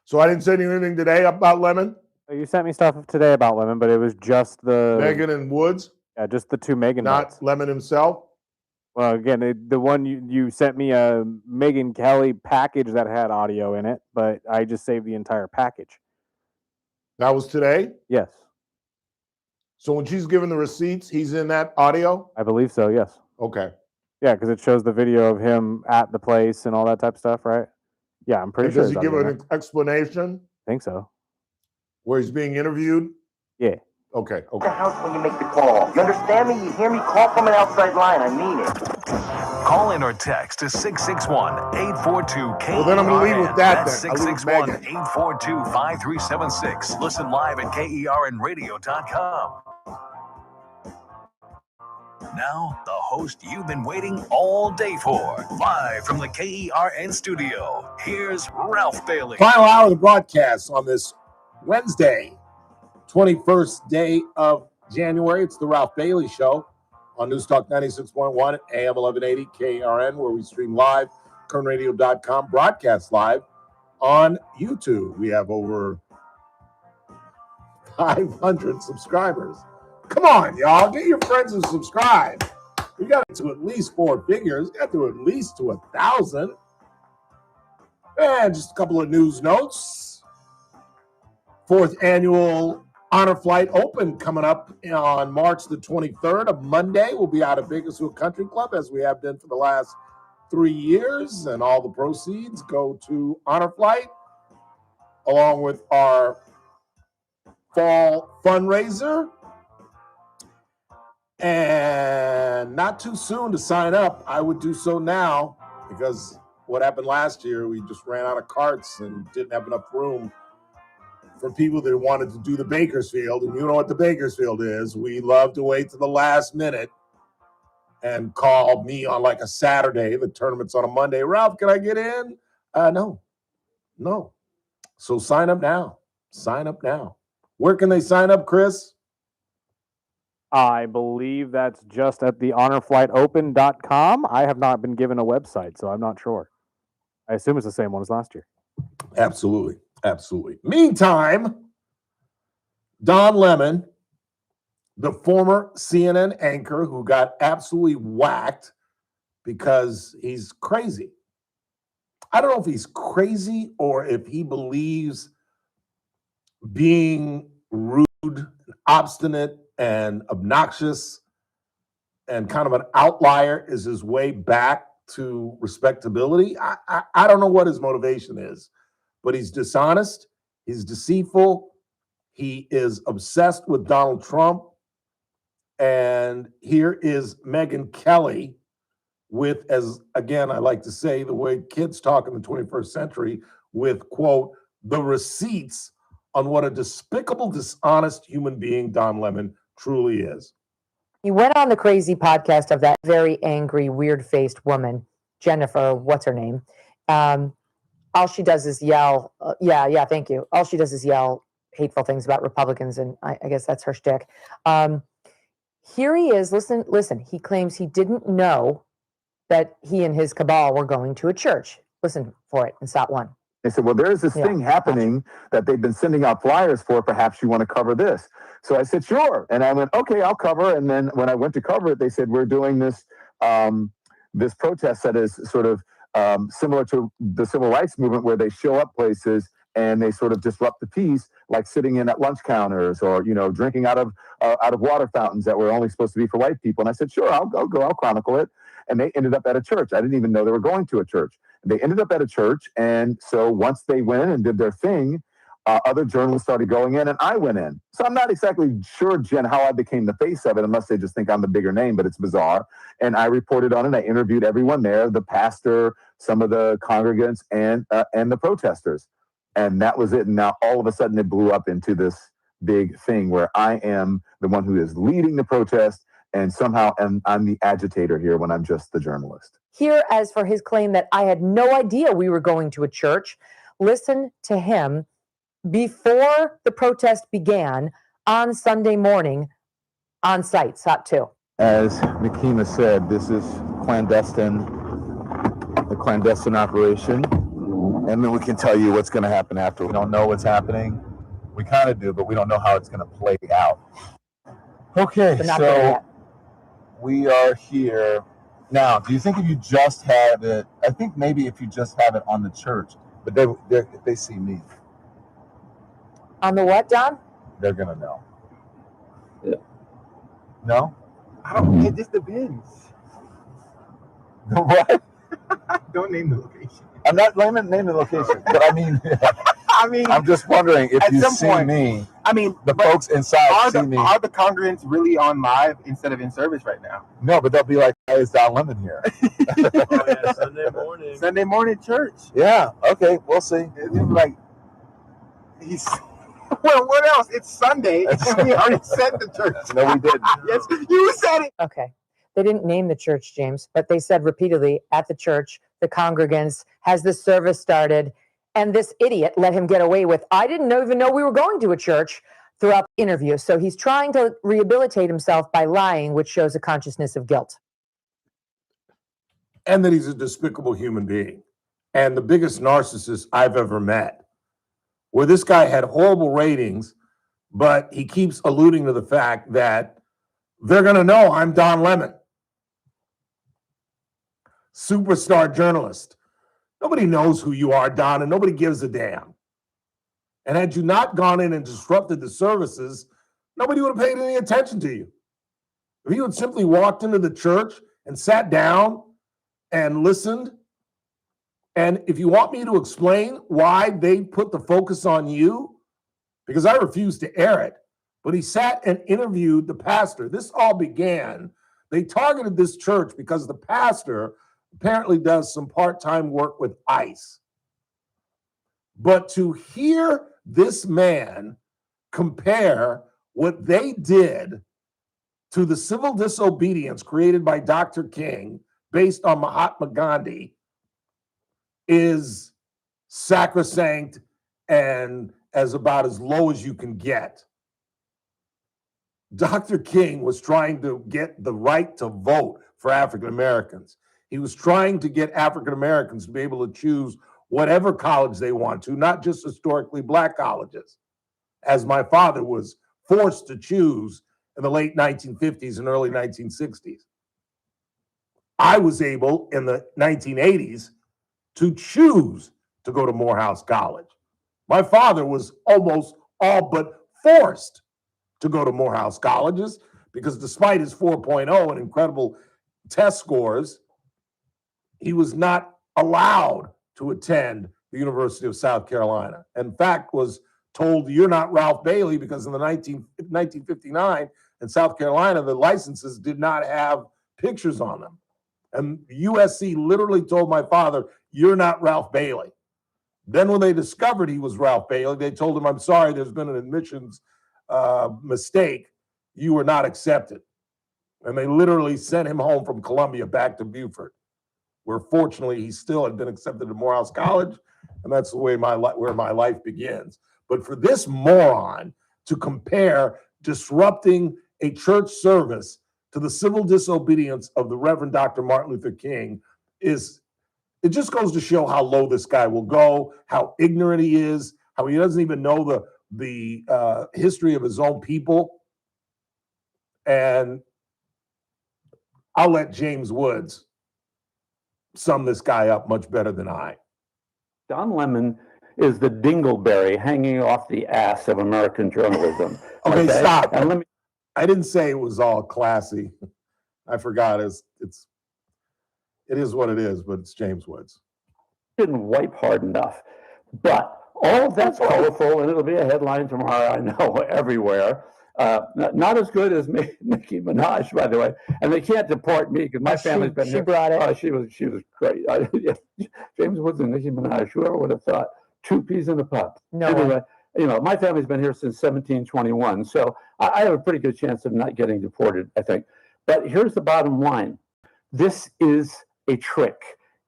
Speaker 2: So I didn't say anything today about Lemon?
Speaker 17: You sent me stuff today about Lemon, but it was just the...
Speaker 2: Megan and Woods?
Speaker 17: Yeah, just the two Megan
Speaker 2: Not
Speaker 17: bits.
Speaker 2: Lemon himself?
Speaker 17: Well, again, the one you sent me a Megyn Kelly package that had audio in it, but I just saved the entire package.
Speaker 2: That was today?
Speaker 17: Yes.
Speaker 2: So when she's given the receipts, he's in that audio?
Speaker 17: I believe so, yes.
Speaker 2: Okay.
Speaker 17: Yeah, because it shows the video of him at the place and all that type of stuff, right? Yeah, I'm pretty sure.
Speaker 2: Does he give an explanation?
Speaker 17: I think so.
Speaker 2: Where he's being interviewed?
Speaker 17: Yeah.
Speaker 2: Okay.
Speaker 23: The house when you make the call. You understand me? You hear me? Call from an outside line. I mean it.
Speaker 4: Call in or text to 661-842-KERN.
Speaker 2: Well, then I'm going to leave with that.
Speaker 4: That's 661-842-5376. Listen live at KERNradio.com. Now, the host you've been waiting all day for. Live from the KERN studio, here's Ralph Bailey.
Speaker 2: Final hour of the broadcast on this Wednesday, 21st day of January. It's the Ralph Bailey Show on News Talk 96.1 AM 1180 KRN, where we stream live, kernradio.com, broadcast live on YouTube. We have over 500 subscribers. Come on, y'all. Get your friends to subscribe. We got to at least 4 figures. Got to at least to 1,000. And just a couple of news notes. 4th annual Honor Flight Open coming up on March the 23rd, a Monday. We'll be out of Bakersfield Country Club, as we have been for the last 3 years. And all the proceeds go to Honor Flight, along with our fall fundraiser. And not too soon to sign up. I would do so now, because what happened last year, we just ran out of carts and didn't have enough room for people that wanted to do the Bakersfield, and you know what the Bakersfield is. We love to wait to the last minute and call me on like a Saturday. The tournament's on a Monday. Ralph, can I get in? No. So sign up now. Where can they sign up, Chris?
Speaker 17: I believe that's just at the honorflightopen.com. I have not been given a website, so I'm not sure. I assume it's the same one as last year.
Speaker 2: Absolutely. Meantime, Don Lemon, the former CNN anchor who got absolutely whacked because he's crazy. I don't know if he's crazy or if he believes being rude, obstinate, and obnoxious and kind of an outlier is his way back to respectability. I don't know what his motivation is, but he's dishonest, he's deceitful, he is obsessed with Donald Trump. And here is Megyn Kelly with, as again, I like to say, the way kids talk in the 21st century, with, quote, the receipts on what a despicable, dishonest human being Don Lemon truly is.
Speaker 3: He went on the crazy podcast of that very angry, weird-faced woman, Jennifer, what's her name? All she does is yell, thank you. All she does is yell hateful things about Republicans, and I guess that's her shtick. Here he is, listen, he claims he didn't know that he and his cabal were going to a church. Listen for it in Sat 1.
Speaker 15: They said, well, there's this thing happening that they've been sending out flyers for. Perhaps you want to cover this. So I said, sure. And I went, okay, I'll cover. And then when I went to cover it, they said, we're doing this this protest that is sort of similar to the civil rights movement, where they show up places and they sort of disrupt the peace, like sitting in at lunch counters or, drinking out of water fountains that were only supposed to be for white people. And I said, sure, I'll go, I'll chronicle it. And they ended up at a church. I didn't even know they were going to a church. They ended up at a church. And so once they went and did their thing, other journalists started going in and I went in. So I'm not exactly sure, Jen, how I became the face of it, unless they just think I'm the bigger name, but it's bizarre. And I reported on it. I interviewed everyone there, the pastor, some of the congregants, and the protesters. And that was it. And now all of a sudden it blew up into this big thing where I am the one who is leading the protest. And somehow I'm the agitator here when I'm just the journalist.
Speaker 3: Here, as for his claim that I had no idea we were going to a church, listen to him before the protest began on Sunday morning on site, SOT 2.
Speaker 15: As Makima said, this is a clandestine operation. And then we can tell you what's going to happen after. We don't know what's happening. We kind of do, but we don't know how it's going to play out. Okay, so we are here. Now, do you think if you just have it, I think maybe if you just have it on the church, but if they see me.
Speaker 3: On the what, Don?
Speaker 15: They're going to know.
Speaker 8: Yeah.
Speaker 15: No?
Speaker 8: It just depends.
Speaker 15: What?
Speaker 8: Don't name the location.
Speaker 15: I'm not naming the location, but I mean, I'm just wondering if you see me. The folks inside see me.
Speaker 8: Are the congregants really on live instead of in service right now?
Speaker 15: No, but they'll be like, "Hey, it's Don Lemon here."
Speaker 8: Sunday morning. Sunday morning church.
Speaker 15: Yeah. Okay, we'll see.
Speaker 8: It's like he's. Well, what else? It's Sunday, and we already said the church.
Speaker 15: No, we didn't.
Speaker 8: Yes, you said it.
Speaker 3: Okay. They didn't name the church, James, but they said repeatedly at the church, the congregants, has the service started, and this idiot let him get away with, I didn't even know we were going to a church, throughout the interview. So he's trying to rehabilitate himself by lying, which shows a consciousness of guilt.
Speaker 2: And that he's a despicable human being and the biggest narcissist I've ever met, where this guy had horrible ratings, but he keeps alluding to the fact that they're going to know I'm Don Lemon. Superstar journalist. Nobody knows who you are, Don, and nobody gives a damn. And had you not gone in and disrupted the services, nobody would have paid any attention to you. If you had simply walked into the church and sat down and listened, and if you want me to explain why they put the focus on you, because I refuse to air it, but he sat and interviewed the pastor. This all began, they targeted this church because the pastor apparently does some part-time work with ICE. But to hear this man compare what they did to the civil disobedience created by Dr. King based on Mahatma Gandhi is sacrosanct and as about as low as you can get. Dr. King was trying to get the right to vote for African Americans. He was trying to get African Americans to be able to choose whatever college they want to, not just historically black colleges, as my father was forced to choose in the late 1950s and early 1960s. I was able in the 1980s to choose to go to Morehouse College. My father was almost all but forced to go to Morehouse colleges because despite his 4.0 and incredible test scores, he was not allowed to attend the University of South Carolina. In fact, was told, you're not Ralph Bailey, because in the 1959 in South Carolina, the licenses did not have pictures on them. And USC literally told my father, you're not Ralph Bailey. Then when they discovered he was Ralph Bailey, they told him, I'm sorry, there's been an admissions mistake. You were not accepted. And they literally sent him home from Columbia back to Beaufort, where fortunately he still had been accepted to Morehouse College, and that's the way where my life begins. But for this moron to compare disrupting a church service to the civil disobedience of the Reverend Dr. Martin Luther King it just goes to show how low this guy will go, how ignorant he is, how he doesn't even know the history of his own people. And I'll let James Woods sum this guy up much better than I.
Speaker 7: Don Lemon is the dingleberry hanging off the ass of American journalism.
Speaker 2: Okay, stop. I didn't say it was all classy. I forgot. It is what it is, but it's James Woods.
Speaker 7: Didn't wipe hard enough. But all of that's colorful, and it'll be a headline tomorrow, I know, everywhere. Not as good as Nicki Minaj, by the way. And they can't deport me because my family's been here. She brought it. She was great. James Woods and Nicki Minaj, whoever would have thought, two peas in a pod.
Speaker 3: No
Speaker 7: anyway, my family's been here since 1721, so I have a pretty good chance of not getting deported, I think. But here's the bottom line. This is a trick.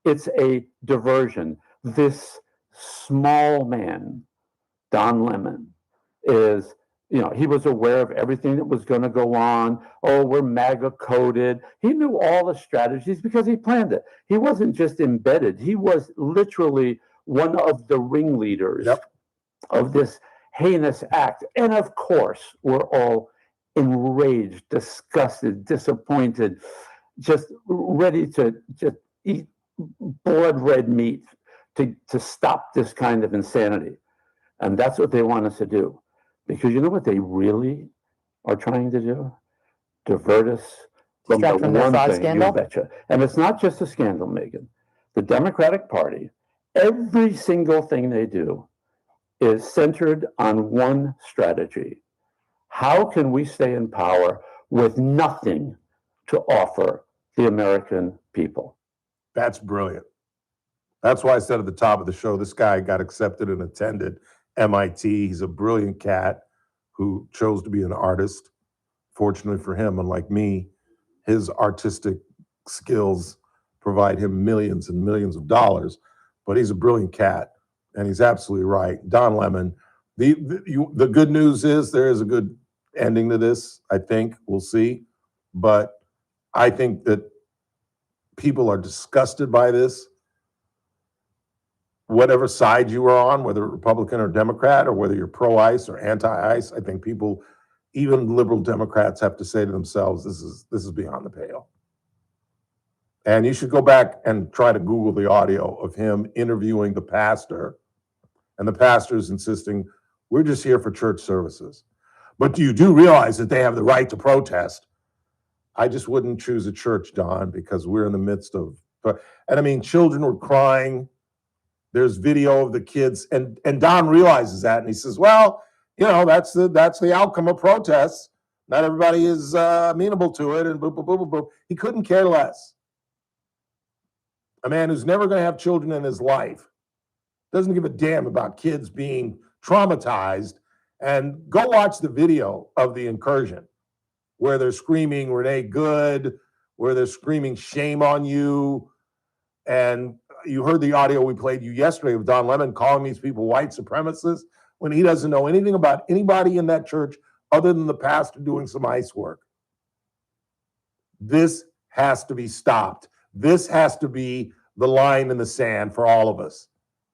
Speaker 7: It's a diversion. This small man, Don Lemon, is, he was aware of everything that was going to go on. Oh, we're MAGA coded. He knew all the strategies because he planned it. He wasn't just embedded. He was literally one of the ringleaders of this heinous act. And of course, we're all enraged, disgusted, disappointed, just ready to just eat blood red meat to stop this kind of insanity. And that's what they want us to do. Because you know what they really are trying to do? Divert us from the one thing, scandal? You betcha. And it's not just a scandal, Megan. The Democratic Party, every single thing they do is centered on one strategy. How can we stay in power with nothing to offer the American people?
Speaker 2: That's brilliant. That's why I said at the top of the show, this guy got accepted and attended MIT. He's a brilliant cat who chose to be an artist. Fortunately for him, unlike me, his artistic skills provide him millions and millions of dollars, but he's a brilliant cat, and he's absolutely right. Don Lemon, the good news is there is a good ending to this, I think. We'll see. But I think that people are disgusted by this. Whatever side you are on, whether Republican or Democrat, or whether you're pro-ICE or anti-ICE, I think people, even liberal Democrats, have to say to themselves, this is beyond the pale. And you should go back and try to Google the audio of him interviewing the pastor, and the pastor's insisting, we're just here for church services. But you do realize that they have the right to protest. I just wouldn't choose a church, Don, because we're in the midst of, and I mean, children were crying. There's video of the kids, and Don realizes that, and he says, well, that's the outcome of protests. Not everybody is amenable to it, and boop, boop, boop, boop, boop. He couldn't care less. A man who's never going to have children in his life doesn't give a damn about kids being traumatized. And go watch the video of the incursion where they're screaming Renee Good, where they're screaming shame on you. And you heard the audio we played you yesterday of Don Lemon calling these people white supremacists when he doesn't know anything about anybody in that church other than the pastor doing some ice work. This has to be stopped. This has to be the line in the sand for all of us.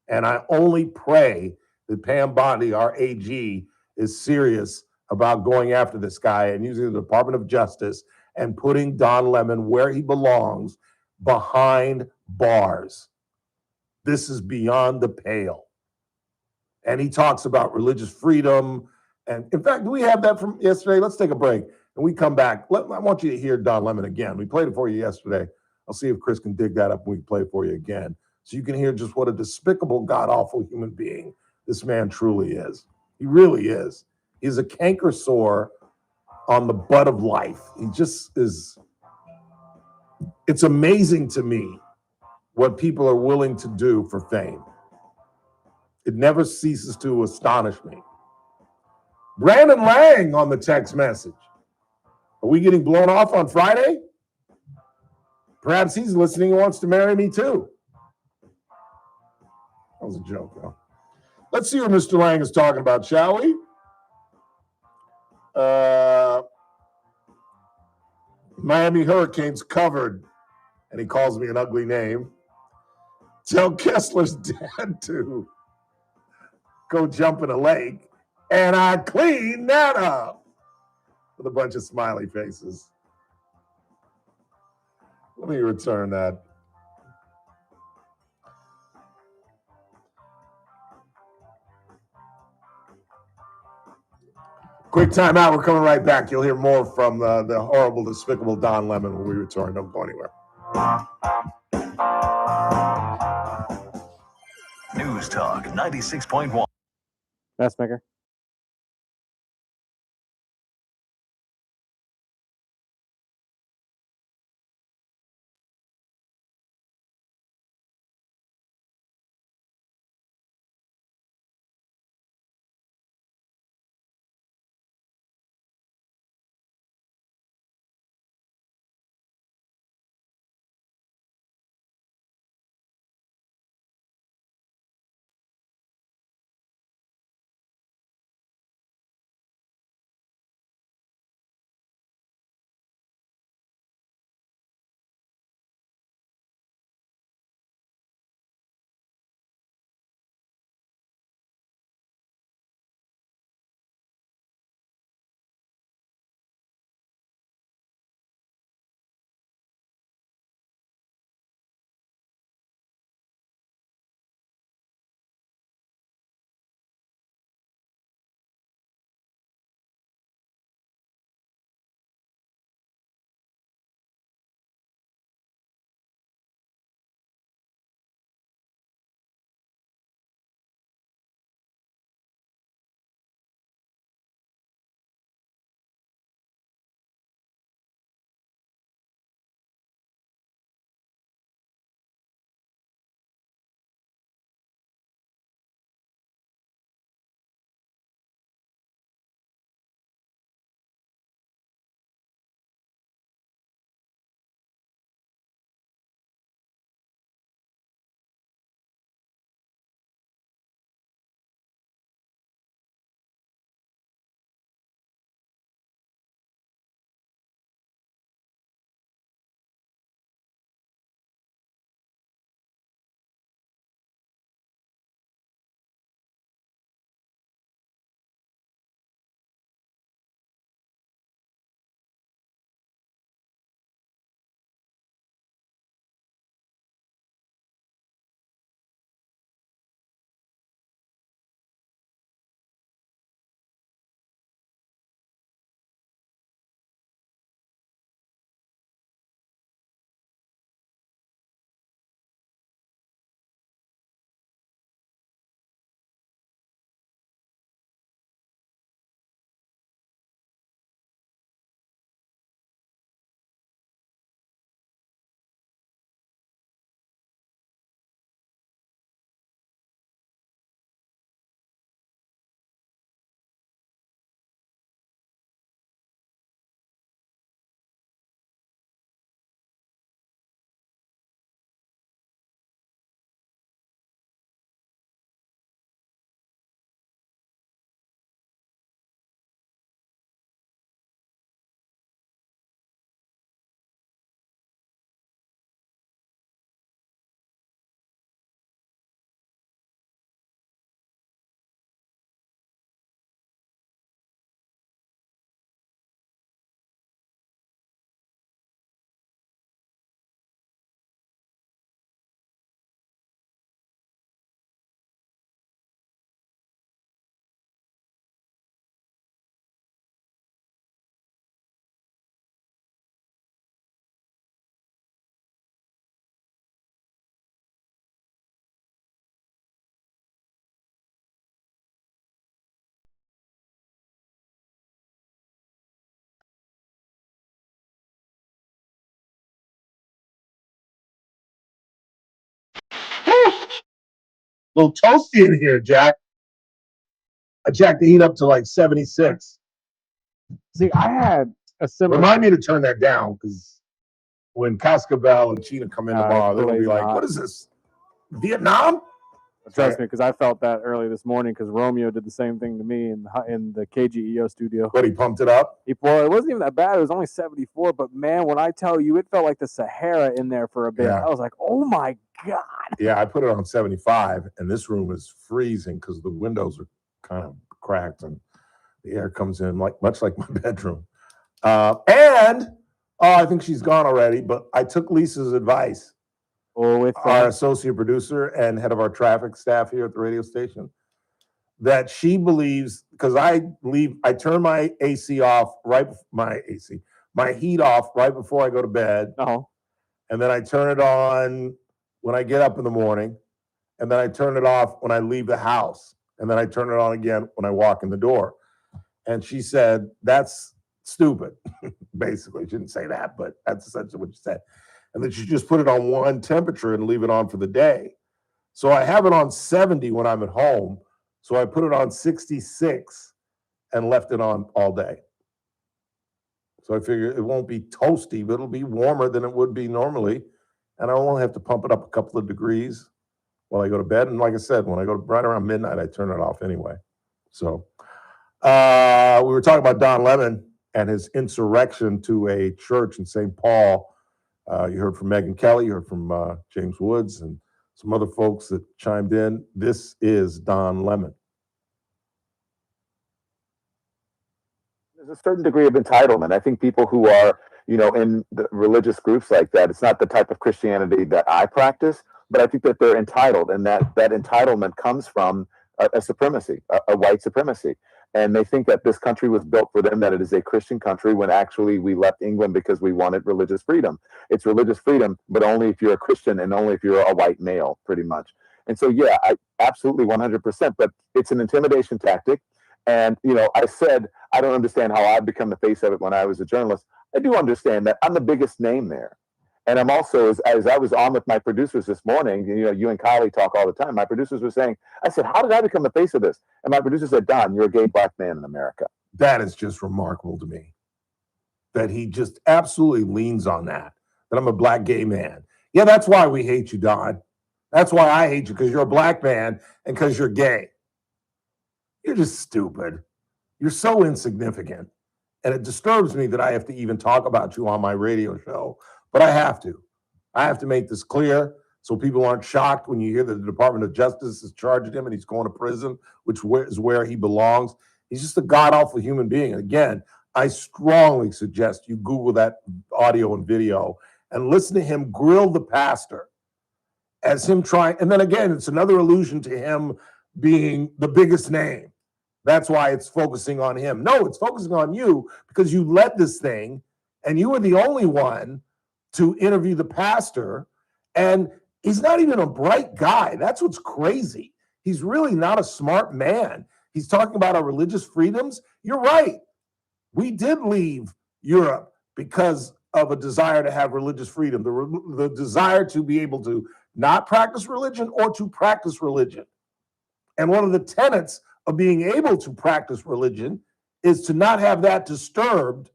Speaker 2: And I only pray that Pam Bondi, our AG, is serious about going after this guy and using the Department of Justice and putting Don Lemon where he belongs, behind bars. This is beyond the pale. And he talks about religious freedom. And in fact, do we have that from yesterday? Let's take a break. And we come back. I want you to hear Don Lemon again. We played it for you yesterday. I'll see if Chris can dig that up and we can play it for you again. So you can hear just what a despicable, god-awful human being this man truly is. He really is. He's a canker sore on the butt of life. He just is. It's amazing to me what people are willing to do for fame. It never ceases to astonish me. Brandon Lang on the text message. Are we getting blown off on Friday? Perhaps he's listening and wants to marry me too. That was a joke, though. Let's see what Mr. Lang is talking about, shall we? Miami Hurricanes covered, and he calls me an ugly name. Tell Kessler's dad to go jump in a lake, and I clean that up. With a bunch of smiley faces. Let me return that. Quick time out. We're coming right back. You'll hear more from the horrible, despicable Don Lemon when we return. Don't go anywhere.
Speaker 4: News Talk 96.1.
Speaker 17: Messmaker.
Speaker 2: little toasty in here, Jack. I jacked the heat up to like 76.
Speaker 13: See, I had a similar.
Speaker 2: Remind me to turn that down because when Cascabel and Cheetah come in tomorrow, they're going to be like, what is this? Vietnam?
Speaker 13: Trust me, because I felt that early this morning because Romeo did the same thing to me in the KGEO studio.
Speaker 2: But he pumped it up?
Speaker 13: Well, it wasn't even that bad. It was only 74. But, man, when I tell you, it felt like the Sahara in there for a bit.
Speaker 2: Yeah.
Speaker 13: I was like, oh, my God.
Speaker 2: Yeah, I put it on 75, and this room is freezing because the windows are kind of cracked, and the air comes in much like my bedroom. I think she's gone already, but I took Lisa's advice. Our associate producer and head of our traffic staff here at the radio station, that she believes, because I turn my AC off my heat off right before I go to bed. And then I turn it on when I get up in the morning, and then I turn it off when I leave the house, and then I turn it on again when I walk in the door. And she said, that's stupid. Basically, she didn't say that, but that's essentially what she said. And then she just put it on one temperature and leave it on for the day. So I have it on 70 when I'm at home. So I put it on 66 and left it on all day. So I figure it won't be toasty, but it'll be warmer than it would be normally. And I won't have to pump it up a couple of degrees while I go to bed. And like I said, when I go right around midnight, I turn it off anyway. So we were talking about Don Lemon and his insurrection to a church in St. Paul. You heard from Megyn Kelly, you heard from James Woods and some other folks that chimed in. This is Don Lemon.
Speaker 15: There's a certain degree of entitlement. I think people who are, in the religious groups like that, it's not the type of Christianity that I practice, but I think that they're entitled, and that entitlement comes from a supremacy, a white supremacy. And they think that this country was built for them, that it is a Christian country, when actually we left England because we wanted religious freedom. It's religious freedom, but only if you're a Christian and only if you're a white male, pretty much. And so, yeah, I absolutely 100%, but it's an intimidation tactic. And, I said, I don't understand how I've become the face of it when I was a journalist. I do understand that I'm the biggest name there. And I'm also, as I was on with my producers this morning, you and Kylie talk all the time. My producers were saying, I said, how did I become the face of this? And my producer said, Don, you're a gay black man in America.
Speaker 2: That is just remarkable to me. That he just absolutely leans on that I'm a black gay man. Yeah, that's why we hate you, Don. That's why I hate you, because you're a black man and because you're gay. You're just stupid. You're so insignificant. And it disturbs me that I have to even talk about you on my radio show. But I have to. I have to make this clear so people aren't shocked when you hear that the Department of Justice has charged him and he's going to prison, which is where he belongs. He's just a god-awful human being. Again, I strongly suggest you Google that audio and video and listen to him grill the pastor as him trying. And then again, it's another allusion to him being the biggest name. That's why it's focusing on him. No, it's focusing on you because you led this thing and you were the only one to interview the pastor, and he's not even a bright guy. That's what's crazy. He's really not a smart man. He's talking about our religious freedoms. You're right. We did leave Europe because of a desire to have religious freedom, the desire to be able to not practice religion or to practice religion. And one of the tenets of being able to practice religion is to not have that disturbed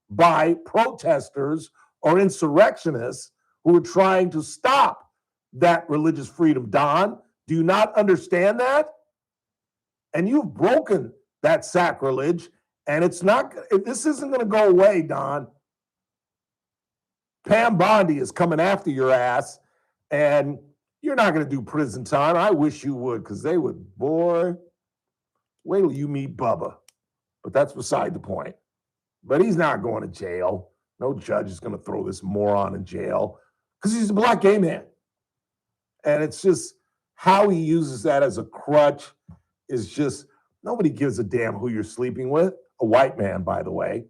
Speaker 2: by protesters or insurrectionists who are trying to stop that religious freedom. Don, do you not understand that? And you've broken that sacrilege, and this isn't going to go away, Don. Pam Bondi is coming after your ass, and you're not going to do prison time. I wish you would, because they would, boy, wait till you meet Bubba. But that's beside the point. But he's not going to jail. No judge is going to throw this moron in jail because he's a black gay man. And it's just how he uses that as a crutch is just, nobody gives a damn who you're sleeping with. A white man, by the way.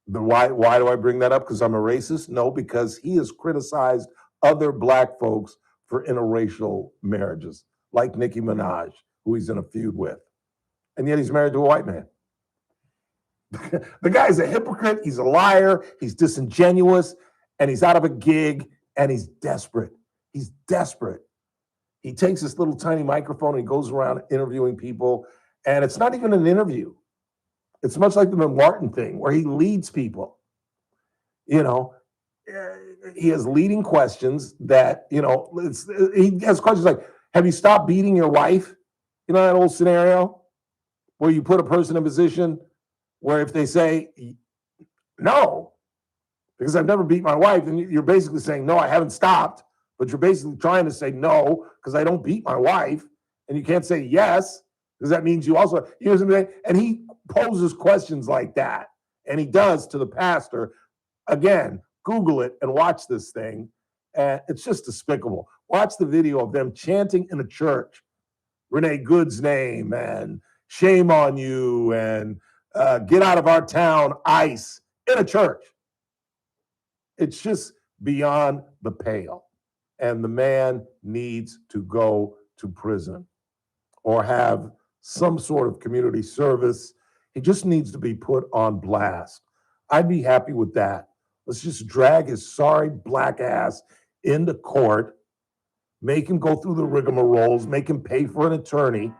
Speaker 2: Why do I bring that up? Because I'm a racist? No, because he has criticized other black folks for interracial marriages, like Nicki Minaj, who he's in a feud with. And yet he's married to a white man. The guy's a hypocrite, he's a liar, he's disingenuous, and he's out of a gig, and he's desperate. He's desperate. He takes this little tiny microphone and he goes around interviewing people, and it's not even an interview. It's much like the Martin thing where he leads people. You know, he has leading questions that, you know, he has questions like, have you stopped beating your wife? You know that old scenario where you put a person in a position where if they say no, because I've never beat my wife, and you're basically saying, no, I haven't stopped, but you're basically trying to say no, because I don't beat my wife, and you can't say yes, because that means you also, you know what I'm saying? And he poses questions like that, and he does to the pastor. Again, Google it and watch this thing, and it's just despicable. Watch the video of them chanting in a church, Renee Good's name, and shame on you, and get out of our town, ICE, in a church. It's just beyond the pale. And the man needs to go to prison or have some sort of community service. He just needs to be put on blast. I'd be happy with that. Let's just drag his sorry black ass into court, make him go through the rigmaroles, make him pay for an attorney.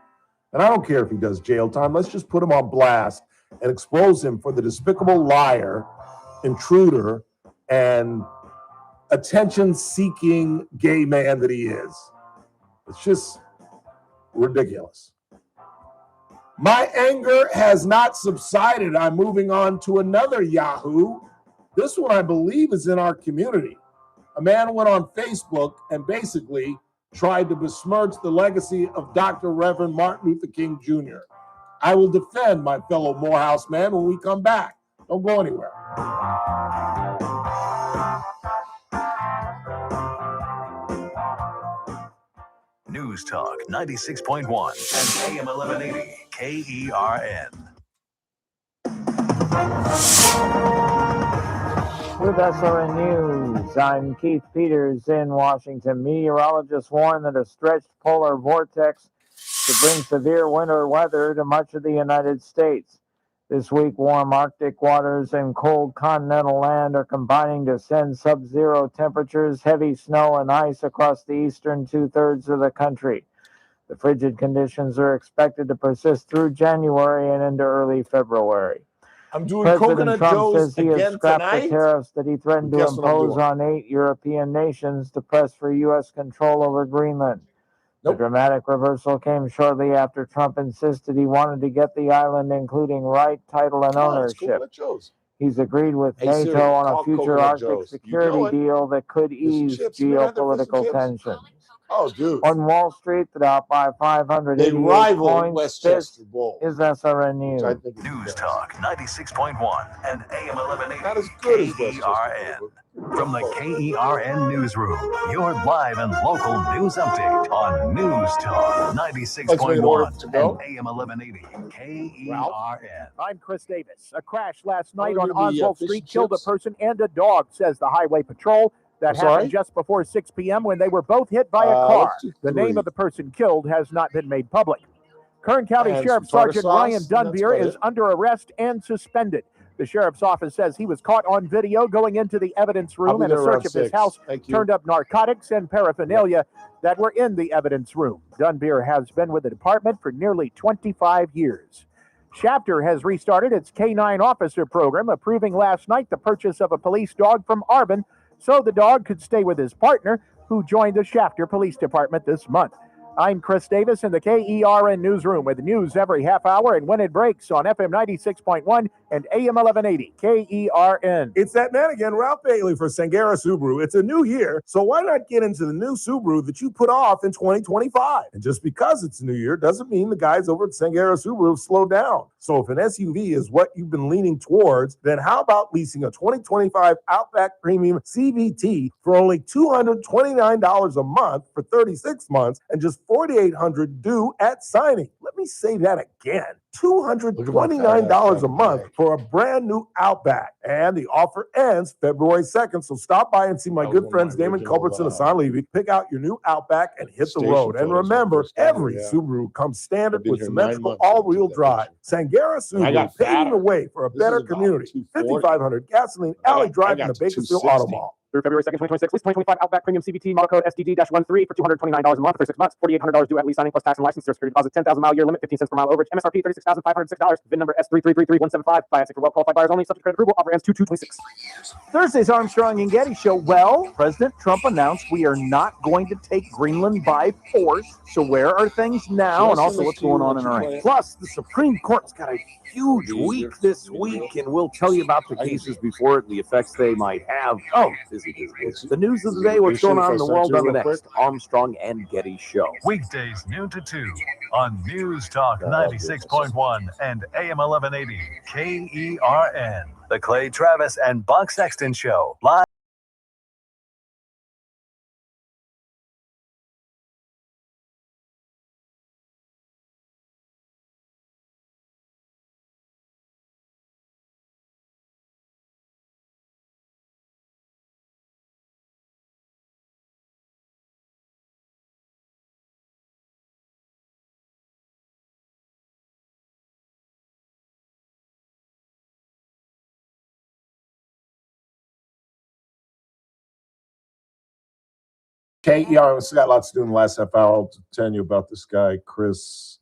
Speaker 2: And I don't care if he does jail time. Let's just put him on blast and expose him for the despicable liar, intruder, and attention-seeking gay man that he is. It's just ridiculous. My anger has not subsided. I'm moving on to another Yahoo. This one, I believe, is in our community. A man went on Facebook and basically tried to besmirch the legacy of Dr. Reverend Martin Luther King Jr. I will defend my fellow Morehouse man when we come back. Don't go anywhere.
Speaker 4: News Talk 96.1 and AM 1180 KERN.
Speaker 12: With SRN News, I'm Keith Peters in Washington. Meteorologists warn that a stretched polar vortex could bring severe winter weather to much of the United States. This week, warm Arctic waters and cold continental land are combining to send sub-zero temperatures, heavy snow, and ice across the eastern two-thirds of the country. The frigid conditions are expected to persist through January and into early February.
Speaker 2: I'm doing
Speaker 12: President
Speaker 2: Coconut
Speaker 12: Trump
Speaker 2: Joe's
Speaker 12: says he has
Speaker 2: again
Speaker 12: scrapped
Speaker 2: tonight.
Speaker 12: the tariffs that he threatened to
Speaker 2: Guess what I'm
Speaker 12: impose
Speaker 2: doing?
Speaker 12: on 8 European nations to press for U.S. control over Greenland.
Speaker 2: Nope.
Speaker 12: The dramatic reversal came shortly after Trump insisted he wanted to get the island, including right, title, and
Speaker 2: Oh, it's
Speaker 12: ownership.
Speaker 2: Coconut Joe's.
Speaker 12: He's agreed with
Speaker 2: Hey,
Speaker 12: NATO
Speaker 2: Siri,
Speaker 12: on a
Speaker 2: call
Speaker 12: future
Speaker 2: Coconut
Speaker 12: Arctic
Speaker 2: Joe's. You
Speaker 12: security
Speaker 2: know it.
Speaker 12: deal that could
Speaker 2: Fish and
Speaker 12: ease
Speaker 2: chips. You never had their fish and
Speaker 12: geopolitical
Speaker 2: chips?
Speaker 12: tensions.
Speaker 2: Oh, dude.
Speaker 12: On Wall Street, the Dow by 588
Speaker 2: They rival
Speaker 12: points.
Speaker 2: Westchester
Speaker 12: This
Speaker 2: Bowl.
Speaker 12: is SRN News.
Speaker 2: I think it's
Speaker 4: News
Speaker 2: best.
Speaker 4: Talk 96.1 and AM 1180
Speaker 2: Not as good as Westchester
Speaker 4: KERN.
Speaker 2: Bowl,
Speaker 4: From the KERN Newsroom, your live and local news update on News Talk
Speaker 2: Let's make an order
Speaker 4: 96.1
Speaker 2: to go.
Speaker 4: and AM 1180 KERN.
Speaker 10: I'm Chris Davis. A crash last night
Speaker 2: wanna
Speaker 10: on
Speaker 2: do the,
Speaker 10: Oswald
Speaker 2: fish
Speaker 10: Street
Speaker 2: and
Speaker 10: killed a
Speaker 2: chips.
Speaker 10: person and a dog, says the Highway Patrol. That
Speaker 2: I'm sorry?
Speaker 10: happened just before 6 p.m. when they were both hit by a car.
Speaker 2: Let's do
Speaker 10: The name
Speaker 2: 3.
Speaker 10: of the person killed has not been made public. Kern County
Speaker 2: And
Speaker 10: Sheriff
Speaker 2: some tartar
Speaker 10: Sergeant
Speaker 2: sauce,
Speaker 10: Ryan
Speaker 2: and that's
Speaker 10: Dunbier
Speaker 2: about
Speaker 10: is
Speaker 2: it.
Speaker 10: under arrest and suspended. The sheriff's office says he was caught on video going into the evidence
Speaker 2: I'll
Speaker 10: room,
Speaker 2: be
Speaker 10: and a
Speaker 2: there
Speaker 10: search
Speaker 2: around
Speaker 10: of his
Speaker 2: 6.
Speaker 10: house
Speaker 2: Thank you.
Speaker 10: turned up narcotics and paraphernalia that were in the evidence room. Dunbier has been with the department for nearly 25 years. Shafter has restarted its K-9 officer program, approving last night the purchase of a police dog from Arbin so the dog could stay with his partner, who joined the Shafter Police Department this month. I'm Chris Davis in the KERN newsroom with news every half hour and when it breaks on FM 96.1 and AM 1180 KERN.
Speaker 2: It's that man again, Ralph Bailey for Sangera Subaru. It's a new year, so why not get into the new Subaru that you put off in 2025? And just because it's a new year doesn't mean the guys over at Sangera Subaru have slowed down. So if an SUV is what you've been leaning towards, then how about leasing a 2025 Outback Premium CVT for only $229 a month for 36 months and just $4,800 due at signing? Let me say that again. $229 a month for a brand new Outback. And the offer ends February 2nd. So stop by and see my good friends Damon Culbertson and Hassan Levy. Pick out your new Outback and hit the road. And remember, every Subaru comes standard with symmetrical all-wheel drive. Sangera Subaru, paving the way for a better community. 5500 Gasoline Alley Drive in the Bakersfield Auto Mall.
Speaker 16: Through February 2nd, 2026, lease 2025 Outback Premium CVT model code SDD-13 for $229 a month for 6 months. $4,800 due at lease signing plus tax and license. Security deposit 10,000 mile year limit, 15 cents per mile overage. MSRP $36,506. VIN number S3333175. Financing for well qualified buyers only. Subject to credit approval. Offer ends 2/2/26.
Speaker 10: Thursday's Armstrong and Getty show. Well, President Trump announced we are not going to take Greenland by force. So where are things now, and also what's going on in Iran? Plus, the Supreme Court's got a huge week this week, and we'll tell you about the cases before it and the effects they might have. Oh, busy. The news of the day, what's going on in the world on the next Armstrong and Getty show.
Speaker 4: Weekdays noon to 2 on News Talk 96.1 and AM 1180 KERN. The Clay Travis and Buck Sexton Show. Live.
Speaker 2: KER, we got lots to do in the last half hour. I'll tell you about this guy, Chris.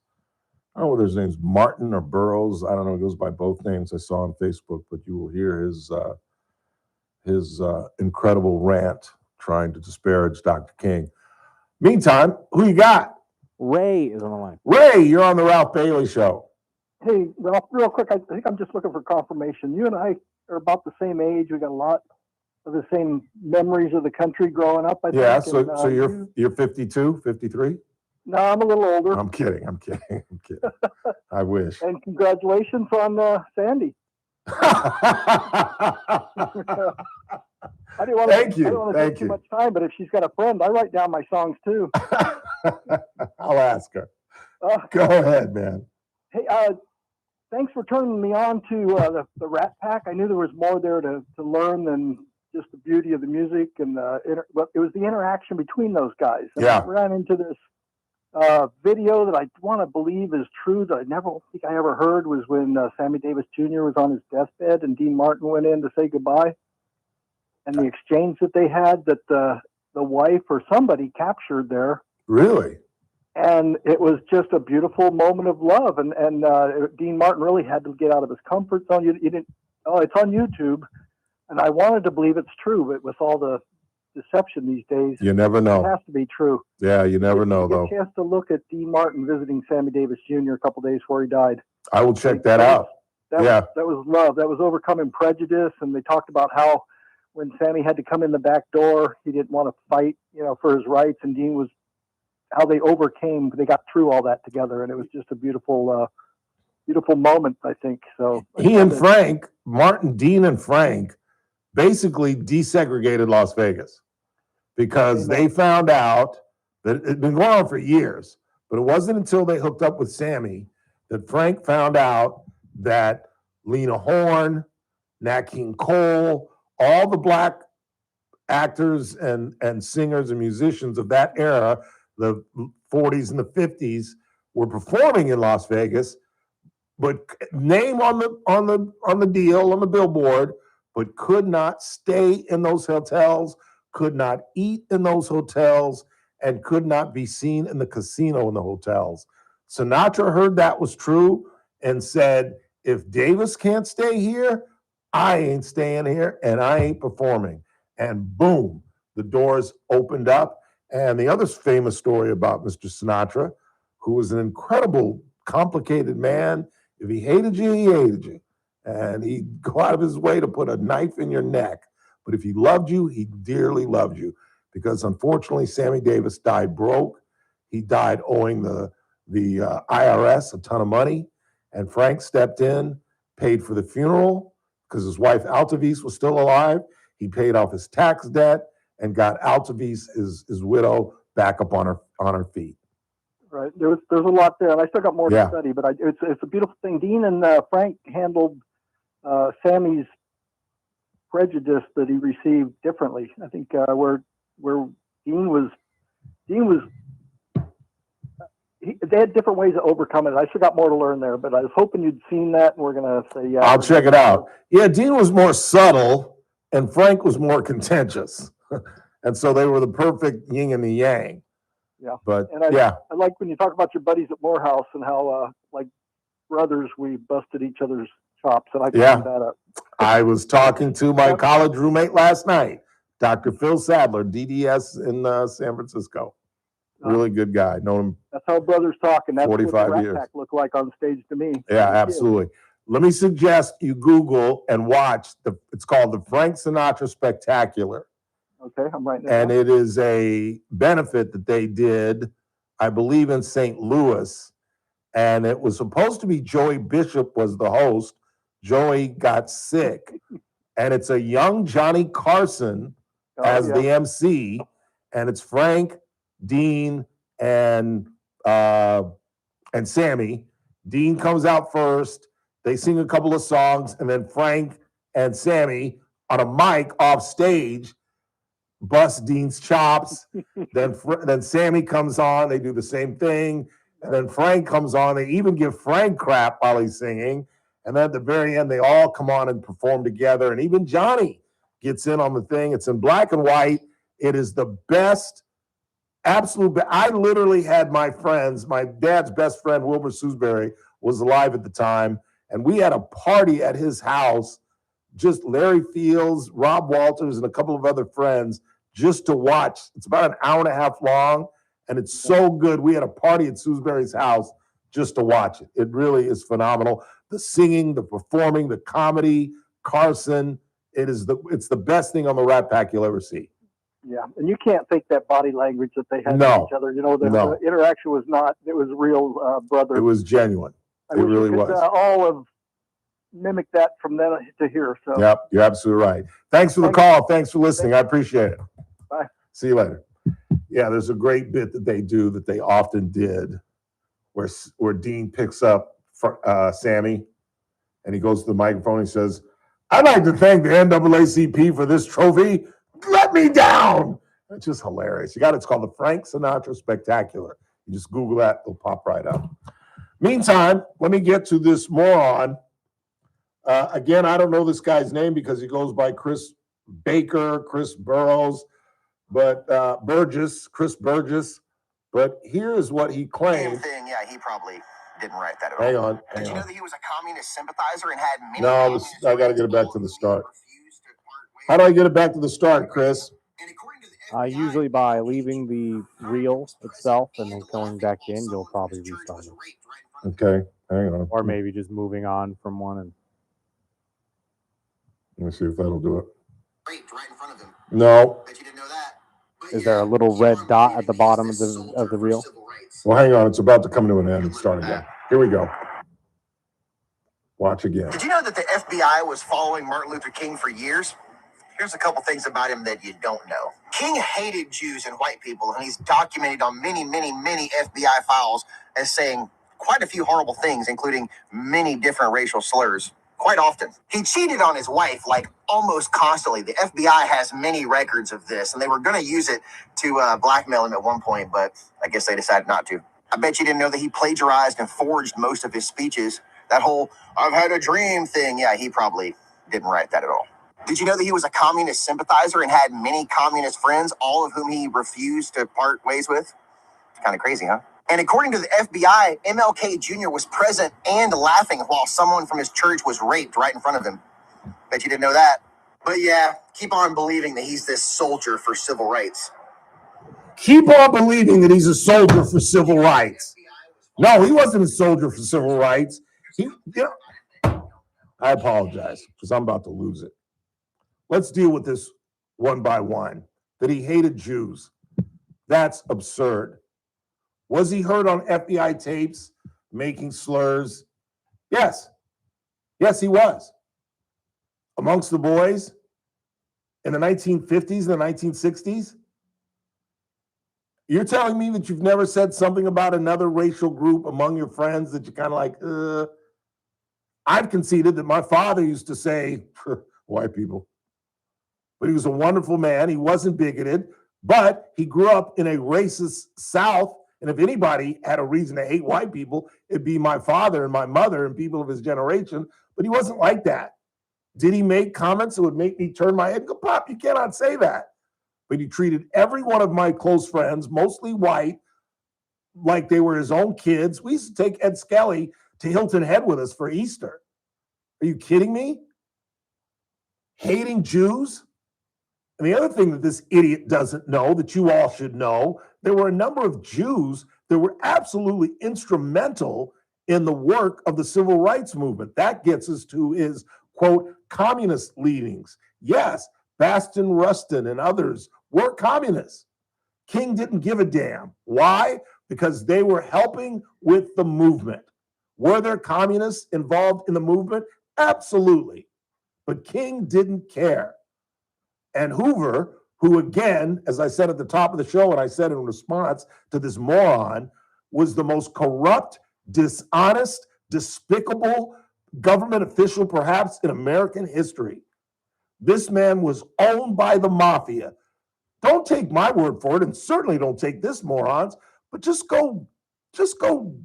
Speaker 2: I don't know whether his name's Martin or Burrows. I don't know. He goes by both names I saw on Facebook, but you will hear his incredible rant trying to disparage Dr. King. Meantime, who you got?
Speaker 17: Ray is on the line.
Speaker 2: Ray, you're on the Ralph Bailey Show.
Speaker 18: Hey, Ralph, real quick, I think I'm just looking for confirmation. You and I are about the same age. We got a lot of the same memories of the country growing up. I think.
Speaker 2: Yeah, so you're 52, 53?
Speaker 18: No, I'm a little older.
Speaker 2: I'm kidding. I wish.
Speaker 18: And congratulations on Sandy. I didn't want to.
Speaker 2: Thank you.
Speaker 18: I don't want to take too much time, but if she's got a friend, I write down my songs too.
Speaker 2: I'll ask her. Go ahead, man.
Speaker 18: Hey, thanks for turning me on to the Rat Pack. I knew there was more there to learn than just the beauty of the music and but it was the interaction between those guys. And I ran into this video that I want to believe is true that I never think I ever heard was when Sammy Davis Jr. was on his deathbed and Dean Martin went in to say goodbye, and the exchange that they had that the wife or somebody captured there.
Speaker 2: Really?
Speaker 18: And it was just a beautiful moment of love. And Dean Martin really had to get out of his comfort zone. You didn't. Oh, it's on YouTube. And I wanted to believe it's true, but with all the deception these days,
Speaker 2: you never know.
Speaker 18: It has to be true.
Speaker 2: Yeah, you never know, though.
Speaker 18: You get a chance to look at Dean Martin visiting Sammy Davis Jr. a couple days before he died.
Speaker 2: I will check that out.
Speaker 18: That was love. That was overcoming prejudice. And they talked about how when Sammy had to come in the back door, he didn't want to fight, for his rights. And Dean was how they overcame. They got through all that together, and it was just a beautiful, beautiful moment. I think so.
Speaker 2: He and Frank, Martin, Dean, and Frank, basically desegregated Las Vegas because they found out that it had been going on for years, but it wasn't until they hooked up with Sammy that Frank found out that Lena Horne, Nat King Cole, all the black actors and singers and musicians of that era, the 40s and the 50s, were performing in Las Vegas, but name on the deal, on the billboard, but could not stay in those hotels, could not eat in those hotels, and could not be seen in the casino in the hotels. Sinatra heard that was true and said, if Davis can't stay here, I ain't staying here and I ain't performing. And boom, the doors opened up. And the other famous story about Mr. Sinatra, who was an incredible, complicated man. If he hated you, he hated you. And he'd go out of his way to put a knife in your neck. But if he loved you, he dearly loved you. Because unfortunately, Sammy Davis died broke. He died owing the IRS a ton of money. And Frank stepped in, paid for the funeral because his wife Altavis was still alive. He paid off his tax debt and got Altavis, his widow, back up on her feet.
Speaker 18: Right. There's a lot there, and I still got more
Speaker 2: Yeah.
Speaker 18: to study. But it's a beautiful thing. Dean and Frank handled Sammy's prejudice that he received differently. I think where Dean was they had different ways of overcoming it. I still got more to learn there, but I was hoping you'd seen that, and we're gonna say yeah.
Speaker 2: I'll check it out. Yeah, Dean was more subtle, and Frank was more contentious, and so they were the perfect yin and the yang.
Speaker 18: Yeah.
Speaker 2: But
Speaker 18: and I
Speaker 2: yeah,
Speaker 18: like when you talk about your buddies at Morehouse and how like brothers we busted each other's chops, and I
Speaker 2: Yeah.
Speaker 18: found that up.
Speaker 2: I was talking to my college roommate last night, Dr. Phil Sadler, DDS in San Francisco. Really good guy. Known him.
Speaker 18: That's how brothers talk, and that's what the
Speaker 2: 45
Speaker 18: Rat
Speaker 2: years.
Speaker 18: Pack looked like on stage to me.
Speaker 2: Yeah,
Speaker 18: as a kid.
Speaker 2: absolutely. Let me suggest you Google and watch it's called the Frank Sinatra Spectacular.
Speaker 18: Okay, I'm writing it
Speaker 2: And
Speaker 18: down.
Speaker 2: it is a benefit that they did, I believe, in St. Louis. And it was supposed to be Joey Bishop was the host. Joey got sick. And it's a young Johnny Carson as the MC. And it's Frank, Dean, and Sammy. Dean comes out first. They sing a couple of songs, and then Frank and Sammy on a mic off stage bust Dean's chops. then Sammy comes on. They do the same thing. And then Frank comes on. They even give Frank crap while he's singing. And then at the very end, they all come on and perform together. And even Johnny gets in on the thing. It's in black and white. It is the best, absolute best. I literally had my dad's best friend, Wilbur Sewsbury, was alive at the time. And we had a party at his house, just Larry Fields, Rob Walters, and a couple of other friends just to watch. It's about an hour and a half long, and it's so good. We had a party at Sewsbury's house just to watch it. It really is phenomenal. The singing, the performing, the comedy, Carson, it's the best thing on the Rat Pack you'll ever see.
Speaker 18: Yeah, and you can't fake that body language that they had
Speaker 2: No.
Speaker 18: with each other. You know, the
Speaker 2: No.
Speaker 18: interaction was not, it was real brother.
Speaker 2: It was genuine.
Speaker 18: I
Speaker 2: It
Speaker 18: wish
Speaker 2: really
Speaker 18: we could,
Speaker 2: was.
Speaker 18: all have mimicked that from then to here. So
Speaker 2: Yep, you're absolutely right. Thanks for the call. Thanks for listening. I appreciate it.
Speaker 18: Bye.
Speaker 2: See you later. Yeah, there's a great bit that they do that they often did where Dean picks up Sammy and he goes to the microphone and he says, "I'd like to thank the NAACP for this trophy. Let me down." It's just hilarious. It's called the Frank Sinatra Spectacular. You just Google that, it'll pop right up. Meantime, let me get to this moron. Again, I don't know this guy's name because he goes by Chris Baker, Chris Burrows, but Chris Burgess. But here's what he claimed.
Speaker 23: Thing, yeah, he probably didn't write that at
Speaker 2: Hang
Speaker 23: all.
Speaker 2: on.
Speaker 23: Did you know that he was a communist sympathizer and had many
Speaker 2: No, I got to get it back to the start. How do I get it back to the start, Chris?
Speaker 17: Usually by leaving the reel itself and then going back in, you'll probably restart it.
Speaker 2: Okay, hang on.
Speaker 17: Or maybe just moving on from one and
Speaker 2: Let me see if that'll do it. No.
Speaker 17: is there a little red dot at the bottom of the reel?
Speaker 2: Well, hang on. It's about to come to an end and start again. Here we go. Watch again.
Speaker 23: Did you know that the FBI was following Martin Luther King for years? Here's a couple things about him that you don't know. King hated Jews and white people, and he's documented on many, many, many FBI files as saying quite a few horrible things, including many different racial slurs. Quite often. He cheated on his wife, like almost constantly. The FBI has many records of this, and they were going to use it to blackmail him at one point, but I guess they decided not to. I bet you didn't know that he plagiarized and forged most of his speeches. That whole "I've had a dream" thing, yeah, he probably didn't write that at all. Did you know that he was a communist sympathizer and had many communist friends, all of whom he refused to part ways with? It's kind of crazy, huh? And according to the FBI, MLK Jr. was present and laughing while someone from his church was raped right in front of him. Bet you didn't know that. But yeah, keep on believing that he's this soldier for civil rights.
Speaker 2: Keep on believing that he's a soldier for civil rights. No, he wasn't a soldier for civil rights. I apologize because I'm about to lose it. Let's deal with this one by one. That he hated Jews. That's absurd. Was he heard on FBI tapes making slurs? Yes. Yes, he was. Amongst the boys in the 1950s and the 1960s. You're telling me that you've never said something about another racial group among your friends that you kind of like, I've conceded that my father used to say, white people. But he was a wonderful man. He wasn't bigoted, but he grew up in a racist South. And if anybody had a reason to hate white people, it'd be my father and my mother and people of his generation. But he wasn't like that. Did he make comments that would make me turn my head and go, Pop, you cannot say that. But he treated every one of my close friends, mostly white, like they were his own kids. We used to take Ed Skelly to Hilton Head with us for Easter. Are you kidding me? Hating Jews? And the other thing that this idiot doesn't know, that you all should know, there were a number of Jews that were absolutely instrumental in the work of the civil rights movement. That gets us to his, quote, communist leanings. Yes, Baston Rustin and others were communists. King didn't give a damn. Why? Because they were helping with the movement. Were there communists involved in the movement? Absolutely. But King didn't care. And Hoover, who again, as I said at the top of the show, and I said in response to this moron, was the most corrupt, dishonest, despicable government official perhaps in American history. This man was owned by the mafia. Don't take my word for it, and certainly don't take this moron's, but just go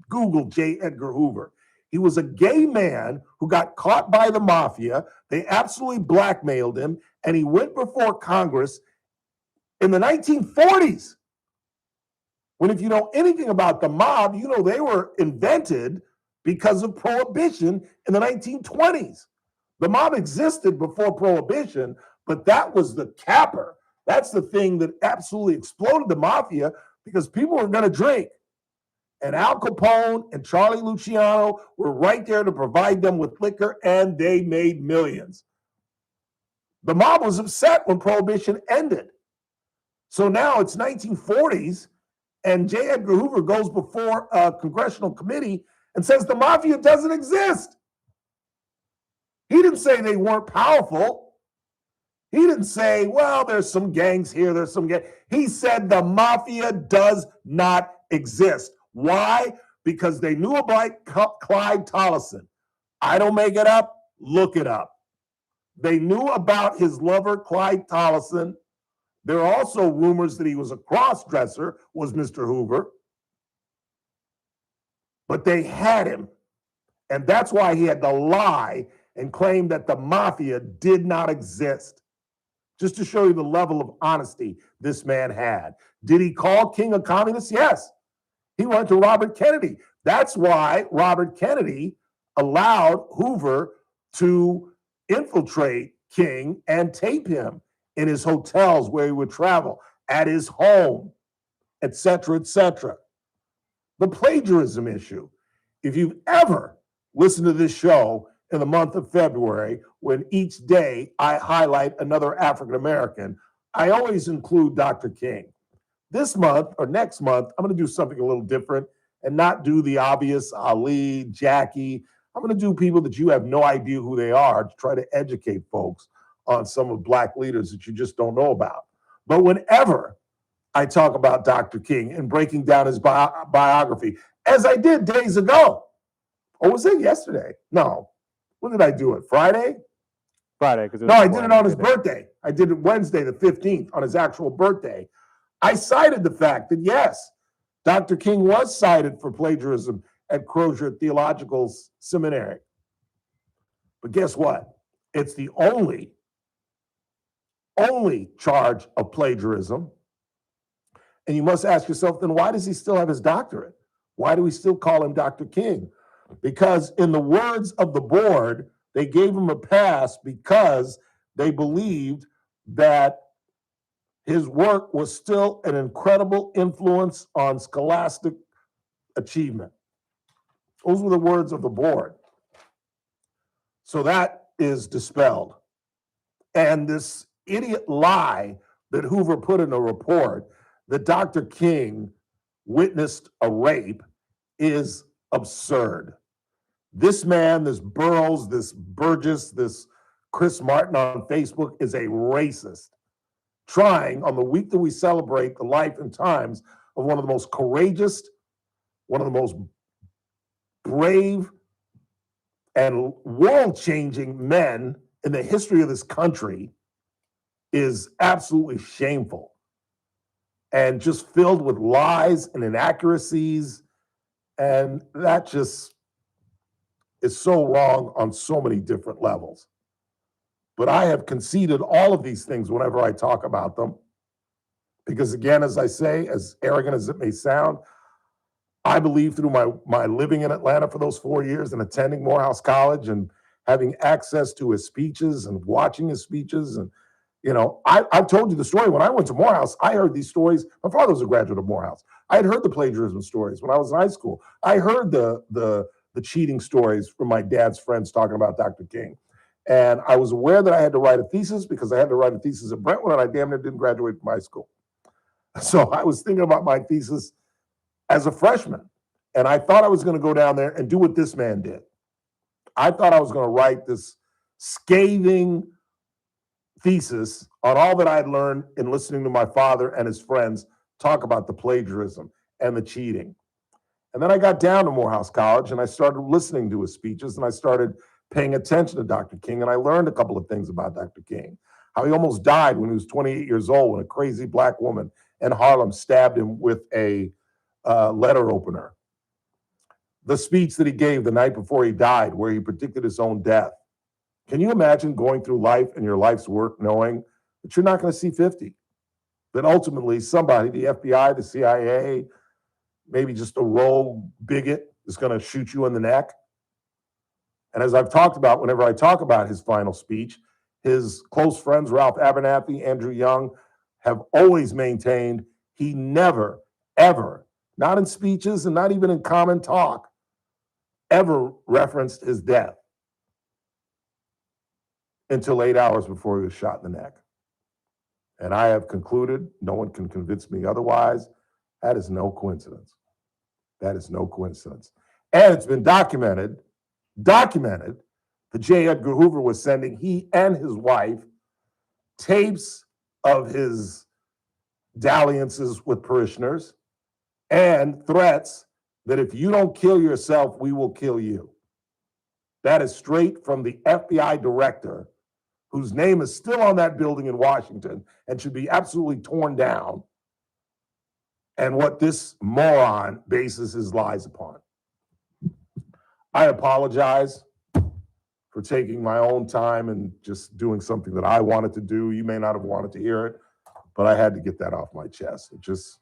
Speaker 2: Google J. Edgar Hoover. He was a gay man who got caught by the mafia. They absolutely blackmailed him, and he went before Congress in the 1940s. When, if you know anything about the mob, you know they were invented because of Prohibition in the 1920s. The mob existed before Prohibition, but that was the capper. That's the thing that absolutely exploded the mafia, because people were going to drink. And Al Capone and Charlie Luciano were right there to provide them with liquor, and they made millions. The mob was upset when Prohibition ended. So now it's 1940s, and J. Edgar Hoover goes before a congressional committee and says the mafia doesn't exist. He didn't say they weren't powerful. He didn't say, well, there's some gangs here, there's some gangs. He said the mafia does not exist. Why? Because they knew about Clyde Tolleson. I don't make it up. Look it up. They knew about his lover, Clyde Tolleson. There are also rumors that he was a cross-dresser, was Mr. Hoover. But they had him. And that's why he had to lie and claim that the mafia did not exist. Just to show you the level of honesty this man had. Did he call King a communist? Yes. He went to Robert Kennedy. That's why Robert Kennedy allowed Hoover to infiltrate King and tape him in his hotels where he would travel, at his home, et cetera, et cetera. The plagiarism issue. If you've ever listened to this show in the month of February, when each day I highlight another African American, I always include Dr. King. This month or next month, I'm going to do something a little different and not do the obvious Ali, Jackie. I'm going to do people that you have no idea who they are to try to educate folks on some of Black leaders that you just don't know about. But whenever I talk about Dr. King and breaking down his biography, as I did days ago, or was it yesterday? No. When did I do it? Friday?
Speaker 13: Friday.
Speaker 2: No, I did it on his birthday. I did it Wednesday, the 15th, on his actual birthday. I cited the fact that, yes, Dr. King was cited for plagiarism at Crozier Theological Seminary. But guess what? It's the only charge of plagiarism. And you must ask yourself, then why does he still have his doctorate? Why do we still call him Dr. King? Because in the words of the board, they gave him a pass because they believed that his work was still an incredible influence on scholastic achievement. Those were the words of the board. So that is dispelled. And this idiot lie that Hoover put in a report that Dr. King witnessed a rape is absurd. This man, this Burroughs, this Burgess, this Chris Martin on Facebook is a racist, trying on the week that we celebrate the life and times of one of the most courageous, one of the most brave and world-changing men in the history of this country is absolutely shameful and just filled with lies and inaccuracies. And that just is so wrong on so many different levels. But I have conceded all of these things whenever I talk about them. Because again, as I say, as arrogant as it may sound, I believe through my living in Atlanta for those 4 years and attending Morehouse College and having access to his speeches and watching his speeches. And, you know, I've told you the story. When I went to Morehouse, I heard these stories. My father was a graduate of Morehouse. I had heard the plagiarism stories when I was in high school. I heard the cheating stories from my dad's friends talking about Dr. King. And I was aware that I had to write a thesis because I had to write a thesis at Brentwood and I damn near didn't graduate from high school. So I was thinking about my thesis as a freshman. And I thought I was going to go down there and do what this man did. I thought I was going to write this scathing thesis on all that I had learned in listening to my father and his friends talk about the plagiarism and the cheating. And then I got down to Morehouse College and I started listening to his speeches and I started paying attention to Dr. King. And I learned a couple of things about Dr. King. How he almost died when he was 28 years old when a crazy black woman in Harlem stabbed him with a letter opener. The speech that he gave the night before he died, where he predicted his own death. Can you imagine going through life and your life's work knowing that you're not going to see 50? That ultimately somebody, the FBI, the CIA, maybe just a rogue bigot is going to shoot you in the neck? And as I've talked about, whenever I talk about his final speech, his close friends, Ralph Abernathy, Andrew Young, have always maintained he never, ever, not in speeches and not even in common talk, ever referenced his death until 8 hours before he was shot in the neck. And I have concluded, no one can convince me otherwise, that is no coincidence. That is no coincidence. And it's been documented that J. Edgar Hoover was sending he and his wife tapes of his dalliances with parishioners and threats that if you don't kill yourself, we will kill you. That is straight from the FBI director, whose name is still on that building in Washington and should be absolutely torn down, and what this moron bases his lies upon. I apologize for taking my own time and just doing something that I wanted to do. You may not have wanted to hear it, but I had to get that off my chest. It just,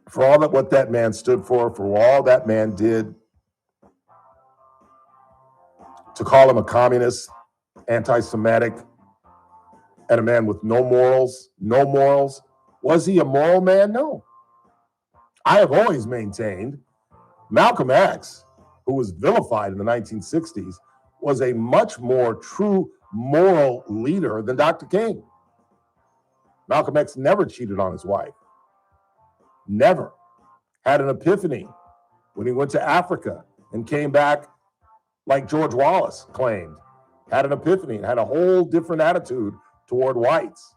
Speaker 2: for all that what that man stood for all that man did, to call him a communist, anti-Semitic, and a man with no morals. Was he a moral man? No. I have always maintained Malcolm X, who was vilified in the 1960s, was a much more true moral leader than Dr. King. Malcolm X never cheated on his wife. Never. Had an epiphany when he went to Africa and came back like George Wallace claimed. Had an epiphany and had a whole different attitude toward whites.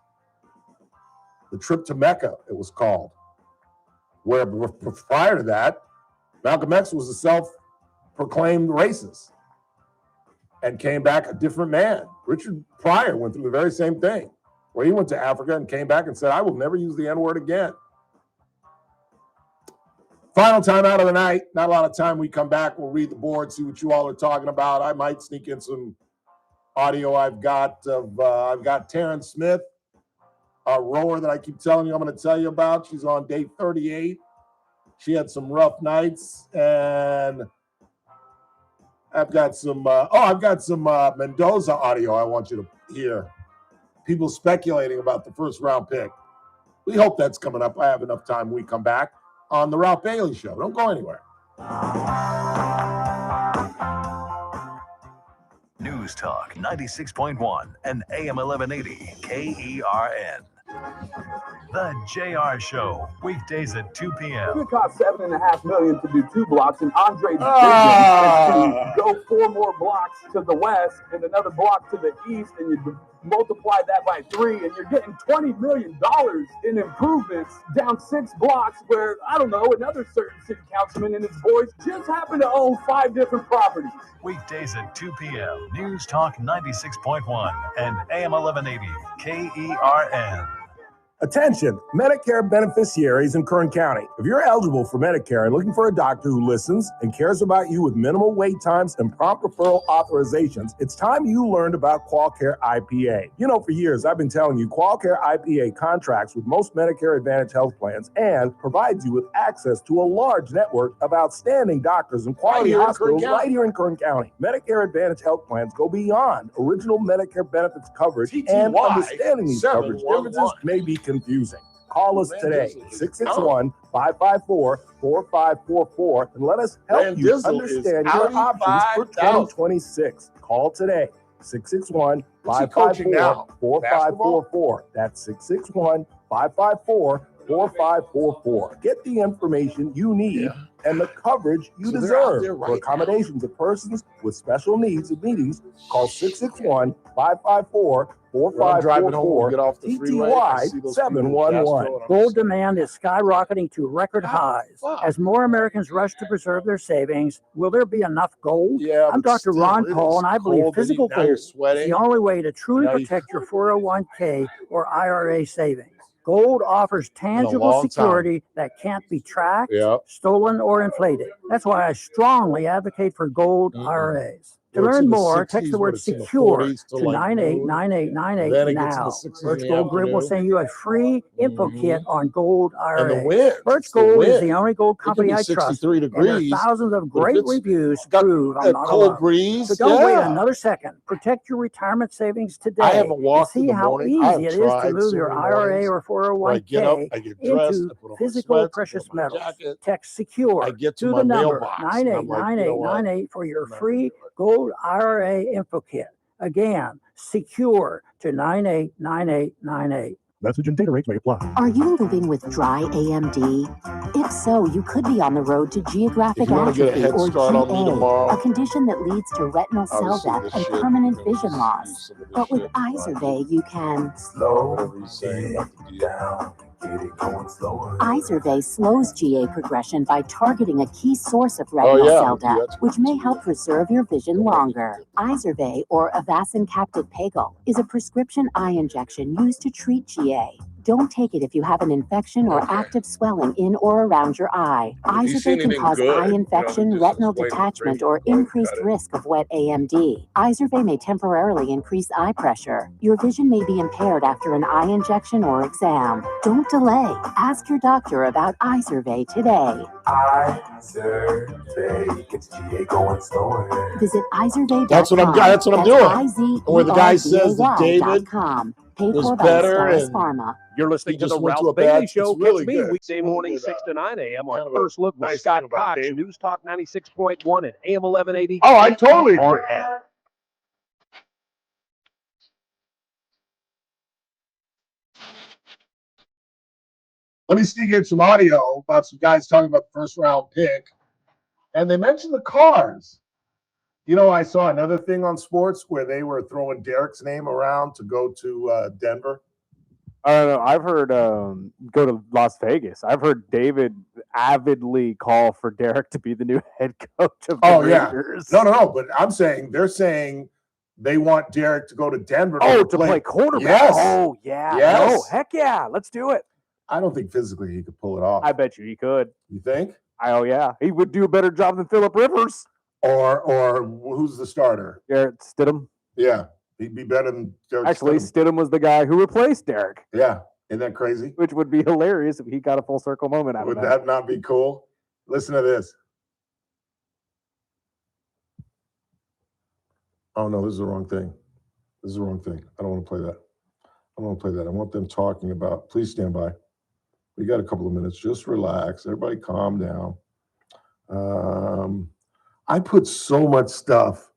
Speaker 2: The trip to Mecca, it was called, where prior to that, Malcolm X was a self-proclaimed racist and came back a different man. Richard Pryor went through the very same thing, where he went to Africa and came back and said, I will never use the N-word again. Final time out of the night. Not a lot of time. We come back. We'll read the board, see what you all are talking about. I might sneak in some audio I've got Taryn Smith, a rower that I keep telling you I'm going to tell you about. She's on day 38. She had some rough nights, and I've got some Mendoza audio I want you to hear. People speculating about the first round pick. We hope that's coming up. I have enough time when we come back on the Ralph Bailey Show. Don't go anywhere.
Speaker 4: News Talk 96.1 and AM 1180 KERN. The JR Show, weekdays at 2 p.m.
Speaker 19: It would cost $7.5 million to do 2 blocks, and Andre's vision is to go 4 more blocks to the west and another block to the east, and you multiply that by 3, and you're getting $20 million in improvements down 6 blocks where, I don't know, another certain city councilman and his boys just happen to own 5 different properties.
Speaker 4: Weekdays at 2 p.m. News Talk 96.1 and AM 1180 KERN.
Speaker 2: Attention, Medicare beneficiaries in Kern County. If you're eligible for Medicare and looking for a doctor who listens and cares about you with minimal wait times and prompt referral authorizations, it's time you learned about QualCare IPA. You know, for years, I've been telling you QualCare IPA contracts with most Medicare Advantage health plans and provides you with access to a large network of outstanding doctors and quality hospitals right here in Kern County. Medicare Advantage health plans go beyond original Medicare benefits coverage, and understanding these coverage differences may be confusing. Call us today, 661-554-4544, and let us help you understand your options for 2026. Call today, 661-554-4544. That's 661-554-4544. Get the information you need and the coverage you deserve. For accommodations of persons with special needs and meetings, call 661-554-4544. TTY 711.
Speaker 10: Gold demand is skyrocketing to record highs. As more Americans rush to preserve their savings, will there be enough gold? I'm Dr. Ron Paul, and I believe physical gold is the only way to truly protect your 401k or IRA savings. Gold offers tangible security that can't be tracked, stolen, or inflated. That's why I strongly advocate for gold IRAs. To learn more, text the word secure to 989898 now. Birch Gold Group will send you a free info kit on gold IRAs. Birch Gold is the only gold company I trust, and their thousands of great reviews prove I'm not alone. So don't wait another second. Protect your retirement savings today and see how easy it is to move your IRA or 401k into physical precious metals. Text secure to the number 989898 for your free gold IRA info kit. Again, secure to 989898. Message and data rates may apply.
Speaker 9: Are you living with dry AMD? If so, you could be on the road to geographic atrophy or GA, a condition that leads to retinal cell death and permanent vision loss. But with Izervay, you can slow it down. Izervay slows GA progression by targeting a key source of retinal cell death, which may help preserve your vision longer. Izervay, or Avastin capted Pagel, is a prescription eye injection used to treat GA. Don't take it if you have an infection or active swelling in or around your eye. Izervay can cause eye infection, retinal detachment, or increased risk of wet AMD. Izervay may temporarily increase eye pressure. Your vision may be impaired after an eye injection or exam. Don't delay. Ask your doctor about Izervay today.
Speaker 21: Izervay gets GA going slower.
Speaker 9: Visit Izervay.com.
Speaker 2: That's what I'm doing. Where the guy says that David
Speaker 9: paid
Speaker 2: was
Speaker 9: for by
Speaker 2: better
Speaker 9: Astellas
Speaker 2: and
Speaker 9: Pharma.
Speaker 10: You're listening to
Speaker 2: just
Speaker 10: the
Speaker 2: went to
Speaker 10: Ralph
Speaker 2: a bad-
Speaker 10: Bailey Show.
Speaker 2: it's really
Speaker 10: Catch me
Speaker 2: good.
Speaker 10: weekday morning, 6 to 9 a.m. on
Speaker 2: Kind of a
Speaker 10: First Look with
Speaker 2: nice
Speaker 10: Scott
Speaker 2: thing about
Speaker 10: Cox,
Speaker 2: Dave.
Speaker 10: News Talk 96.1 and AM 1180.
Speaker 2: Oh, I totally
Speaker 10: on
Speaker 2: agree.
Speaker 10: air.
Speaker 2: Let me sneak in some audio about some guys talking about the first round pick. And they mentioned the cars. You know, I saw another thing on sports where they were throwing Derek's name around to go to Denver.
Speaker 17: I don't know. I've heard go to Las Vegas. I've heard David avidly call for Derek to be the new head coach of the Raiders.
Speaker 2: No. But I'm saying they're saying they want Derek to go to Denver.
Speaker 17: To play quarterback.
Speaker 2: Yes.
Speaker 17: Oh, yeah.
Speaker 2: Yes.
Speaker 17: No, heck yeah. Let's do it.
Speaker 2: I don't think physically he could pull it off.
Speaker 17: I bet you he could.
Speaker 2: You think?
Speaker 17: Oh, yeah. He would do a better job than Phillip Rivers.
Speaker 2: Or who's the starter?
Speaker 17: Garrett Stidham.
Speaker 2: Yeah. He'd be better than Derek
Speaker 17: Actually, Stidham was the guy who replaced Derek.
Speaker 2: Yeah. Isn't that crazy?
Speaker 17: Which would be hilarious if he got a full circle moment out of
Speaker 2: Would that not be cool? Listen to this. Oh, no, this is the wrong thing. This is the wrong thing. I don't want to play that. I don't want to play that. I want them talking about, please stand by. We got a couple of minutes. Just relax. Everybody calm down. I put so much stuff.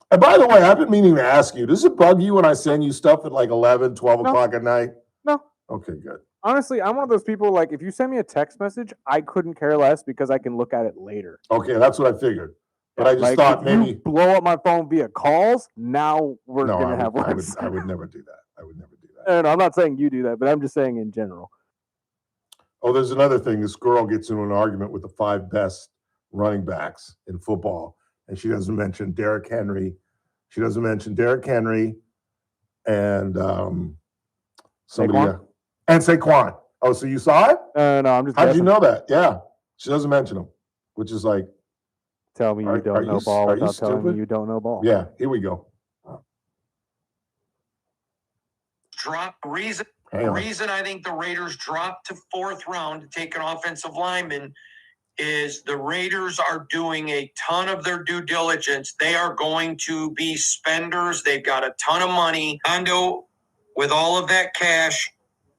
Speaker 2: And by the way, I've been meaning to ask you, does it bug you when I send you stuff at like 11, 12 o'clock at night?
Speaker 17: No.
Speaker 2: Okay, good.
Speaker 17: Honestly, I'm one of those people, like, if you send me a text message, I couldn't care less because I can look at it later.
Speaker 2: Okay, that's what I figured. But I just
Speaker 17: Like,
Speaker 2: thought
Speaker 17: if
Speaker 2: maybe
Speaker 17: you blow up my phone via calls, now we're
Speaker 2: no,
Speaker 17: gonna have
Speaker 2: I
Speaker 17: words.
Speaker 2: would never do that. I would never do that.
Speaker 17: And I'm not saying you do that, but I'm just saying in general.
Speaker 2: Oh, there's another thing. This girl gets into an argument with the 5 best running backs in football, and she doesn't mention Derrick Henry. She doesn't mention Derrick Henry and somebody
Speaker 17: Saquon?
Speaker 2: And Saquon. Oh, so you saw it?
Speaker 17: No, I'm just.
Speaker 2: How did you
Speaker 17: guessing.
Speaker 2: know that? Yeah, she doesn't mention him, which is like,
Speaker 17: Tell me you don't know ball
Speaker 2: are you
Speaker 17: without telling me
Speaker 2: stupid?
Speaker 17: you don't know ball.
Speaker 2: Yeah, here we go.
Speaker 5: Reason I think the Raiders dropped to 4th round to take an offensive lineman is the Raiders are doing a ton of their due diligence. They are going to be spenders. They've got a ton of money. Ando, with all of that cash,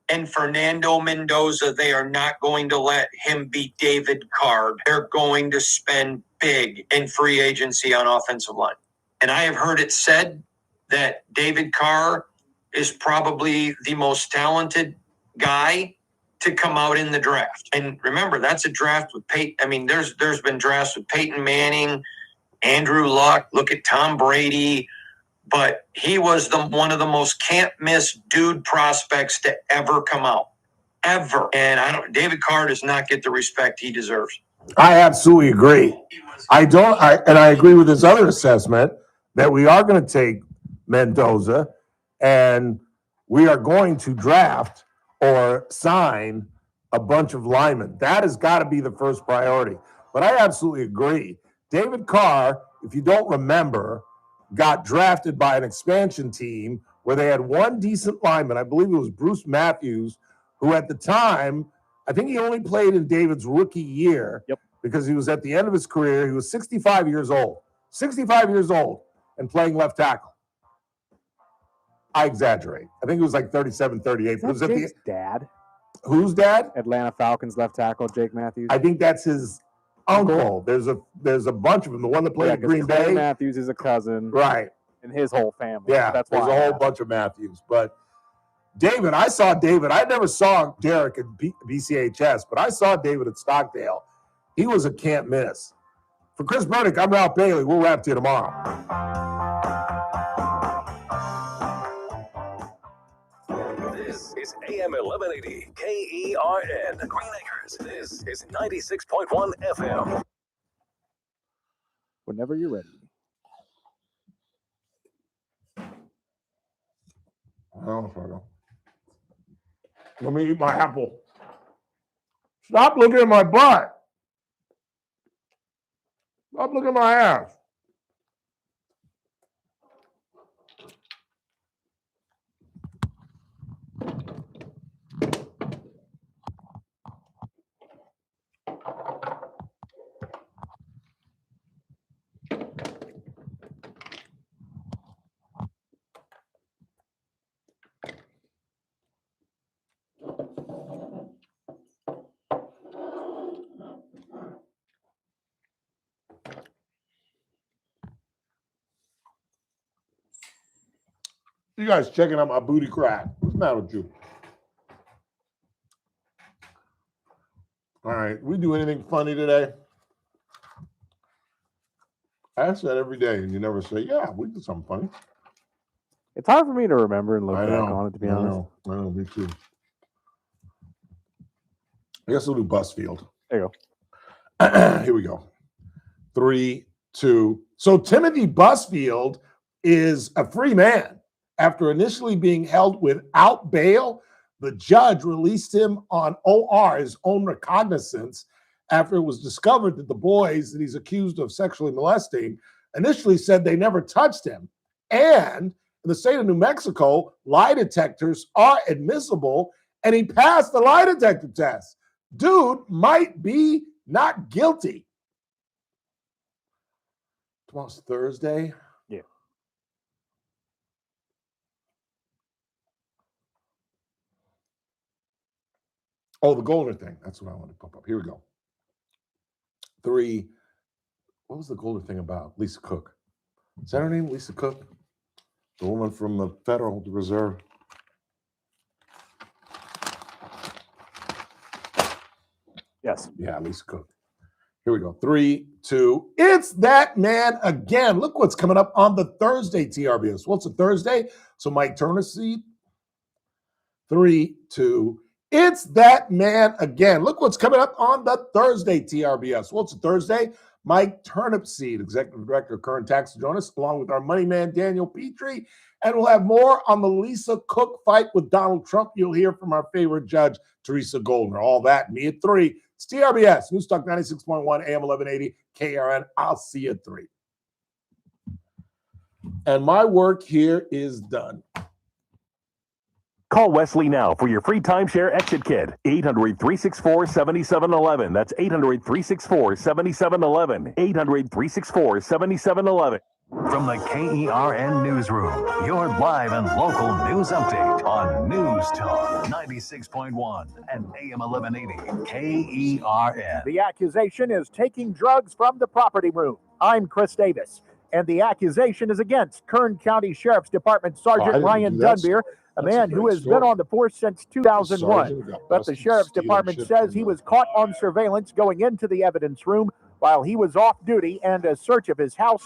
Speaker 5: and Fernando Mendoza, they are not going to let him be David Carr. They're going to spend big in free agency on offensive line. And I have heard it said that David Carr is probably the most talented guy to come out in the draft. And remember, that's a draft with Peyton. I mean, there's been drafts with Peyton Manning, Andrew Luck, look at Tom Brady, but he was one of the most can't-miss dude prospects to ever come out. Ever. And David Carr does not get the respect he deserves.
Speaker 2: I absolutely agree. I agree with his other assessment that we are going to take Mendoza and we are going to draft or sign a bunch of linemen. That has got to be the first priority. But I absolutely agree. David Carr, if you don't remember, got drafted by an expansion team where they had one decent lineman. I believe it was Bruce Matthews, who at the time, I think he only played in David's rookie year because he was at the end of his career. He was 65 years old. 65 years old and playing left tackle. I exaggerate. I think it was like 37, 38.
Speaker 17: Is that Jake's dad?
Speaker 2: Whose dad?
Speaker 17: Atlanta Falcons left tackle Jake Matthews.
Speaker 2: I think that's his uncle. There's a bunch of them. The one that played at Green
Speaker 17: Clay
Speaker 2: Bay.
Speaker 17: Matthews is a cousin.
Speaker 2: Right.
Speaker 17: And his whole family.
Speaker 2: Yeah,
Speaker 17: That's why
Speaker 2: there's a whole bunch of Matthews. But David, I saw David. I never saw Derek at BCHS, but I saw David at Stockdale. He was a can't miss. For Chris Burdick, I'm Ralph Bailey. We'll wrap to you tomorrow.
Speaker 4: This is AM 1180 KERN Green Acres. This is 96.1 FM.
Speaker 17: Whenever you're ready.
Speaker 2: Let me eat my apple. Stop looking at my butt. Stop looking at my ass. You guys checking out my booty crack. What's the matter with you? All right. We do anything funny today? I ask that every day, and you never say, yeah, we did something funny.
Speaker 17: It's hard for me to remember and look back on it, to be honest.
Speaker 2: I know, me too. I guess we'll do Busfield.
Speaker 17: There you
Speaker 2: go. Here we go. 3, 2. So Timothy Busfield is a free man. After initially being held without bail, the judge released him on OR, his own recognizance, after it was discovered that the boys that he's accused of sexually molesting initially said they never touched him. And in the state of New Mexico, lie detectors are admissible, and he passed the lie detector test. Dude might be not guilty. Tomorrow's Thursday.
Speaker 17: Yeah.
Speaker 2: Oh, the Golder thing. That's what I want to pop up. Here we go. 3. What was the Golder thing about? Lisa Cook. Is that her name? Lisa Cook? The woman from the Federal Reserve.
Speaker 17: Yes.
Speaker 2: Yeah, Lisa Cook. Here we go. 3, 2. It's that man again. Look what's coming up on the Thursday TRBS. What's a Thursday? So Mike Turner seat. 3, 2. It's that man again. Look what's coming up on the Thursday TRBS. What's a Thursday? Mike Turnipseed, Executive Director of Current Tax, will join us, along with our money man, Daniel Petrie. And we'll have more on the Lisa Cook fight with Donald Trump. You'll hear from our favorite judge, Teresa Goldner. All that, me at 3. It's TRBS, News Talk 96.1, AM 1180, KRN. I'll see you at 3. And my work here is done.
Speaker 6: Call Wesley now for your free timeshare exit kit. 800-364-7711. That's 800-364-7711. 800-364-7711.
Speaker 4: From the KERN Newsroom, your live and local news update on News Talk 96.1 and AM 1180 KERN.
Speaker 10: The accusation is taking drugs from the property room. I'm Chris Davis, and the accusation is against Kern County Sheriff's Department Sergeant Ryan Dunbier, a man who has been on the force since 2001. But the Sheriff's Department says he was caught on surveillance going into the evidence room while he was off duty, and a search of his house